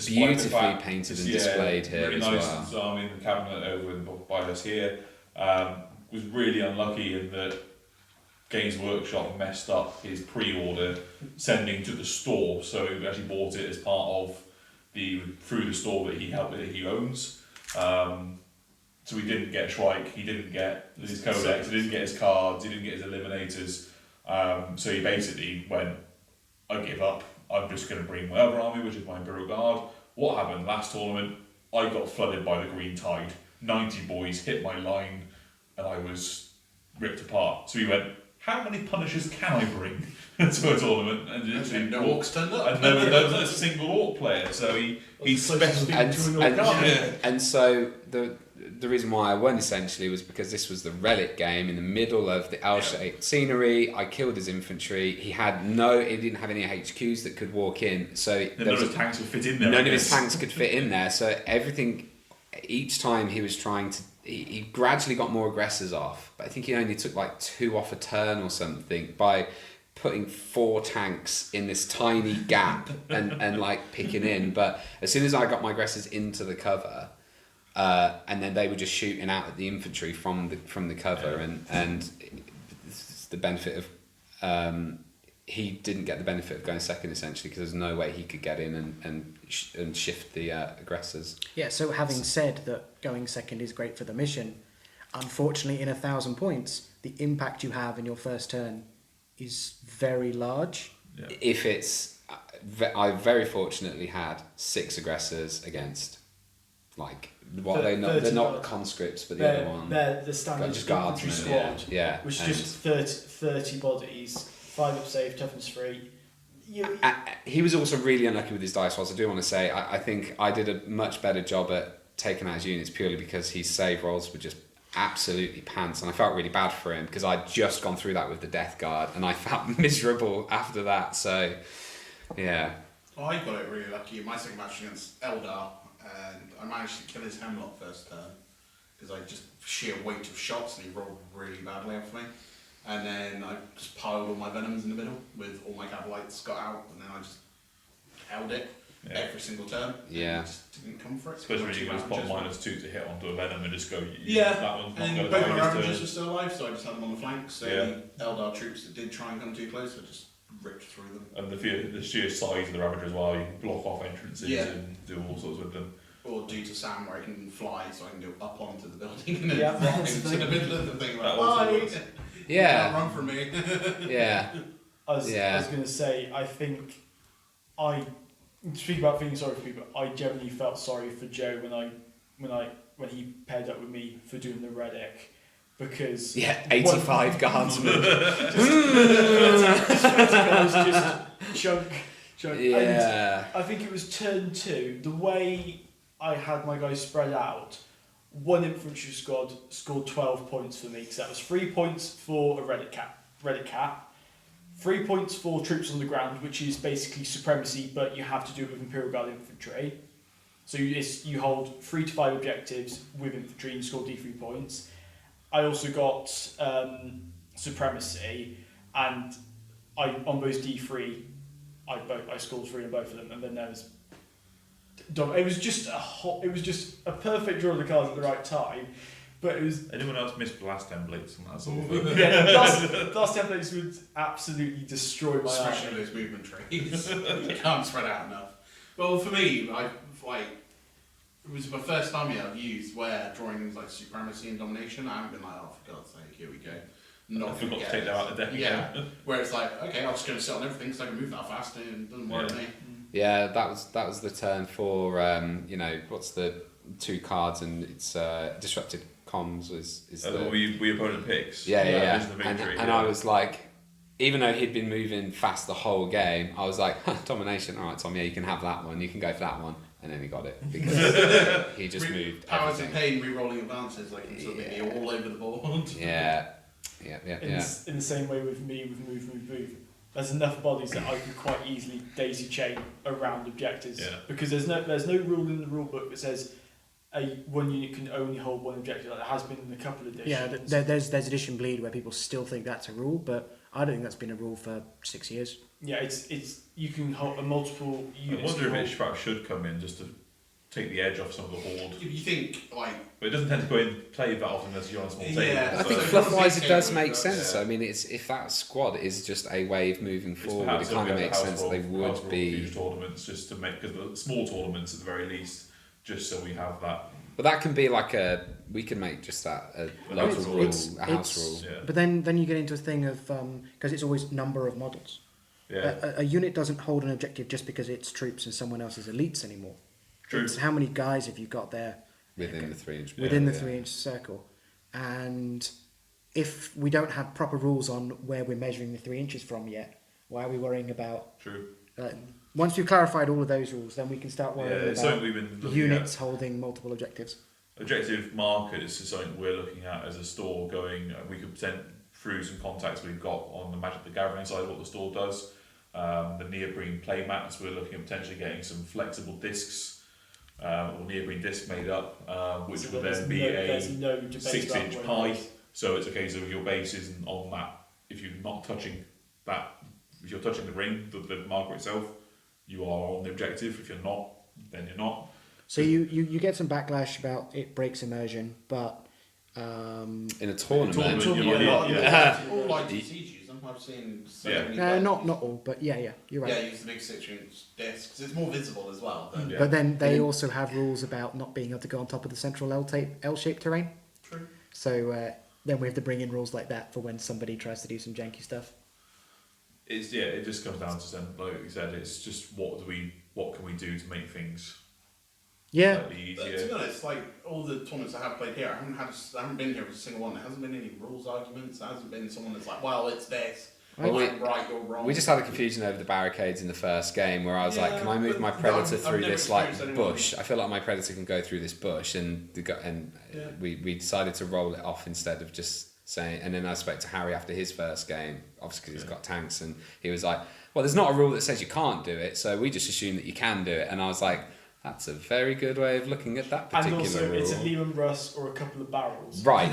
Beautifully painted and displayed here really as nice well. Army in the cabinet over by us here. Was really unlucky in that Games Workshop messed up his pre-order sending to the store, so he actually bought it as part of through the store that he owns. So he didn't get Shrike, he didn't get his Codex, he didn't get his cards, he didn't get his Eliminators. So he basically went, I give up. I'm just going to bring my other army, which is my Imperial Guard. What happened last tournament? I got flooded by the Green Tide. 90 boys hit my line, and I was ripped apart. So he went, how many Punishers can I bring to a tournament? And literally no orcs turned up. And there was a single orc player. So he spent... And so the reason why I won essentially was because this was the relic game in the middle of the L-shaped scenery. I killed his infantry. He didn't have any HQs that could walk in, so none of his tanks would fit in there. None of his tanks could fit in there. So everything, each time he was trying to, he gradually got more aggressors off. But I think he only took like 2 off a turn or something by putting 4 tanks in this tiny gap and like picking in. But as soon as I got my aggressors into the cover. And then they were just shooting out at the infantry from the cover, and the benefit of he didn't get the benefit of going second essentially because there's no way he could get in and shift the aggressors. Yeah. So having said that going second is great for the mission, unfortunately in 1,000 points the impact you have in your first turn is very large. Yeah. If it's, I very fortunately had 6 aggressors against like. They're not conscripts, but the other one. They're the standard just infantry guardsmen, squad, yeah, which is just 30 bodies, 5 up save, toughness 3. He was also really unlucky with his dice rolls. I do want to say, I think I did a much better job at taking out his units purely because his save rolls were just absolutely pants, and I felt really bad for him because I'd just gone through that with the Death Guard, and I felt miserable after that. So, yeah. Well, I got it really lucky in my second match against Eldar, and I managed to kill his Hemlock first turn because I just sheer weight of shots, and he rolled really badly after me. And then I just piled all my Venoms in the middle with all my Cabalites got out, and then I just held it every single turn. Yeah. And just didn't come for it. Especially when you just pop -2 to hit onto a Venom and just go, yeah, that one's not and going both to my die this Ravagers turn. were still alive, so I just had them on the flanks. So the Eldar troops that did try and come too close, I just ripped through them. And the sheer size of the Ravager as well, you can block off entrances and do all sorts with them. Or do to Sam where I can fly, so I can go up onto the building and then Yeah, drop into the middle of the thing. That Like, also "Bye." works. You can't run from me. Yeah. I was going to say, I think speak about feeling sorry for people. I generally felt sorry for Joe when he paired up with me for doing the Reddick, because 85 guardsmen. His spectacle was just chunk. Yeah. And I think it was turn 2. The way I had my guys spread out, one infantry squad scored 12 points for me, because that was 3 points for a Reddick cap, 3 points for troops on the ground, which is basically supremacy, but you have to do it with Imperial Guard infantry. So you hold 3 to 5 objectives with infantry and score D3 points. I also got supremacy, and on those D3, I scored 3 in both of them, and then there was. It was just a perfect draw of the cards at the right time, but it was. Anyone else missed blast templates and that sort of thing? Yeah, blast templates would absolutely destroy my Especially army. those movement trees. You can't spread out enough. Well, for me, it was my first army I've used where drawing things like supremacy and domination, I haven't been like, oh, for God's sake, here we go. I forgot to take that out of the deck. Yeah, where it's like, okay, I'm just going to sit on everything because I can move that fast and it doesn't worry me. Yeah, that was the turn for what's the 2 cards, and it's disrupted comms is the we opponent picks. Yeah. Vision of Victory, And I was like, even though he'd been moving fast the whole game, I was like, domination. All right, Tom, you can have that one. You can go for that one. And then he got it because he just moved Powers of everything. pain, re-rolling advances, like can suddenly be all over the board. Yeah. In the same way with me with move. There's enough bodies that I could quite easily daisy chain around objectives. Yeah. Because there's no rule in the rule book that says one unit can only hold one objective. Like there has been in a couple of editions. Yeah, there's edition bleed where people still think that's a rule, but I don't think that's been a rule for 6 years. Yeah, it's you can hold a multiple units. I wonder if Ishbak should come in just to take the edge off some of the horde. If you think, But it doesn't tend to go in play that often unless you're on a small table. Yeah, I think So fluff-wise it's it does a make big sense. game, I mean, if that squad is just a wave moving forward, it kind of makes sense that they would be. Huge tournaments just to make, because the small tournaments at the very least, just so we have that. But that can be like we can make just that a local rule, a house rule. Yeah. But then you get into a thing of because it's always number of models. Yeah. A unit doesn't hold an objective just because it's troops and someone else's elites anymore. True. It's how many guys have you got there Within the 3-inch. within the 3-inch circle, and if we don't have proper rules on where we're measuring the 3 inches from yet, why are we worrying about? True. Once we've clarified all of those rules, then we can start worrying it's something about we've been looking units at. holding multiple objectives. Objective markers is something we're looking at as a store going. We could present through some contacts we've got on the Magic the Gathering side of what the store does. The neoprene play mats, we're looking at potentially getting some flexible discs or neoprene disc made up, which would then be a 6-inch pie. So it's a case of your base isn't on that. If you're not touching that, if you're touching the ring, the marker itself, you are on the objective. If you're not, then you're not. So you get some backlash about it breaks immersion, but In a tournament. all like DCs use them. I've seen so many. not all, but yeah, you're right. Yeah, use the big 6-inch disc because it's more visible as well. But Yeah. But then they also have rules about not being able to go on top of the central L-shaped terrain. True. So then we have to bring in rules like that for when somebody tries to do some janky stuff. It just comes down to then, like you said, it's just what can we do to make things Yeah. slightly But to easier. be honest, like all the tournaments I have played here, I haven't been here for a single one. There hasn't been any rules arguments. There hasn't been someone that's like, well, it's this. Well, right or wrong. We just had a confusion over the barricades in the first game where I was like, can I move my predator through this like bush? I feel like my predator can go through this bush, and we decided to roll it off instead of just saying. And then I spoke to Harry after his first game, obviously because he's got tanks, and he was like, well, there's not a rule that says you can't do it, so we just assume that you can do it. And I was like, that's a very good way of looking at that particular rule. And also, rule. it's a Lehman Russ or a couple of barrels. Right.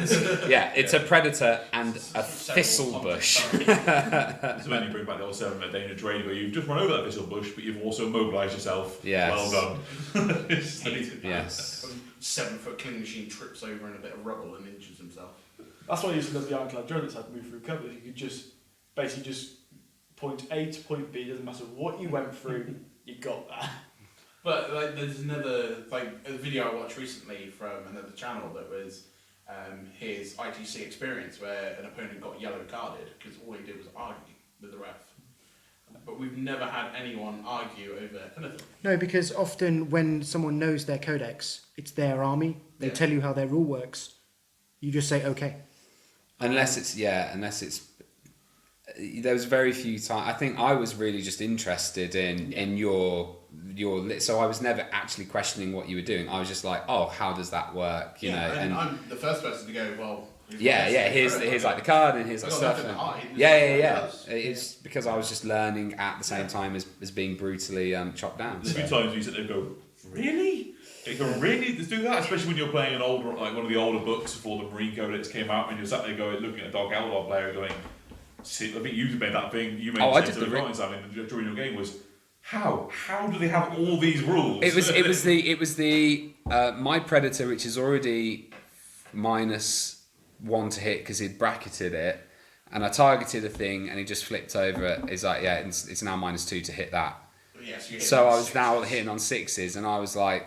Yeah, it's a predator and a thistle bush. So then you bring back the old 7-minute danger training where you've just run over that thistle bush, but you've also mobilised yourself. Yes. Well done. Yes. 7 foot killing machine trips over in a bit of rubble and injures himself. That's why I used to love the Ironclad Drone that's had to move through covers. You could just point A to point B, doesn't matter what you went through, you got that. But like, there's another a video I watched recently from another channel that was his ITC experience where an opponent got yellow carded because all he did was argue with the ref. But we've never had anyone argue over anything. No, because often when someone knows their codex, it's their army. They tell you how their rule works. You just say okay. Unless it's. There was very few times. I think I was really just interested in your. So I was never actually questioning what you were doing. I was just like, oh, how does that work? You know, and I'm the first person to go, well. Here's like the card and here's like stuff. It's because I was just learning at the same time as being brutally chopped down. There's a few times you sit there and go, really? You can really do that, especially when you're playing an older, like one of the older books before the Marine Codex came out, and you're sat there going, looking at a Dog Eldar player going, see, I think you made that thing. You made the same during your game was. How do they have all these rules? It was the my predator, which is already -1 to hit because he'd bracketed it, and I targeted a thing and he just flipped over it. He's like, yeah, it's now -2 to hit that. So I was now hitting on 6s, and I was like,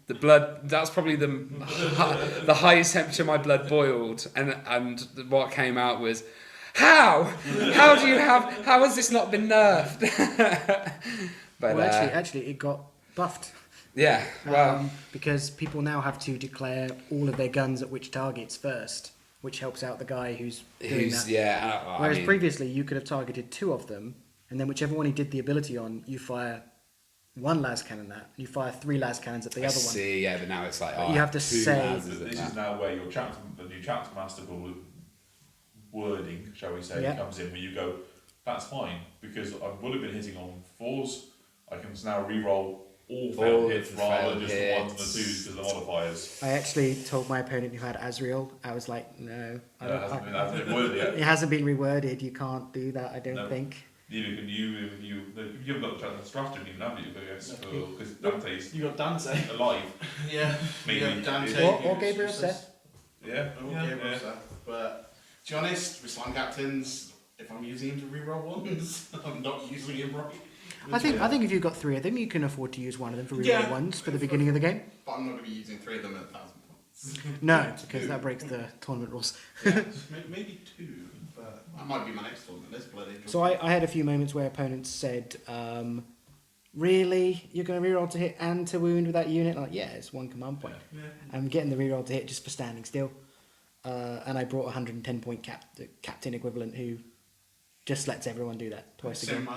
the blood. That's probably the highest temperature my blood boiled, and what came out was. How has this not been nerfed? But well, actually, it got buffed. Yeah, well, because people now have to declare all of their guns at which targets first, which helps out the guy who's doing that. Yeah. Whereas previously, you could have targeted 2 of them, and then whichever one he did the ability on, you fire 1 las cannon at, and you fire 3 las cannons at the other one. See, yeah, but now it's like you have to say. This is now where your the new chapter master wording, shall we say, comes in, where you go, that's fine, because I would have been hitting on 4s, I can now re-roll all failed hits rather than just the 1s and the 2s because of the modifiers. I actually told my opponent who had Azrael, I was like, no, it hasn't been worded yet. It hasn't been reworded, you can't do that, I don't think. Neither can you haven't got the chance to strategy even, have you? Because Dante's you got Dante alive. Maybe Dante. Or Gabriel Seth. Gabriel Seth. But to be honest, with Slime Captains, if I'm using him to reroll ones, I'm not using him right. I think if you've got 3 of them, you can afford to use one of them for reroll ones for the beginning of the game. But I'm not going to be using 3 of them at 1,000 points. No, because that breaks the tournament rules. Maybe 2, but that might be my next tournament. That's bloody. So I had a few moments where opponents said, really? You're going to reroll to hit and to wound with that unit? I'm like, yeah, it's 1 command point. I'm getting the reroll to hit just for standing still. And I brought a 110 point captain equivalent who just lets everyone do that twice again.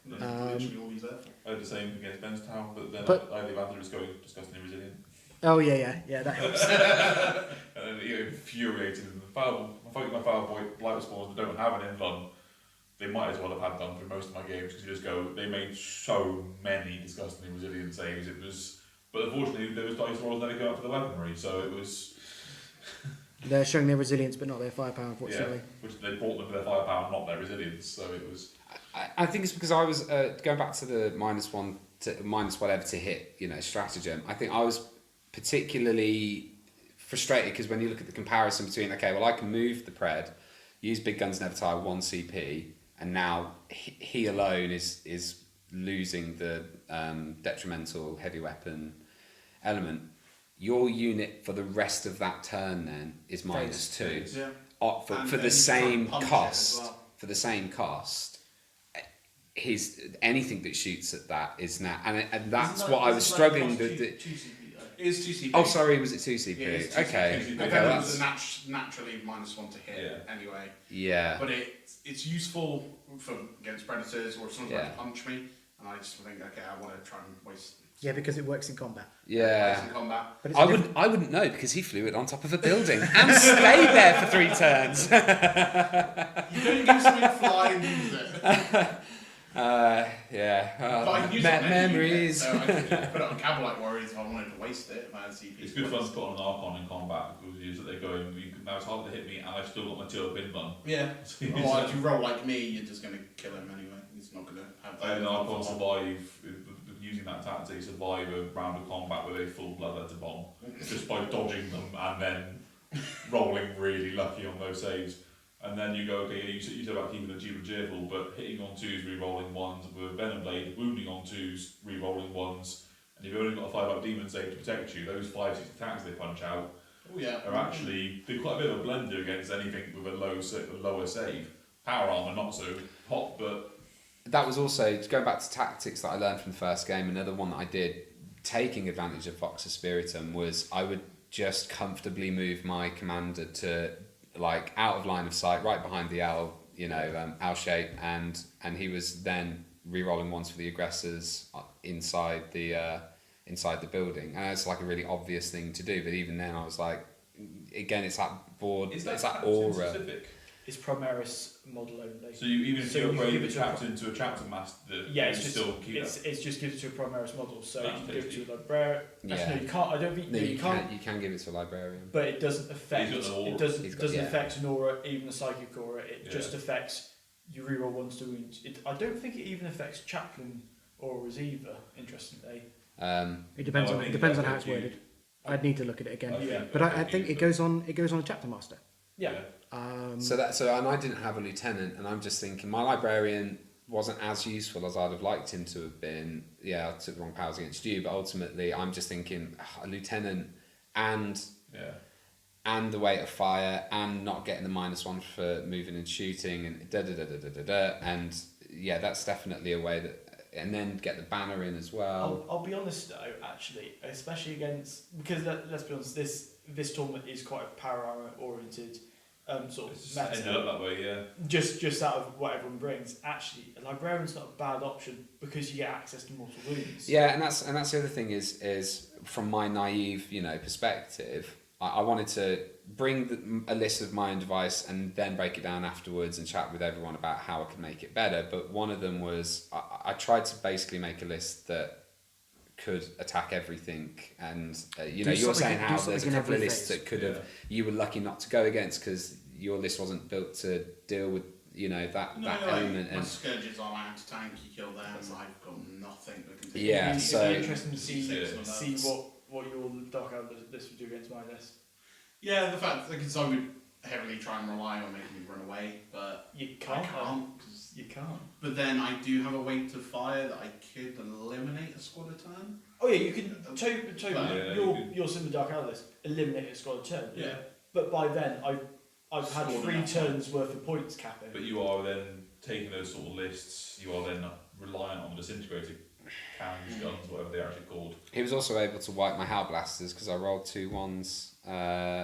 Literally all he's there for. I had the same against Ben's Town, but then I had the advantage of going disgustingly resilient. Oh yeah, that helps. And then it infuriated him. Fighting my Foul Boy Blighter Spawns that don't have an Inlun, they might as well have had done for most of my games because you just go, they made so many disgustingly resilient saves. But unfortunately those dice rolls never go up for the weaponry, so it was. They're showing their resilience, but not their firepower, unfortunately. Yeah, which they bought them for their firepower, not their resilience. So it was. I think it's because I was going back to the -1 to -whatever to hit, stratagem. I think I was particularly frustrated because when you look at the comparison between, okay, well I can move the pred, use big guns never tire 1 CP, and now he alone is losing the detrimental heavy weapon element. Your unit for the rest of that turn then is -2 for the same cost. Well. For the same cost, anything that shoots at that is now, and that's what I was struggling with. It is 2 CP. Oh, sorry, was it 2 CP? Yeah, it's 2 okay. CP. Okay, Okay, that's... was naturally -1 to hit anyway. Yeah. But it's useful for against predators or someone trying to punch me, and I just think, okay, I want to try and waste. Yeah, because it works in combat. Yeah. In combat. But I wouldn't know because he flew it on top of a building and stayed there for 3 turns. You don't use something to fly and use it. Yeah. But I can use it on any memories. unit, so I could put it on Cavalite Warriors if I wanted to waste it. If I had CP. It's good fun to put on an Archon in combat because you that they're going. Now it's hard to hit me, and I've still got my Teal Bin Bun. Yeah. Or if you roll like me, you're just going to kill him anyway. He's not going to have that. And Archon survive using that tactic. Survive a round of combat with a full bloodletter bomb just by dodging them and then rolling really lucky on those saves. And then you go, okay, you said about keeping it cheap and cheerful, but hitting on 2s, re-rolling 1s, with a Venom Blade, wounding on 2s, re-rolling 1s, and you've only got a 5-up Demon save to protect you, those 5-6 attacks they punch out are actually, they're quite a bit of a blender against anything with a lower save. Power Armour, not so hot, but... That was also, going back to tactics that I learned from the first game, another one that I did, taking advantage of Vox Spiritum, was I would just comfortably move my commander to... like out of line of sight, right behind the L, L shape, and he was then re-rolling 1s for the aggressors inside the building, and it's like a really obvious thing to do. But even then, I was like, again, it's that board, it's that aura. Specific? It's Primaris model only. So even if you upgrade the it captain to a chapter master, yeah, it's still keep that. It's just gives it to a Primaris model, so you can give it tasty. to a librarian. Yeah. Actually, no, you can't. I don't think You can give it to a librarian, but it doesn't affect. He's got an aura. It doesn't He's got- doesn't yeah. affect an aura, even a psychic aura. It Yeah. just affects you reroll 1s to wounds. I don't think it even affects chaplain auras either. Interestingly, It depends No, I on think how that it's you- worded. I'd need to look at it again. Yeah. But I think it goes on a chapter master. yeah. So and I didn't have a lieutenant, and I'm just thinking my librarian wasn't as useful as I'd have liked him to have been. Yeah, I took the wrong powers against you, but ultimately I'm just thinking a lieutenant and the weight of fire and not getting the -1 for moving and shooting and and yeah, that's definitely a way that. And then get the banner in as well. I'll be honest though, actually, especially against, because let's be honest, this tournament is quite a power armor oriented sort It's of just ended up that way, yeah. just out of what everyone brings. Actually, a librarian's not a bad option because you get access to mortal wounds. Yeah, and that's the other thing is from my naive perspective, I wanted to bring a list of my own device and then break it down afterwards and chat with everyone about how I could make it better. But one of them was I tried to basically make a list that could attack everything. And you're saying how there's a couple of lists that could have you were lucky not to go against because your list wasn't built to deal with that element. My And scourges are anti-tank. You kill them. I've got nothing that can take. Yeah, It'd so- be interesting to see Yeah. what your Dark Elder list would do against my list. Yeah, the fact because I would heavily try and rely on making me run away, but You can't. I can't. 'Cause- You can't. but then I do have a weight to fire that I could eliminate a squad a turn. Oh yeah, you can totally. Yeah, Your Simba Dark Elder list eliminate a squad a turn. Yeah. But by then I've had Scored 3 enough. turns worth of points capping. But you are then taking those sort of lists, you are then reliant on disintegrated cannons, guns, whatever they're actually called. he was also able to wipe my Hellblasters because I rolled 2 1s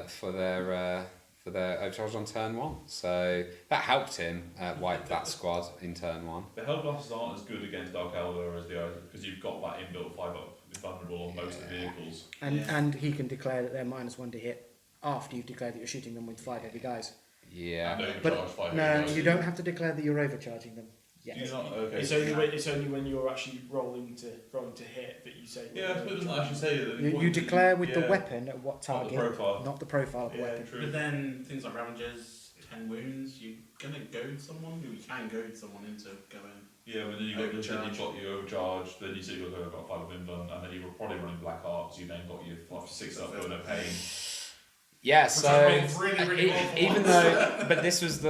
for their overcharge on turn 1. So that helped him wipe that squad in turn 1. The Hellblasters aren't as good against Dark Elder as they are because you've got that inbuilt 5-up vulnerable on most of the vehicles. And he can declare that they're -1 to hit after you've declared that you're shooting them with 5 heavy guys. Yeah. And overcharge But 5 no, guys. you don't have to declare that you're overcharging them. Do you Yes. not? Okay. It's only when you're actually rolling to hit that you say. Yeah, but it doesn't actually say that. You declare with the Yeah. weapon at what Not target, the profile. not the profile of the Yeah, weapon. true. But then things like Ravagers, 10 wounds, you're gonna goad someone. You can goad someone into going. Yeah, but then you've got Overcharge. your overcharge, then you see you've got 5 of Inbun, and then you were probably running Black Hearts, you then got your 6 up for no pain. Yeah, I so rolled really well for even once. though, but this was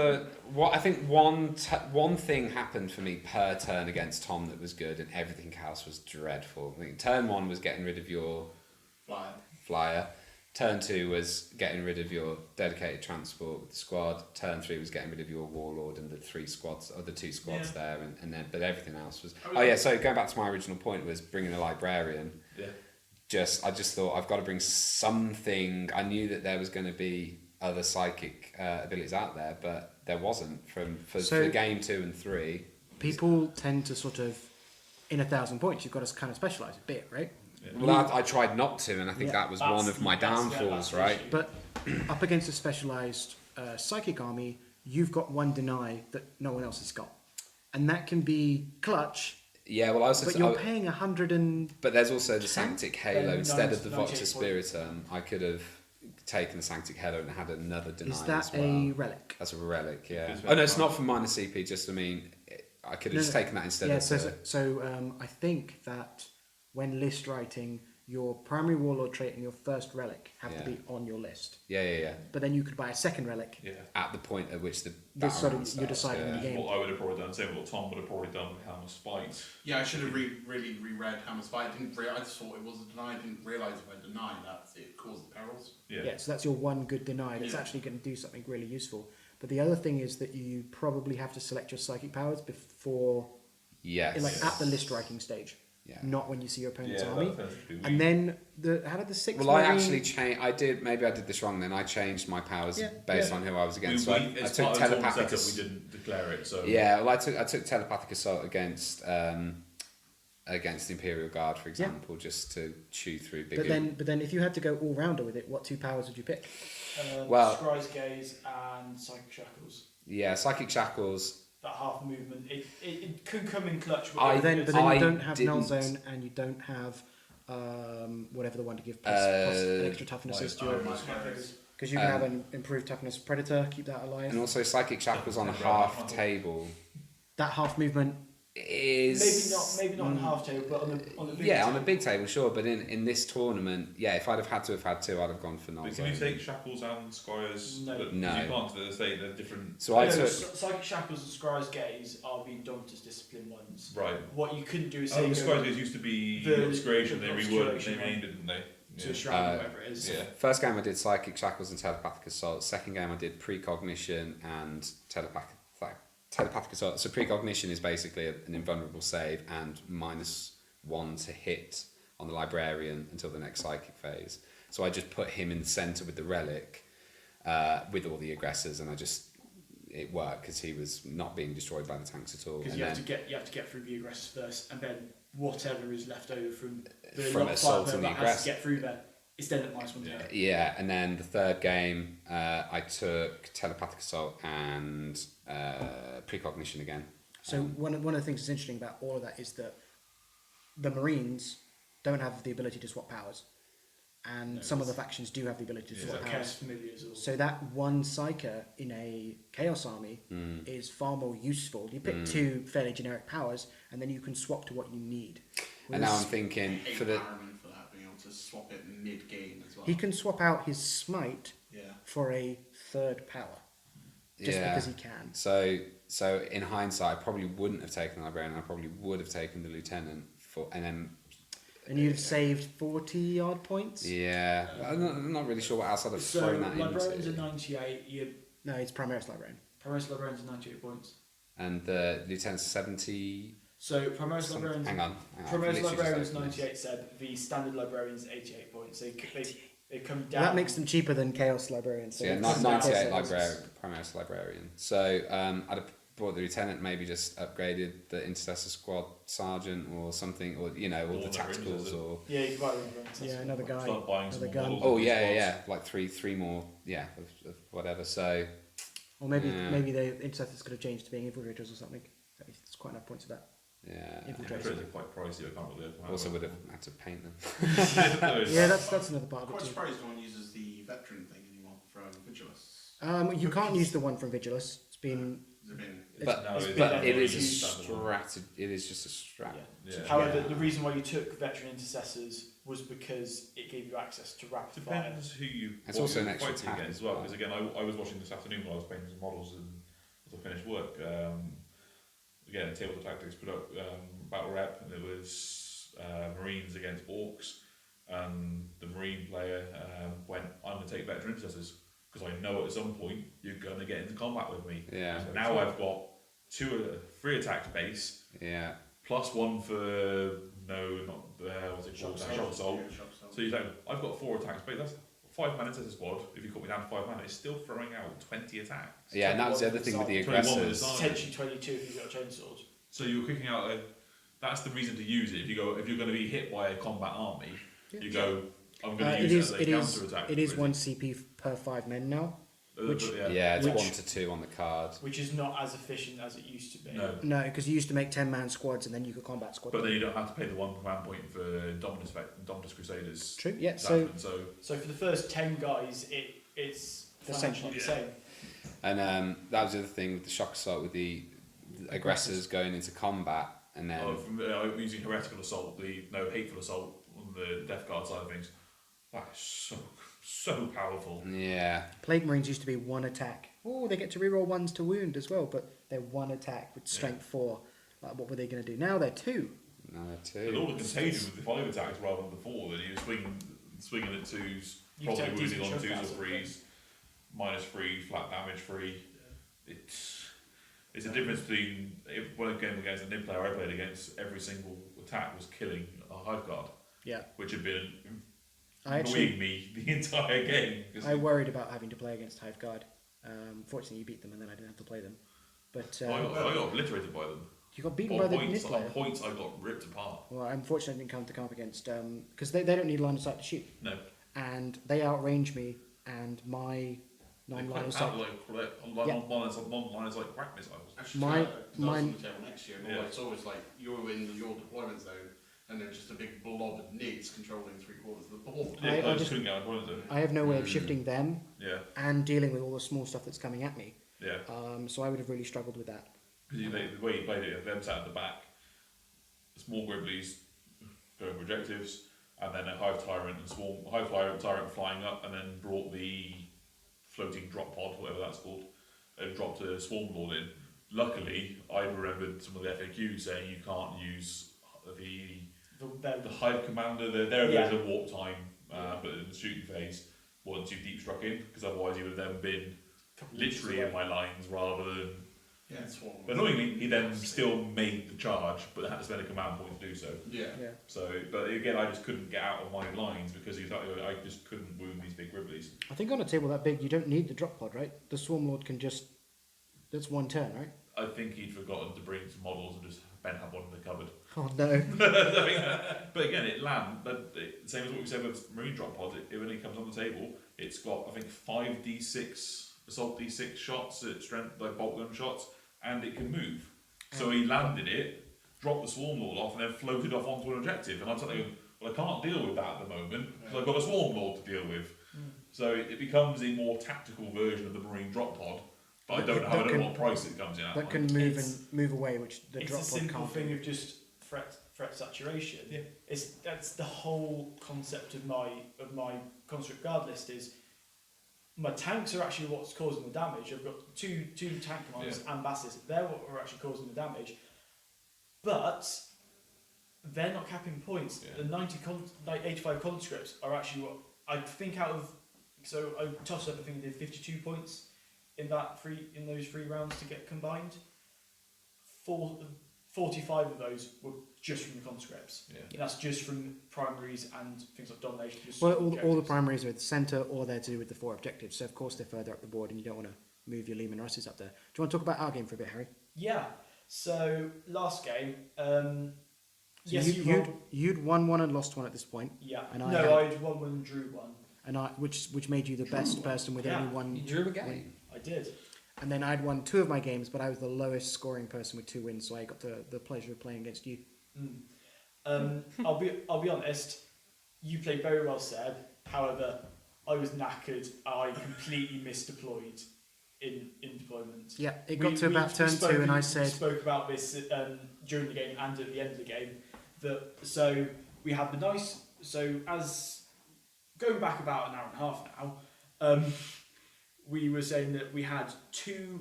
what I think one thing happened for me per turn against Tom that was good, and everything else was dreadful. I think turn 1 was getting rid of your flyer. Turn 2 was getting rid of your dedicated transport with the squad. Turn 3 was getting rid of your warlord and the 2 squads there, and then but everything else was. Oh yeah, so going back to my original point was bringing a librarian. Yeah. I just thought I've got to bring something. I knew that there was going to be other psychic abilities out there, but there wasn't for game 2 and 3. People tend to sort of, in 1,000 points, you've got to kind of specialise a bit, right? Yeah. Well, I tried not to, and I think that was That's one of my downfalls, right? But up against a specialised psychic army, you've got one deny that no one else has got, and that can be clutch. Yeah, well, but you're paying 100 and. But there's also the Sanctic Halo instead of the 98 Vox Spiritum. I could have taken the Sanctic Halo and had another deny. Is that as well. a relic? That's a relic, yeah. It's Oh no, it's not for minus CP. Just I could have just taken that instead. Yeah, of so I think that when list writing, your primary warlord trait and your first relic have to be on your list. Yeah. But then you could buy a second relic. Yeah. At the point at which the This sort of battle you're starts, deciding in the game. What I would have probably done, same what Tom would have probably done with Helm of Spite. Yeah, I should have really reread Hammer Spy. I just thought it was a deny. I didn't realise if I denied that it caused perils. Yeah, so that's your one good deny that's actually going to do something really useful. But the other thing is that you probably have to select your psychic powers before, like at the list writing stage. Yeah. Not when you see your opponent's Yeah, army. And then how did the 6? Well, I actually changed. Maybe I did this wrong. Then I changed my powers based on who I was against. I took telepathic. We didn't declare it. So yeah, well, I took telepathic assault against Imperial Guard, for example, just to chew through bigger. But then, if you had to go all rounder with it, what 2 powers would you pick? Scry's Gaze and Psychic Shackles. Yeah, Psychic Shackles. That half movement, it could come in clutch. But then you don't have Null Zone and you don't have whatever the one to give plus an extra toughness is to because you can have an improved toughness Predator, keep that alive. And also Psychic Shackles on a half table. That half movement is maybe not on half table, but on the big table. on the big table, sure. But in this tournament, if I'd have had to have had 2, I'd have gone for Null Zone. Can you take Shackles and Squires? No. You can't. They're different. So I took Psychic Shackles and Scry's Gaze are the Indomitus Discipline ones. Right. What you couldn't do is the Scry's Gaze used to be the Obscuration. They reworded, they named it, didn't they? To a shroud, whatever it is. Yeah. First game I did Psychic Shackles and Telepathic Assault. Second game I did Precognition and Telepathic Assault. So Precognition is basically an invulnerable save and -1 to hit on the Librarian until the next Psychic phase. So I just put him in the centre with the relic with all the aggressors, and it worked because he was not being destroyed by the tanks at all. Because you have to get through the aggressors first, and then whatever is left over from assaulting the has aggressor. to get through there. It's then at -1 to hit. Yeah, and then the third game I took Telepathic Assault and Precognition again. So one of the things that's interesting about all of that is that the Marines don't have the ability to swap powers, and some of the factions do have the ability to swap powers. Familiars or... So that one Psyker in a Chaos army is far more useful. You pick 2 fairly generic powers, and then you can swap to what you need. And now I'm thinking for that, being able to swap it mid-game as well. He can swap out his Smite for a 3rd power. Just because he can. So in hindsight, I probably wouldn't have taken the Librarian. I probably would have taken the Lieutenant and you'd have saved 40 odd points. Yeah, I'm not really sure what else I'd have thrown that into. Librarians are 98. No, it's Primaris Librarian. Primaris Librarians are 98 points. And the Lieutenant's 70. So Primaris Librarians. Hang on. Primaris Librarians 98 said the standard Librarians 88 points. They come down. That makes them cheaper than Chaos Librarians. So 98 Primaris Librarian. So I'd have bought the Lieutenant, maybe just upgraded the Intercessor Squad Sergeant or something, or all the tacticals, or you can buy them. Another guy, start buying another some gun. models. Oh yeah, like three more, of whatever. So, or maybe the Intercessors could have changed to being Infiltrators or something. There's quite enough points of that. Yeah, Infiltrators are quite pricey. I can't believe. Also would have had to paint them. Yeah, that's another part of it Quite too. surprised no one uses the veteran thing anymore from Vigilus. You can't use the one from Vigilus. It's been. But it is a strategy. It is just a strat. Yeah. However, the reason why you took veteran intercessors was because it gave you access to rapid fire. Depends who you. It's also an extra fighting tap against as as well. well. Because again, I was watching this afternoon while I was painting some models and as I finished work. Again, Table of Tactics battle rep, and there was Marines against Orcs, and the Marine player went, "I'm going to take veteran intercessors because I know at some point you're going to get into combat with me." Yeah. So now I've got 3 attack base. Yeah. Plus 1 for what's it called? Shock assault. So you say, I've got 4 attacks, but that's 5 mana as a squad. If you cut me down to 5 mana, it's still throwing out 20 attacks. Yeah, and that was the other thing with the aggressors. Potentially 22 if you've got a chainsword. So you're kicking out. That's the reason to use it. If you're going to be hit by a combat army, you go. I'm going to use it as a counter attack. It is 1 CP per 5 men now. It's 1 to 2 on the card. Which is not as efficient as it used to be. No, because you used to make 10-man squads and then you could combat squads. But then you don't have to pay the 1 command point for Dominus Crusaders. True, yeah. So for the first 10 guys, it's financially the same. And that was the other thing with the shock assault, with the aggressors going into combat, and then using heretical assault, hateful assault on the Death Guard side of things. That is so powerful. Yeah. Plague Marines used to be 1 attack. Oh, they get to reroll 1s to wound as well, but they're 1 attack with strength 4. Like, what were they going to do? Now they're 2. No, they're 2. And all the contagion with the 5 attacks rather than the 4. Then you're swinging at 2s, probably wounding on 2s or 3s, -3, flat damage free. It's a difference between one game against a Nib player I played against. Every single attack was killing a Hive Guard. Yeah. Which had been annoying me the entire game. I worried about having to play against Hive Guard. Fortunately, you beat them, and then I didn't have to play them. But I got obliterated by them. You got beaten by the Nib player. On points, I got ripped apart. Well, unfortunately, I didn't come up against because they don't need line of sight to shoot. No. And they outrange me, and my non-line of sight. Non-line is like crack missiles. Actually, mine next year. It's always like you're in your deployment zone. And then just a big blob of nids controlling 3/4 of the board. I have no way of shifting them and dealing with all the small stuff that's coming at me. Yeah. So I would have really struggled with that. Because the way you played it, them sat at the back, the small Gribblies going objectives, and then a Hive Tyrant and Hive Tyrant flying up, and then brought the floating drop pod, whatever that's called, and dropped a Swarm Lord in. Luckily, I remembered some of the FAQs saying you can't use the Hive Commander, there's a warp time, but in the shooting phase, once you've deep struck in, because otherwise he would have then been literally in my lines rather than. But annoyingly, he then still made the charge, but had to spend a command point to do so. Yeah. So, but again, I just couldn't get out of my lines because I just couldn't wound these big Gribblies. I think on a table that big, you don't need the drop pod, right? The Swarm Lord can just. That's 1 turn, right? I think he'd forgotten to bring some models and just Ben had one in the cupboard. Oh no! But again, same as what we said with Marine Drop Pod. When it comes on the table, it's got I think 5d6 assault d6 shots at strength, like bolt gun shots, and it can move. So he landed it, dropped the Swarm Lord off, and then floated off onto an objective. And I'm thinking, well, I can't deal with that at the moment because I've got a Swarm Lord to deal with. So it becomes a more tactical version of the Marine Drop Pod. But I don't know what price it comes in at. That can move away, which the drop pod can't. It's a simple thing of just threat saturation. Yeah. That's the whole concept of my construct guard list is my tanks are actually what's causing the damage. I've got two tank commanders and basses. They're what are actually causing the damage. But they're not capping points. Yeah. The 85 conscripts are actually what I think out of. So I tossed up. I think they did 52 points in those 3 rounds to get combined. 45 of those were just from the conscripts. Yeah. And that's just from primaries and things like domination. Well, all the primaries are at the centre, or they're to do with the 4 objectives. So of course they're further up the board, and you don't want to move your Lehman Russes up there. Do you want to talk about our game for a bit, Harry? Yeah. So last game, you'd won 1 and lost 1 at this point. Yeah. And I'd won 1 and drew 1. And which made you the best person with only 1. You drew a game. I did. And then I'd won 2 of my games, but I was the lowest scoring person with 2 wins, so I got the pleasure of playing against you. I'll be honest. You played very well, Seb. However, I was knackered. I completely misdeployed in deployment. Yeah, it got to about turn 2, and I said. We spoke about this during the game and at the end of the game. So we had the nice. So as going back about an hour and a half now. We were saying that we had 2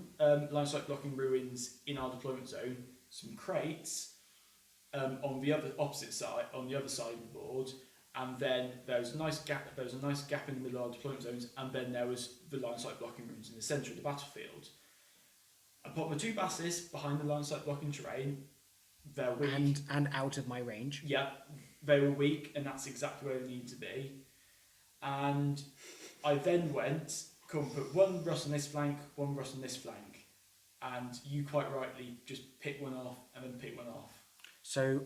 line sight blocking ruins in our deployment zone, some crates on the opposite side, on the other side of the board, and then there was a nice gap. There was a nice gap in the middle of our deployment zones, and then there was the line sight blocking ruins in the centre of the battlefield. I put my 2 basses behind the line sight blocking terrain. They're weak and out of my range. Yeah, they were weak, and that's exactly where they need to be. And I then went, come put one Russ on this flank, one Russ on this flank, and you quite rightly just pick one off and then pick one off. So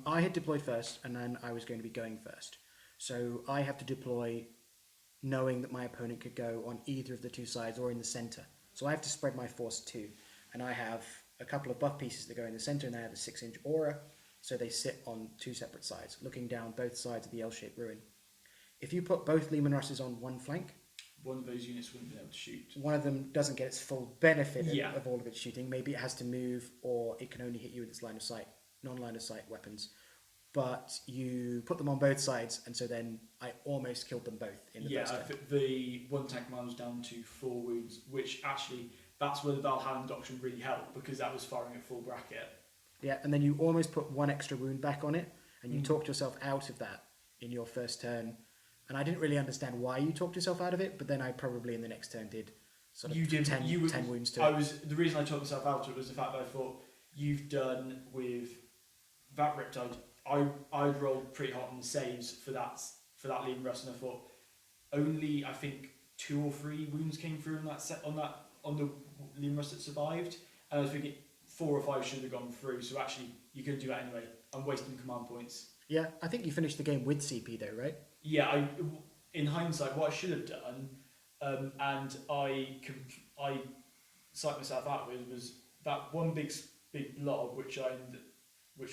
I had deployed first, and then I was going to be going first. So I have to deploy knowing that my opponent could go on either of the two sides or in the centre. So I have to spread my force too. And I have a couple of buff pieces that go in the centre, and they have a 6-inch aura. So they sit on two separate sides, looking down both sides of the L-shaped ruin. If you put both Lehman Russes on one flank, one of those units wouldn't be able to shoot. one of them doesn't get its full benefit Yeah. of all of its shooting. Maybe it has to move, or it can only hit you with its line of sight, non-line of sight weapons. But you put them on both sides, and so then I almost killed them both in the first turn. The one tank man was down to 4 wounds, which actually, that's where the Valhalla doctrine really helped, because that was firing at full bracket. Yeah, and then you almost put one extra wound back on it, and you talked yourself out of that in your first turn. And I didn't really understand why you talked yourself out of it, but then I probably in the next turn did sort of 10 wounds to it. The reason I talked myself out of it was the fact that I thought, you've done with that Riptide, I'd rolled pretty hot on the saves for that Liam Russ, and I thought only I think 2 or 3 wounds came through on the Liam Russ that survived, and I was thinking 4 or 5 should have gone through. So actually, you could do that anyway. I'm wasting command points. Yeah, I think you finished the game with CP though, right? Yeah, in hindsight, what I should have done, and I psyched myself out with, was that one big blob which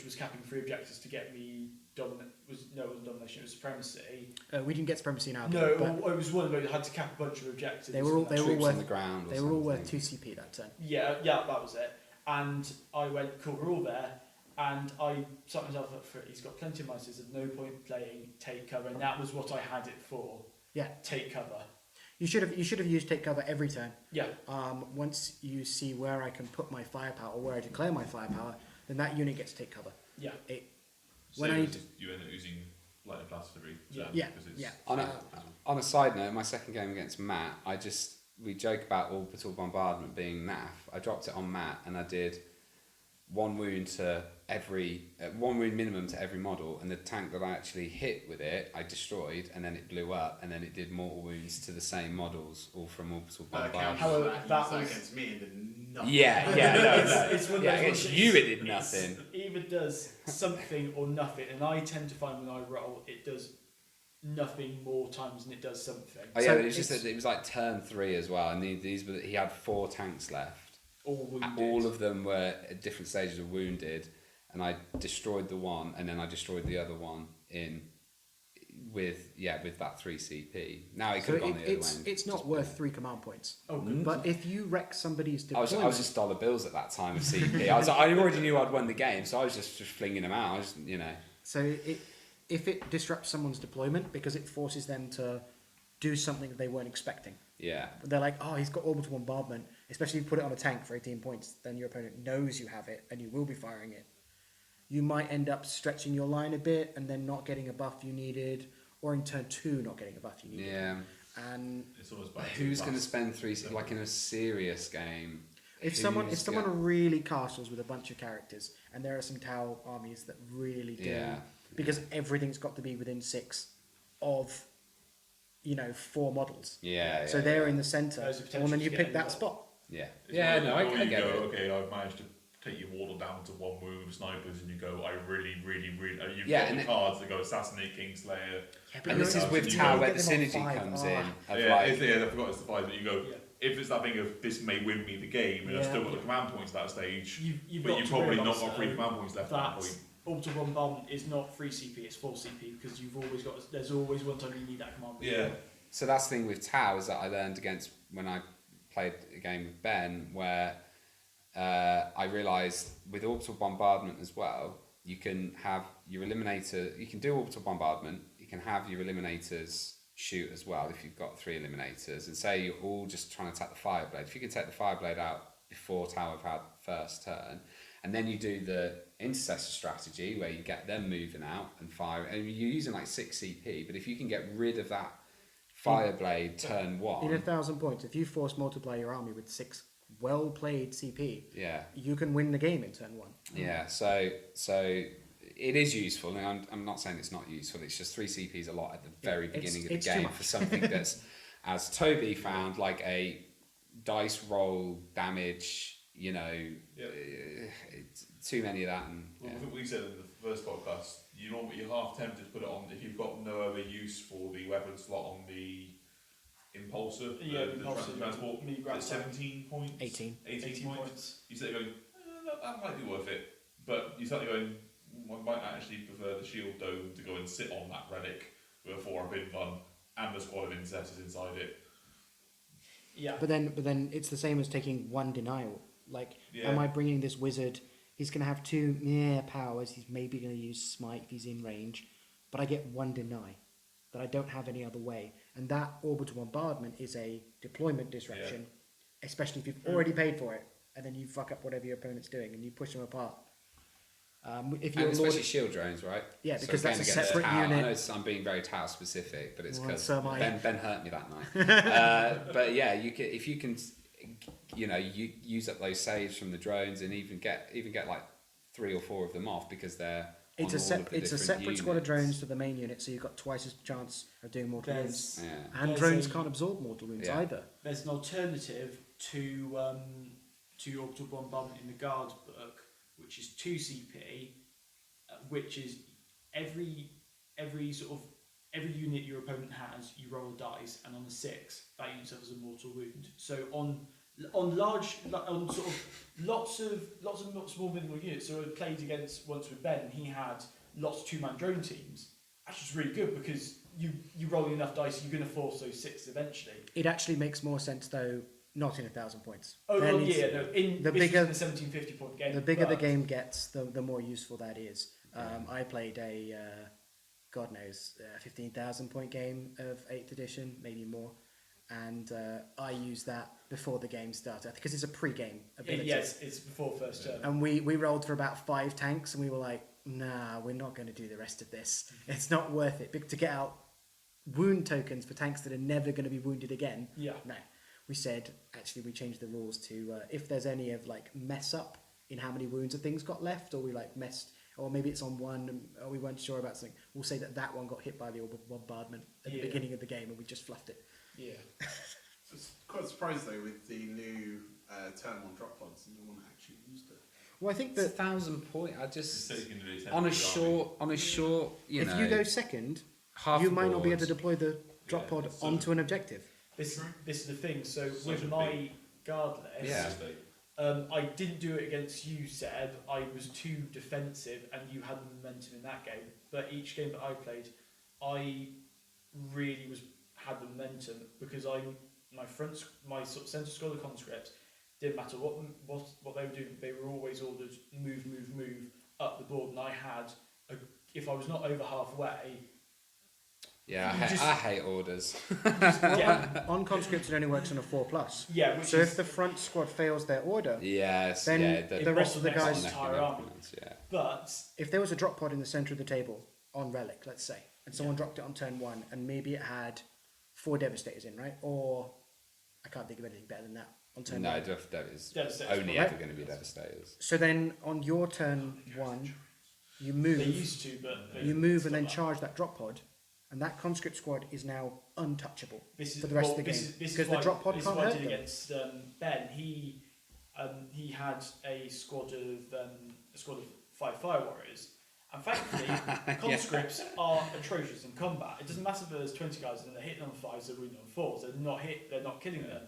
was capping 3 objectives to get me dominant. It wasn't domination, it was supremacy. We didn't get supremacy now. No, it was one of those that had to cap a bunch of objectives. They were all worth on the ground. They were all worth 2 CP that turn. Yeah, that was it. And I went, cool, we're all there. And I set myself up for it. He's got plenty of monsters. There's no point playing take cover, and that was what I had it for. Yeah, take cover. You should have used take cover every turn. Yeah. Once you see where I can put my firepower or where I declare my firepower, then that unit gets take cover. Yeah. You end up using light and blast every turn. Yeah. On a side note, my second game against Matt, we joke about orbital bombardment being naff. I dropped it on Matt, and I did 1 wound minimum to every model, and the tank that I actually hit with it, I destroyed, and then it blew up, and then it did mortal wounds to the same models, all from orbital bombardment. However, that was against me and did nothing. It's one of those against you it did nothing. It either does something or nothing, and I tend to find when I roll, it does nothing more times than it does something. Oh yeah, but it was just that it was like turn 3 as well, and he had 4 tanks left. All wounded. All of them were at different stages of wounded, and I destroyed the one, and then I destroyed the other one with that 3 CP. Now it could have gone the other way. It's not worth 3 command points. Oh, good. But if you wreck somebody's deployment... I was just dollar bills at that time of CP. I already knew I'd won the game, so I was just flinging them out. So if it disrupts someone's deployment because it forces them to do something that they weren't expecting. Yeah. They're like, oh, he's got orbital bombardment. Especially if you put it on a tank for 18 points, then your opponent knows you have it and you will be firing it. You might end up stretching your line a bit and then not getting a buff you needed, or in turn 2 not getting a buff you needed. Yeah. And it's almost who's going to spend 3 like in a serious game? If someone really castles with a bunch of characters, and there are some Tau armies that really do, because everything's got to be within 6 of 4 models. So they're in the centre, and then you pick that spot. Yeah. I get it. Okay, I've managed to take your wardle down to 1 wound with snipers, and you go, I really, you've got the cards that go assassinate, Kingslayer. Yeah, and this is with Tau where the synergy comes in. I forgot it's the 5, but you go, if it's that thing of this may win me the game, and I've still got the command points at that stage, you've probably not got 3 command points left at that point. Orbital bombardment is not 3 CP, it's 4 CP, because there's always one time you need that command. Yeah. So that's the thing with Tau, is that I learned against when I played a game with Ben, where I realised with orbital bombardment as well, you can have your eliminator, you can do orbital bombardment, you can have your eliminators shoot as well if you've got 3 eliminators, and say you're all just trying to attack the Fireblade. If you can take the Fireblade out before Tau have had first turn, and then you do the intercessor strategy where you get them moving out and fire, and you're using like 6 CP, but if you can get rid of that Fireblade turn 1... In 1,000 points, if you force multiply your army with 6 well-played CP, you can win the game in turn 1. Yeah, so it is useful, and I'm not saying it's not useful. It's just 3 CP is a lot at the very beginning of the it's too game much. for something that's, as Toby found, like a dice roll damage. You know, it's too many of that. And I think we said in the first podcast, you're half tempted to put it on if you've got no other use for the weapon slot on the impulsor, the transport. It's 17 points. 18 points. You start going, that might be worth it, but you start going, I might actually prefer the shield dome to go and sit on that relic with a 4-up in gun and the squad of intercessors inside it. Yeah. But then it's the same as taking 1 denial. Like, am I bringing this wizard? He's going to have 2 powers. He's maybe going to use smite if he's in range, but I get 1 deny that I don't have any other way. And that orbital bombardment is a deployment disruption, especially if you've already paid for it, and then you fuck up whatever your opponent's doing and you push them apart. If you're and especially shield drones, right? Yeah, So because that's a again, separate I unit. know I'm being very Tau specific, but it's because so am I. Ben hurt me that night. But yeah, if you can, you use up those saves from the drones and even get like 3 or 4 of them off because they're it's a separate units. squad of drones to the main unit, so you've got twice as chance of doing mortal wounds. There's- And There's drones a- can't absorb mortal wounds Yeah. either. There's an alternative to orbital bombardment in the guard book, which is 2 CP, which is every unit your opponent has, you roll a dice, and on the 6, that unit suffers a mortal wound. So on lots of small minimal units. So I played against once with Ben, and he had lots of 2-man drone teams. That's just really good because you roll enough dice, you're going to force those 6 eventually. It actually makes more sense though, not in 1,000 points. Oh Then well, it's- yeah, no. In the this bigger- was in the 1750-point game. The bigger the but- game gets, the more useful that is. I played a, God knows, 15,000 point game of 8th edition, maybe more. And I used that before the game started because it's a pre-game ability. Yes, it's before first turn. And we rolled for about 5 tanks and we were like, nah, we're not going to do the rest of this. It's not worth it. To get out wound tokens for tanks that are never going to be wounded again. Yeah. No. We said, actually, we changed the rules to if there's any of like mess up in how many wounds a thing's got left, or we like messed, or maybe it's on 1, or we weren't sure about something, we'll say that one got hit by the orbital bombardment at the beginning of the game and we just fluffed it. Yeah. I was quite surprised though with the new turn 1 drop pods, no one actually used it. Well, I think It's that 1,000 point. I just It's taken to the on a 10th short, you if know, you go second, half you the might not be board. able to deploy the drop Yeah, pod so- onto an objective. This is the thing. So Such with a my big- guard list, Yeah. I didn't do it against you, Seb. I was too defensive, and you had the momentum in that game. But each game that I played, I really had the momentum because my sort of centre squad of conscripts didn't matter what they were doing. They were always ordered move up the board, and I had if I was not over halfway. Yeah, You I hate orders. Yeah, On conscripts, it only works on a 4+. yeah. So if the front squad fails their order, Yes, Then yeah. the rest of the guys- Entire army. Yeah. But if there was a drop pod in the centre of the table on Relic, let's say, and someone dropped it on turn 1, and maybe it had 4 Devastators in, right? Or I can't think of anything better than that on turn No, 1. Devastators Devastators, only right? ever going to be Devastators. So then on your turn 1, you move. they used to, but they You move and then stopped charge that drop pod, and that conscript squad is now untouchable This is for the rest well, of the this game is- this is because the why- drop pod this can't is what I hurt did them. against Ben. He had a squad of 5 fire warriors, and thankfully conscripts are atrocious in combat. It doesn't matter if there's 20 guys and they're hitting on 5s, they're wounding on 4s. They're not killing them.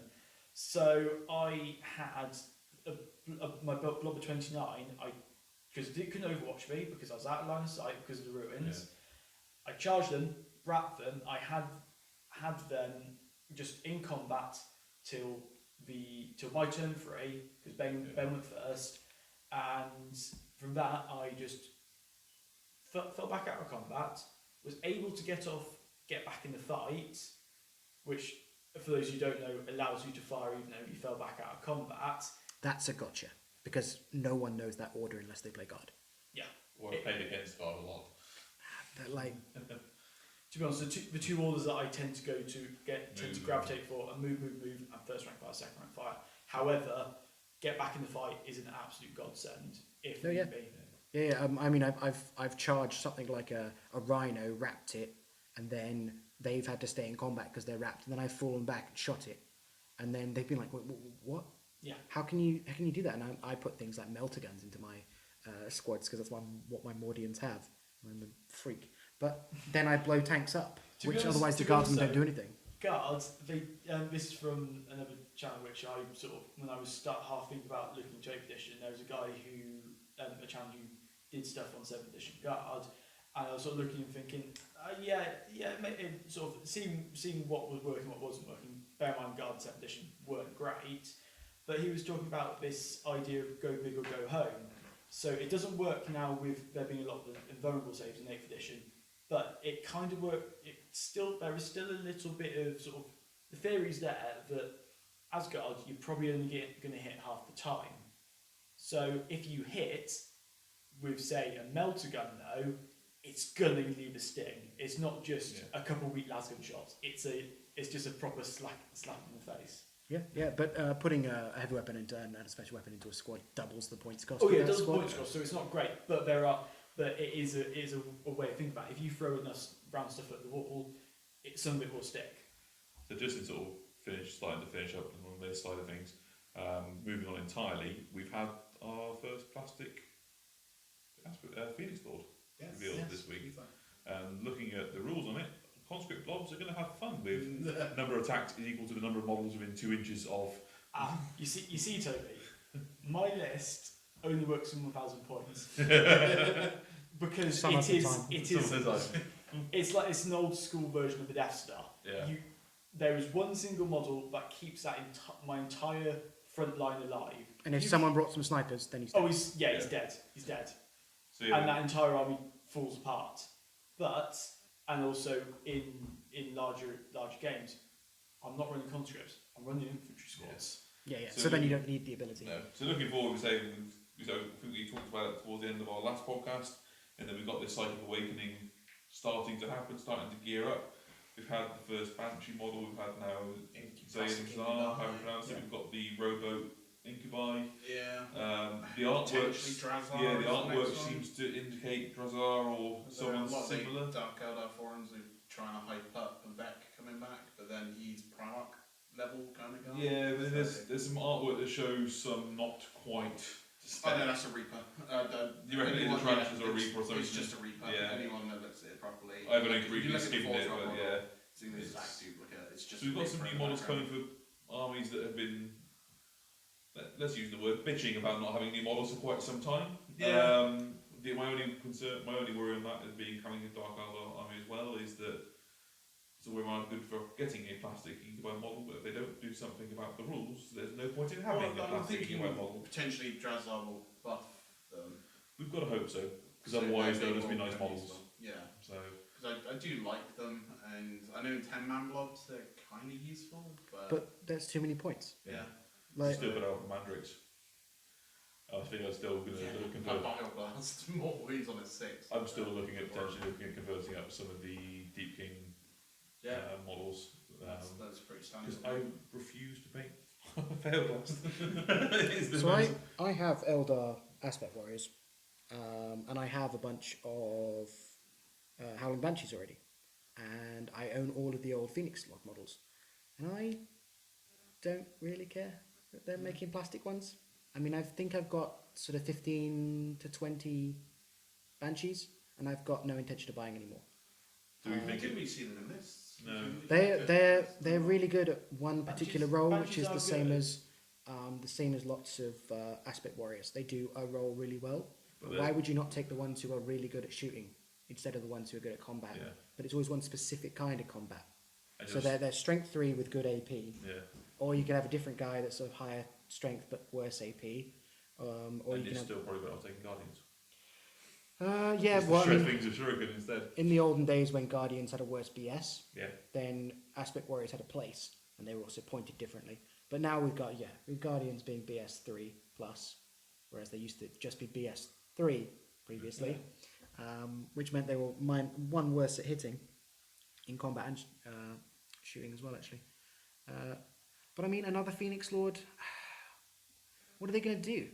So I had my blob of 29. Because it couldn't overwatch me because I was out of line of sight because of the ruins. I charged them, wrapped them. I had them just in combat till my turn 3 because Ben went first, and from that I just fell back out of combat. Was able to get back in the fight, which for those who don't know allows you to fire even though you fell back out of combat. That's a gotcha because no one knows that order unless they play guard. Yeah. Or I played against God a lot. But like, To be honest, the two orders that I tend to gravitate for are move, and first rank fire, second rank fire. However, get back in the fight is an absolute godsend if Oh, yeah. need be. Yeah, I mean, I've charged something like a rhino, wrapped it, and then they've had to stay in combat because they're wrapped, and then I've fallen back and shot it, and then they've been like, what? Yeah. How can you do that? And I put things like melter guns into my squads because that's what my Mordians have. I'm a freak. But then I blow tanks up, which otherwise the guardsmen don't do anything. Guards, this is from another channel which I sort of, when I was half thinking about looking into 8th edition, there was a guy who, a channel who did stuff on 7th edition Guard, and I was sort of looking and thinking, sort of seeing what was working, what wasn't working. Bear in mind, Guard 7th edition weren't great, but he was talking about this idea of go big or go home. So it doesn't work now with there being a lot of invulnerable saves in 8th edition, but it kind of worked. There is still a little bit of sort of the theory's there that as Guard you're probably only going to hit half the time. So if you hit with say a melter gun though, it's gonna leave a sting. It's not just a couple of weak lasgun shots. It's just a proper slap in the face. Yeah, but putting a heavy weapon and a special weapon into a squad doubles the points cost. Oh yeah, it does the points cost, so it's not great, but it is a way of thinking about it. If you throw enough round stuff at the wall, some of it will stick. So just in sort of starting to finish up on this side of things, moving on entirely, we've had our first plastic Phoenix Lord revealed this week. Looking at the rules on it, conscript blobs are going to have fun with number of attacks is equal to the number of models within 2 inches of. You see, Toby, my list only works on 1,000 points because it's an old school version of the Death Star. Yeah. There is one single model that keeps that my entire front line alive. And if someone brought some snipers, then he's dead. He's dead. He's dead. So, yeah. And that entire army falls apart. And also in larger games, I'm not running conscripts. I'm running infantry squads. Yeah. So then you don't need the ability. No. So looking forward, I think we talked about it towards the end of our last podcast, and then we've got this Psychic Awakening starting to happen, starting to gear up. We've had the first Banshee model. We've had now Zayn Zar, how you pronounce it. We've got the Rowboat Incubi. Yeah. The artwork seems to indicate Drazar or someone similar. Dark Eldar forums are trying to hype up Vec coming back, but then he's Primarch level kind of guy. Yeah, but there's some artwork that shows some not quite. Oh no, that's a Reaper. You reckon it's a Tarantulas or a Reaper or something? It's just a Reaper. Yeah. Anyone that looks at it properly. I haven't really skimmed it, but yeah. It's an exact duplicate. It's just. So we've got some new models coming for armies that have been. Let's use the word bitching about not having new models for quite some time. Yeah. My only worry on that is being coming in Dark Eldar army as well is that so we're good for getting a plastic Incubi model, but if they don't do something about the rules, there's no point in having a plastic Incubi model. Potentially Drazar will buff them. We've got to hope so, because otherwise they'll just be nice models. Yeah. So. Because I do like them, and I know in 10-man blobs they're kind of useful, but there's too many points. Yeah. Like, still got out Mandrakes. I think I'm still going to look into Bioblast, more wounds on a 6. I'm still looking at converting up some of the Deep King models. That's pretty standard. Because I refuse to make Failblast. So I have Eldar Aspect Warriors, and I have a bunch of Howling Banshees already, and I own all of the old Phoenix Lord models, and I don't really care that they're making plastic ones. I mean, I think I've got sort of 15 to 20 Banshees, and I've got no intention of buying any more. Do we think we see them in lists? No. They're really good at one particular role, which is the same as lots of Aspect Warriors. They do a role really well. But why would you not take the ones who are really good at shooting instead of the ones who are good at combat? Yeah. But it's always one specific kind of combat. So they're strength 3 with good AP. Yeah. Or you can have a different guy that's of higher strength but worse AP. Or and you can still probably better off taking Guardians. Things of Shuriken instead. In the olden days when Guardians had a worse BS, then Aspect Warriors had a place, and they were also pointed differently. But now we've got with Guardians being BS 3 plus, whereas they used to just be BS 3 previously, which meant they were one worse at hitting in combat and shooting as well, actually. But I mean, another Phoenix Lord. What are they going to do?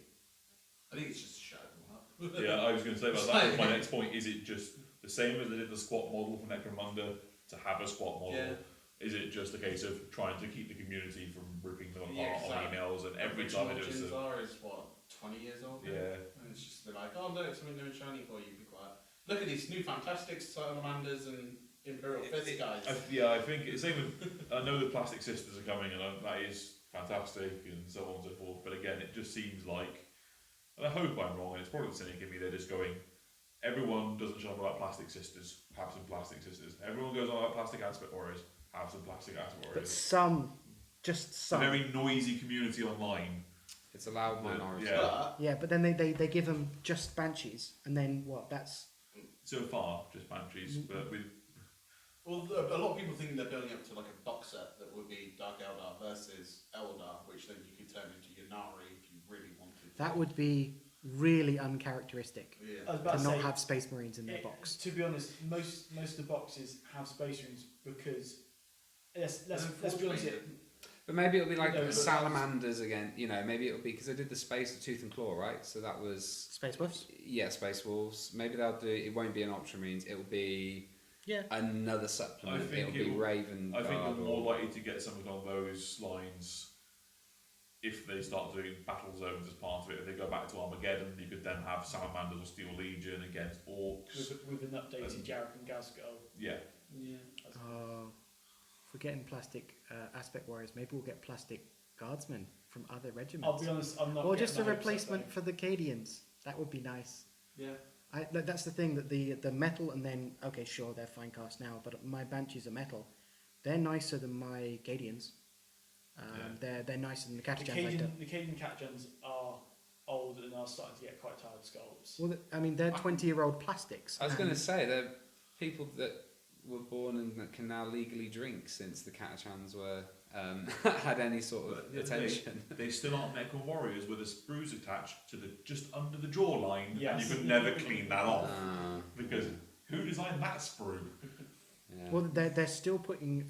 I think it's just to shadow them up. Yeah, I was going to say about that. My next point, is it just the same as they did the squat model for Necromunda to have a squat model? Yeah. Is it just a case of trying to keep the community from ripping them apart Yeah, on emails and every time they do Original so? is what, 20 years old now? Yeah. And it's just they're like, oh look, something new and shiny for you, be quiet. Look at these new fantastic salamanders and Imperial Fist guys. I think it's same with. I know the Plastic Sisters are coming, and that is fantastic, and so on and so forth. But again, it just seems like, and I hope I'm wrong, and it's probably the cynic in me. They're just going. Everyone doesn't shut up about Plastic Sisters. Have some Plastic Sisters. Everyone goes on about Plastic Aspect Warriors. Have some Plastic Aspect But Warriors. some. It's a very noisy community online. It's a loud minority. Yeah, but then they give them just Banshees, and then what? That's So far, just Banshees, but with. Well, a lot of people think they're building up to like a box set that would be Dark Eldar versus Eldar, which then you could turn into Yannari if you really wanted to. that would be really uncharacteristic Yeah. I was about to to not say, have Space Marines in their box. To be honest, most of the boxes have Space Marines because let's be honest. But maybe it'll be like No, but salamanders again. You know, maybe it'll be because they did the Space Tooth and Claw, right? So that was Space Wolves? yeah, Space Wolves. Maybe they'll do. It won't be an Ultramarines. It'll be Yeah. another supplement. I think It'll be Raven. I think Guard they're more or- likely to get something on those lines if they start doing battle zones as part of it. If they go back to Armageddon, you could then have Salamanders or Steel Legion against Orcs. with an updated Jarek and Gazgul. Yeah. Yeah. If we're getting plastic Aspect Warriors, maybe we'll get plastic Guardsmen from other regiments. I'll be honest, I'm not. Or getting just a my hopes up, replacement though. for the Cadians. That would be nice. Yeah. That's the thing, that the metal, and then, okay, sure, they're fine cast now, but my Banshees are metal. They're nicer than my Cadians. They're nicer than the Catachans. The Cadian Catachans are old and are starting to get quite tired of sculpts. Well, I mean, they're 20-year-old plastics. I was and- going to say they're people that were born and that can now legally drink since the Catachans were had any sort of attention. They still aren't Necron Warriors with a spruce attached to the just under the jawline, Yes. and you could never clean that off because who designed that sprue? Yeah. Well, they're still putting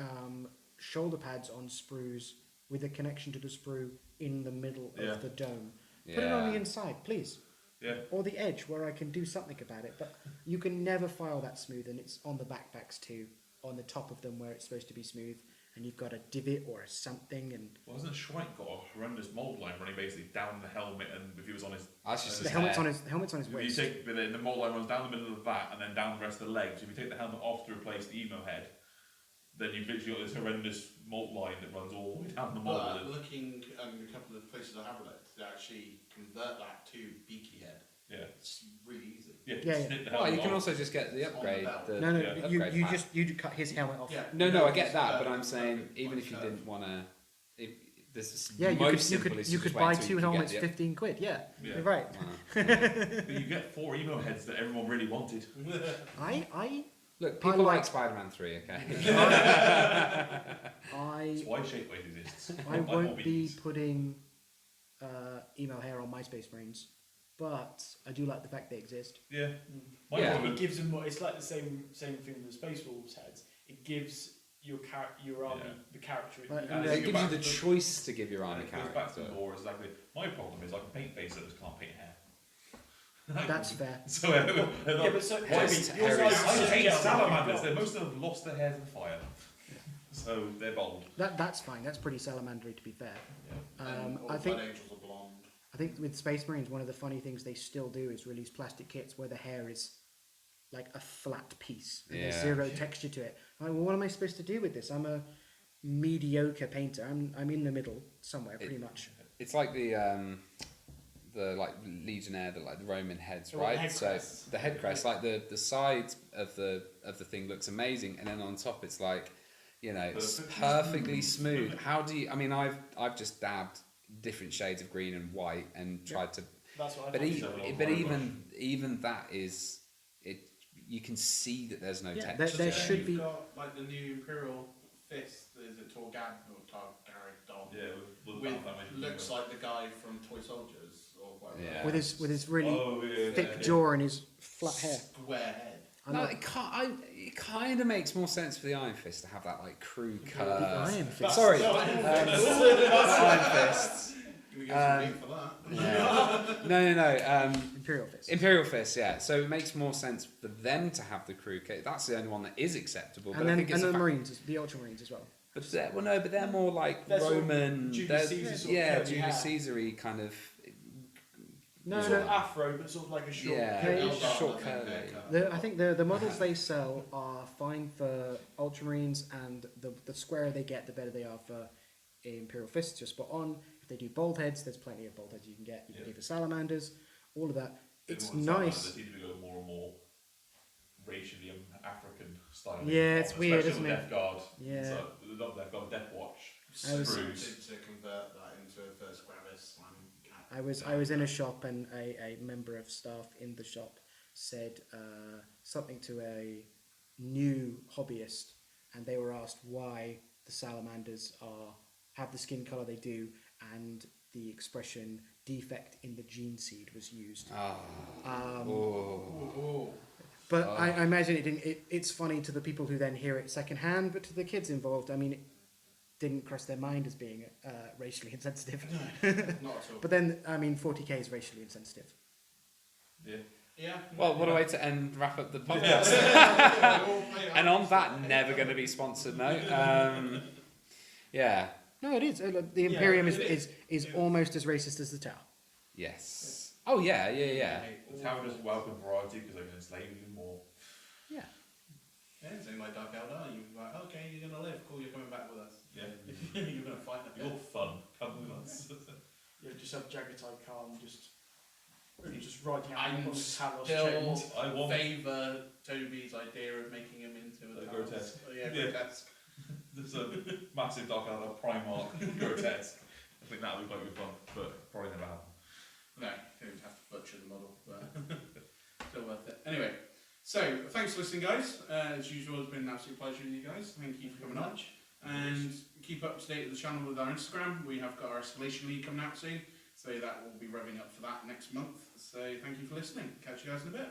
shoulder pads on sprues with a connection to the sprue in the middle of the dome. Put it on the inside, please. Yeah. Or the edge where I can do something about it. But you can never file that smooth, and it's on the backpacks too, on the top of them where it's supposed to be smooth, and you've got a divot or a something. And Well, hasn't Shrike got a horrendous mold line running basically down the helmet, and if he was on his That's just the his helmet's hair. on his if you waist. take the mold line runs down the middle of that and then down the rest of the leg. So if you take the helmet off to replace the emo head, then you've literally got this horrendous molt line that runs all the way down the mold. But looking at a couple of places I have looked, they actually convert that to beaky head. Yeah. It's really easy. Yeah. Yeah, snip the Well, helmet you can off. also just get the It's on upgrade. the belt. The, No, Yeah. upgrade you pack. you cut his helmet off. Yeah. No, I get that, Just, but I'm saying like even if you curve. didn't want to, this is Yeah, you most could simple is you to could just buy wait till two you get helmets, the- 15 quid. Yeah, Yeah. you're right. But you get 4 emo heads that everyone really wanted. I Look, people like- like Spider-Man 3, okay? That's why Shapeweight exists. I Like won't all be bees. putting email hair on my Space Marines, but I do like the fact they exist. Yeah. My Yeah. problem- It gives them more. It's like the same thing with the Space Wolves heads. It gives your army Yeah. the character. Right, it and needs. It gives you the choice to give your army It goes back to character. more exactly. My problem is I can paint face, I just can't paint hair. That's fair. So, Yeah, but so why Harry, Yes, your Harry's- size I is hate gel, salamanders. you've got- Most of them have lost their hairs in fire, so they're bold. That's fine. That's pretty salamandery, to be fair. All I the think Blood Angels are blonde. I think with Space Marines, one of the funny things they still do is release plastic kits where the hair is like a flat piece and there's Yeah. zero texture to it. Like, well, what am I supposed to do with this? I'm a mediocre painter. I'm in the middle somewhere, pretty much. It's like the like Legionnaire, the Roman heads, Oh, right? head So crests. the head crest, like the side of the thing looks amazing, and then on top it's like, you know, it's perfectly smooth. How do you? I mean, I've just dabbed different shades of green and white and tried to. That's what I But thought. even that is it. You can see that there's no Yeah, texture. there should You've be- got like the new Imperial Fist. Is it Torgad or Targaryddon? Yeah, with With looks like the guy from Toy Soldiers or whatever. Yeah. With his really Oh, yeah, thick yeah. jaw and his flat hair. Square head. No, it kind of makes more sense for the Iron Fist to have that like crew curve. Iron Fist. Sorry, That's- Iron Fists. You get some meat for that. Yeah. No. Imperial Fist. Imperial Fist, yeah. So it makes more sense for them to have the crew kit. That's the only one that is acceptable. But And I then think it's the Marines, the Ultramarines as well. But they're more like They're sort of Roman. Julius Caesar sort of yeah, curly Julius hair. Caesar-y kind of. No, Sort of afro, but sort of like a short. Short curly. I think the models they sell are fine for Ultramarines, and the squarer they get, the better they are for Imperial Fists. Just spot on. If they do bold heads, there's plenty of bold heads you can get. You can do for salamanders, all of that. It's nice. They seem to go more and more racially African style. Yeah, it's weird, isn't isn't it? Death Guard. Yeah. So, not Death Guard, Death Watch. I was- Screws. To convert that into a first Gravis one. I was in a shop, and a member of staff in the shop said something to a new hobbyist, and they were asked why the salamanders have the skin color they do, and the expression defect in the gene seed was used. But I imagine it's funny to the people who then hear it secondhand, but to the kids involved, I mean, it didn't cross their mind as being racially insensitive. Not at all. But then, I mean, 40k is racially insensitive. Yeah. Yeah. Well, what a way to wrap up the podcast. And on that never going to be sponsored note. Yeah. No, it is. The Imperium is almost as racist as the Tau. Yes. Oh yeah. The tower doesn't welcome variety because they can enslave even more. Yeah. Yeah, it's like Dark Eldar. You're like, okay, you're gonna live. Cool, you're coming back with us. Yeah. You're gonna fight a bit. You're fun. Come with us. Yeah, just have Jagatai Khan just riding out I'm on his Talos still chains. I want- favour Toby's idea of making him into a grotesque. Oh, yeah, Yeah. grotesque. There's a massive Dark Elder Primarch grotesque. I think that would be quite good fun, but probably never happen. No, you would have to butcher the model, but still worth it. Anyway, so thanks for listening, guys. As usual, it's been an absolute pleasure with you guys. Thank you for coming on. And keep up to date with the channel with our Instagram. We have got our Escalation League coming out soon, so that will be revving up for that next month. So thank you for listening. Catch you guys in a bit.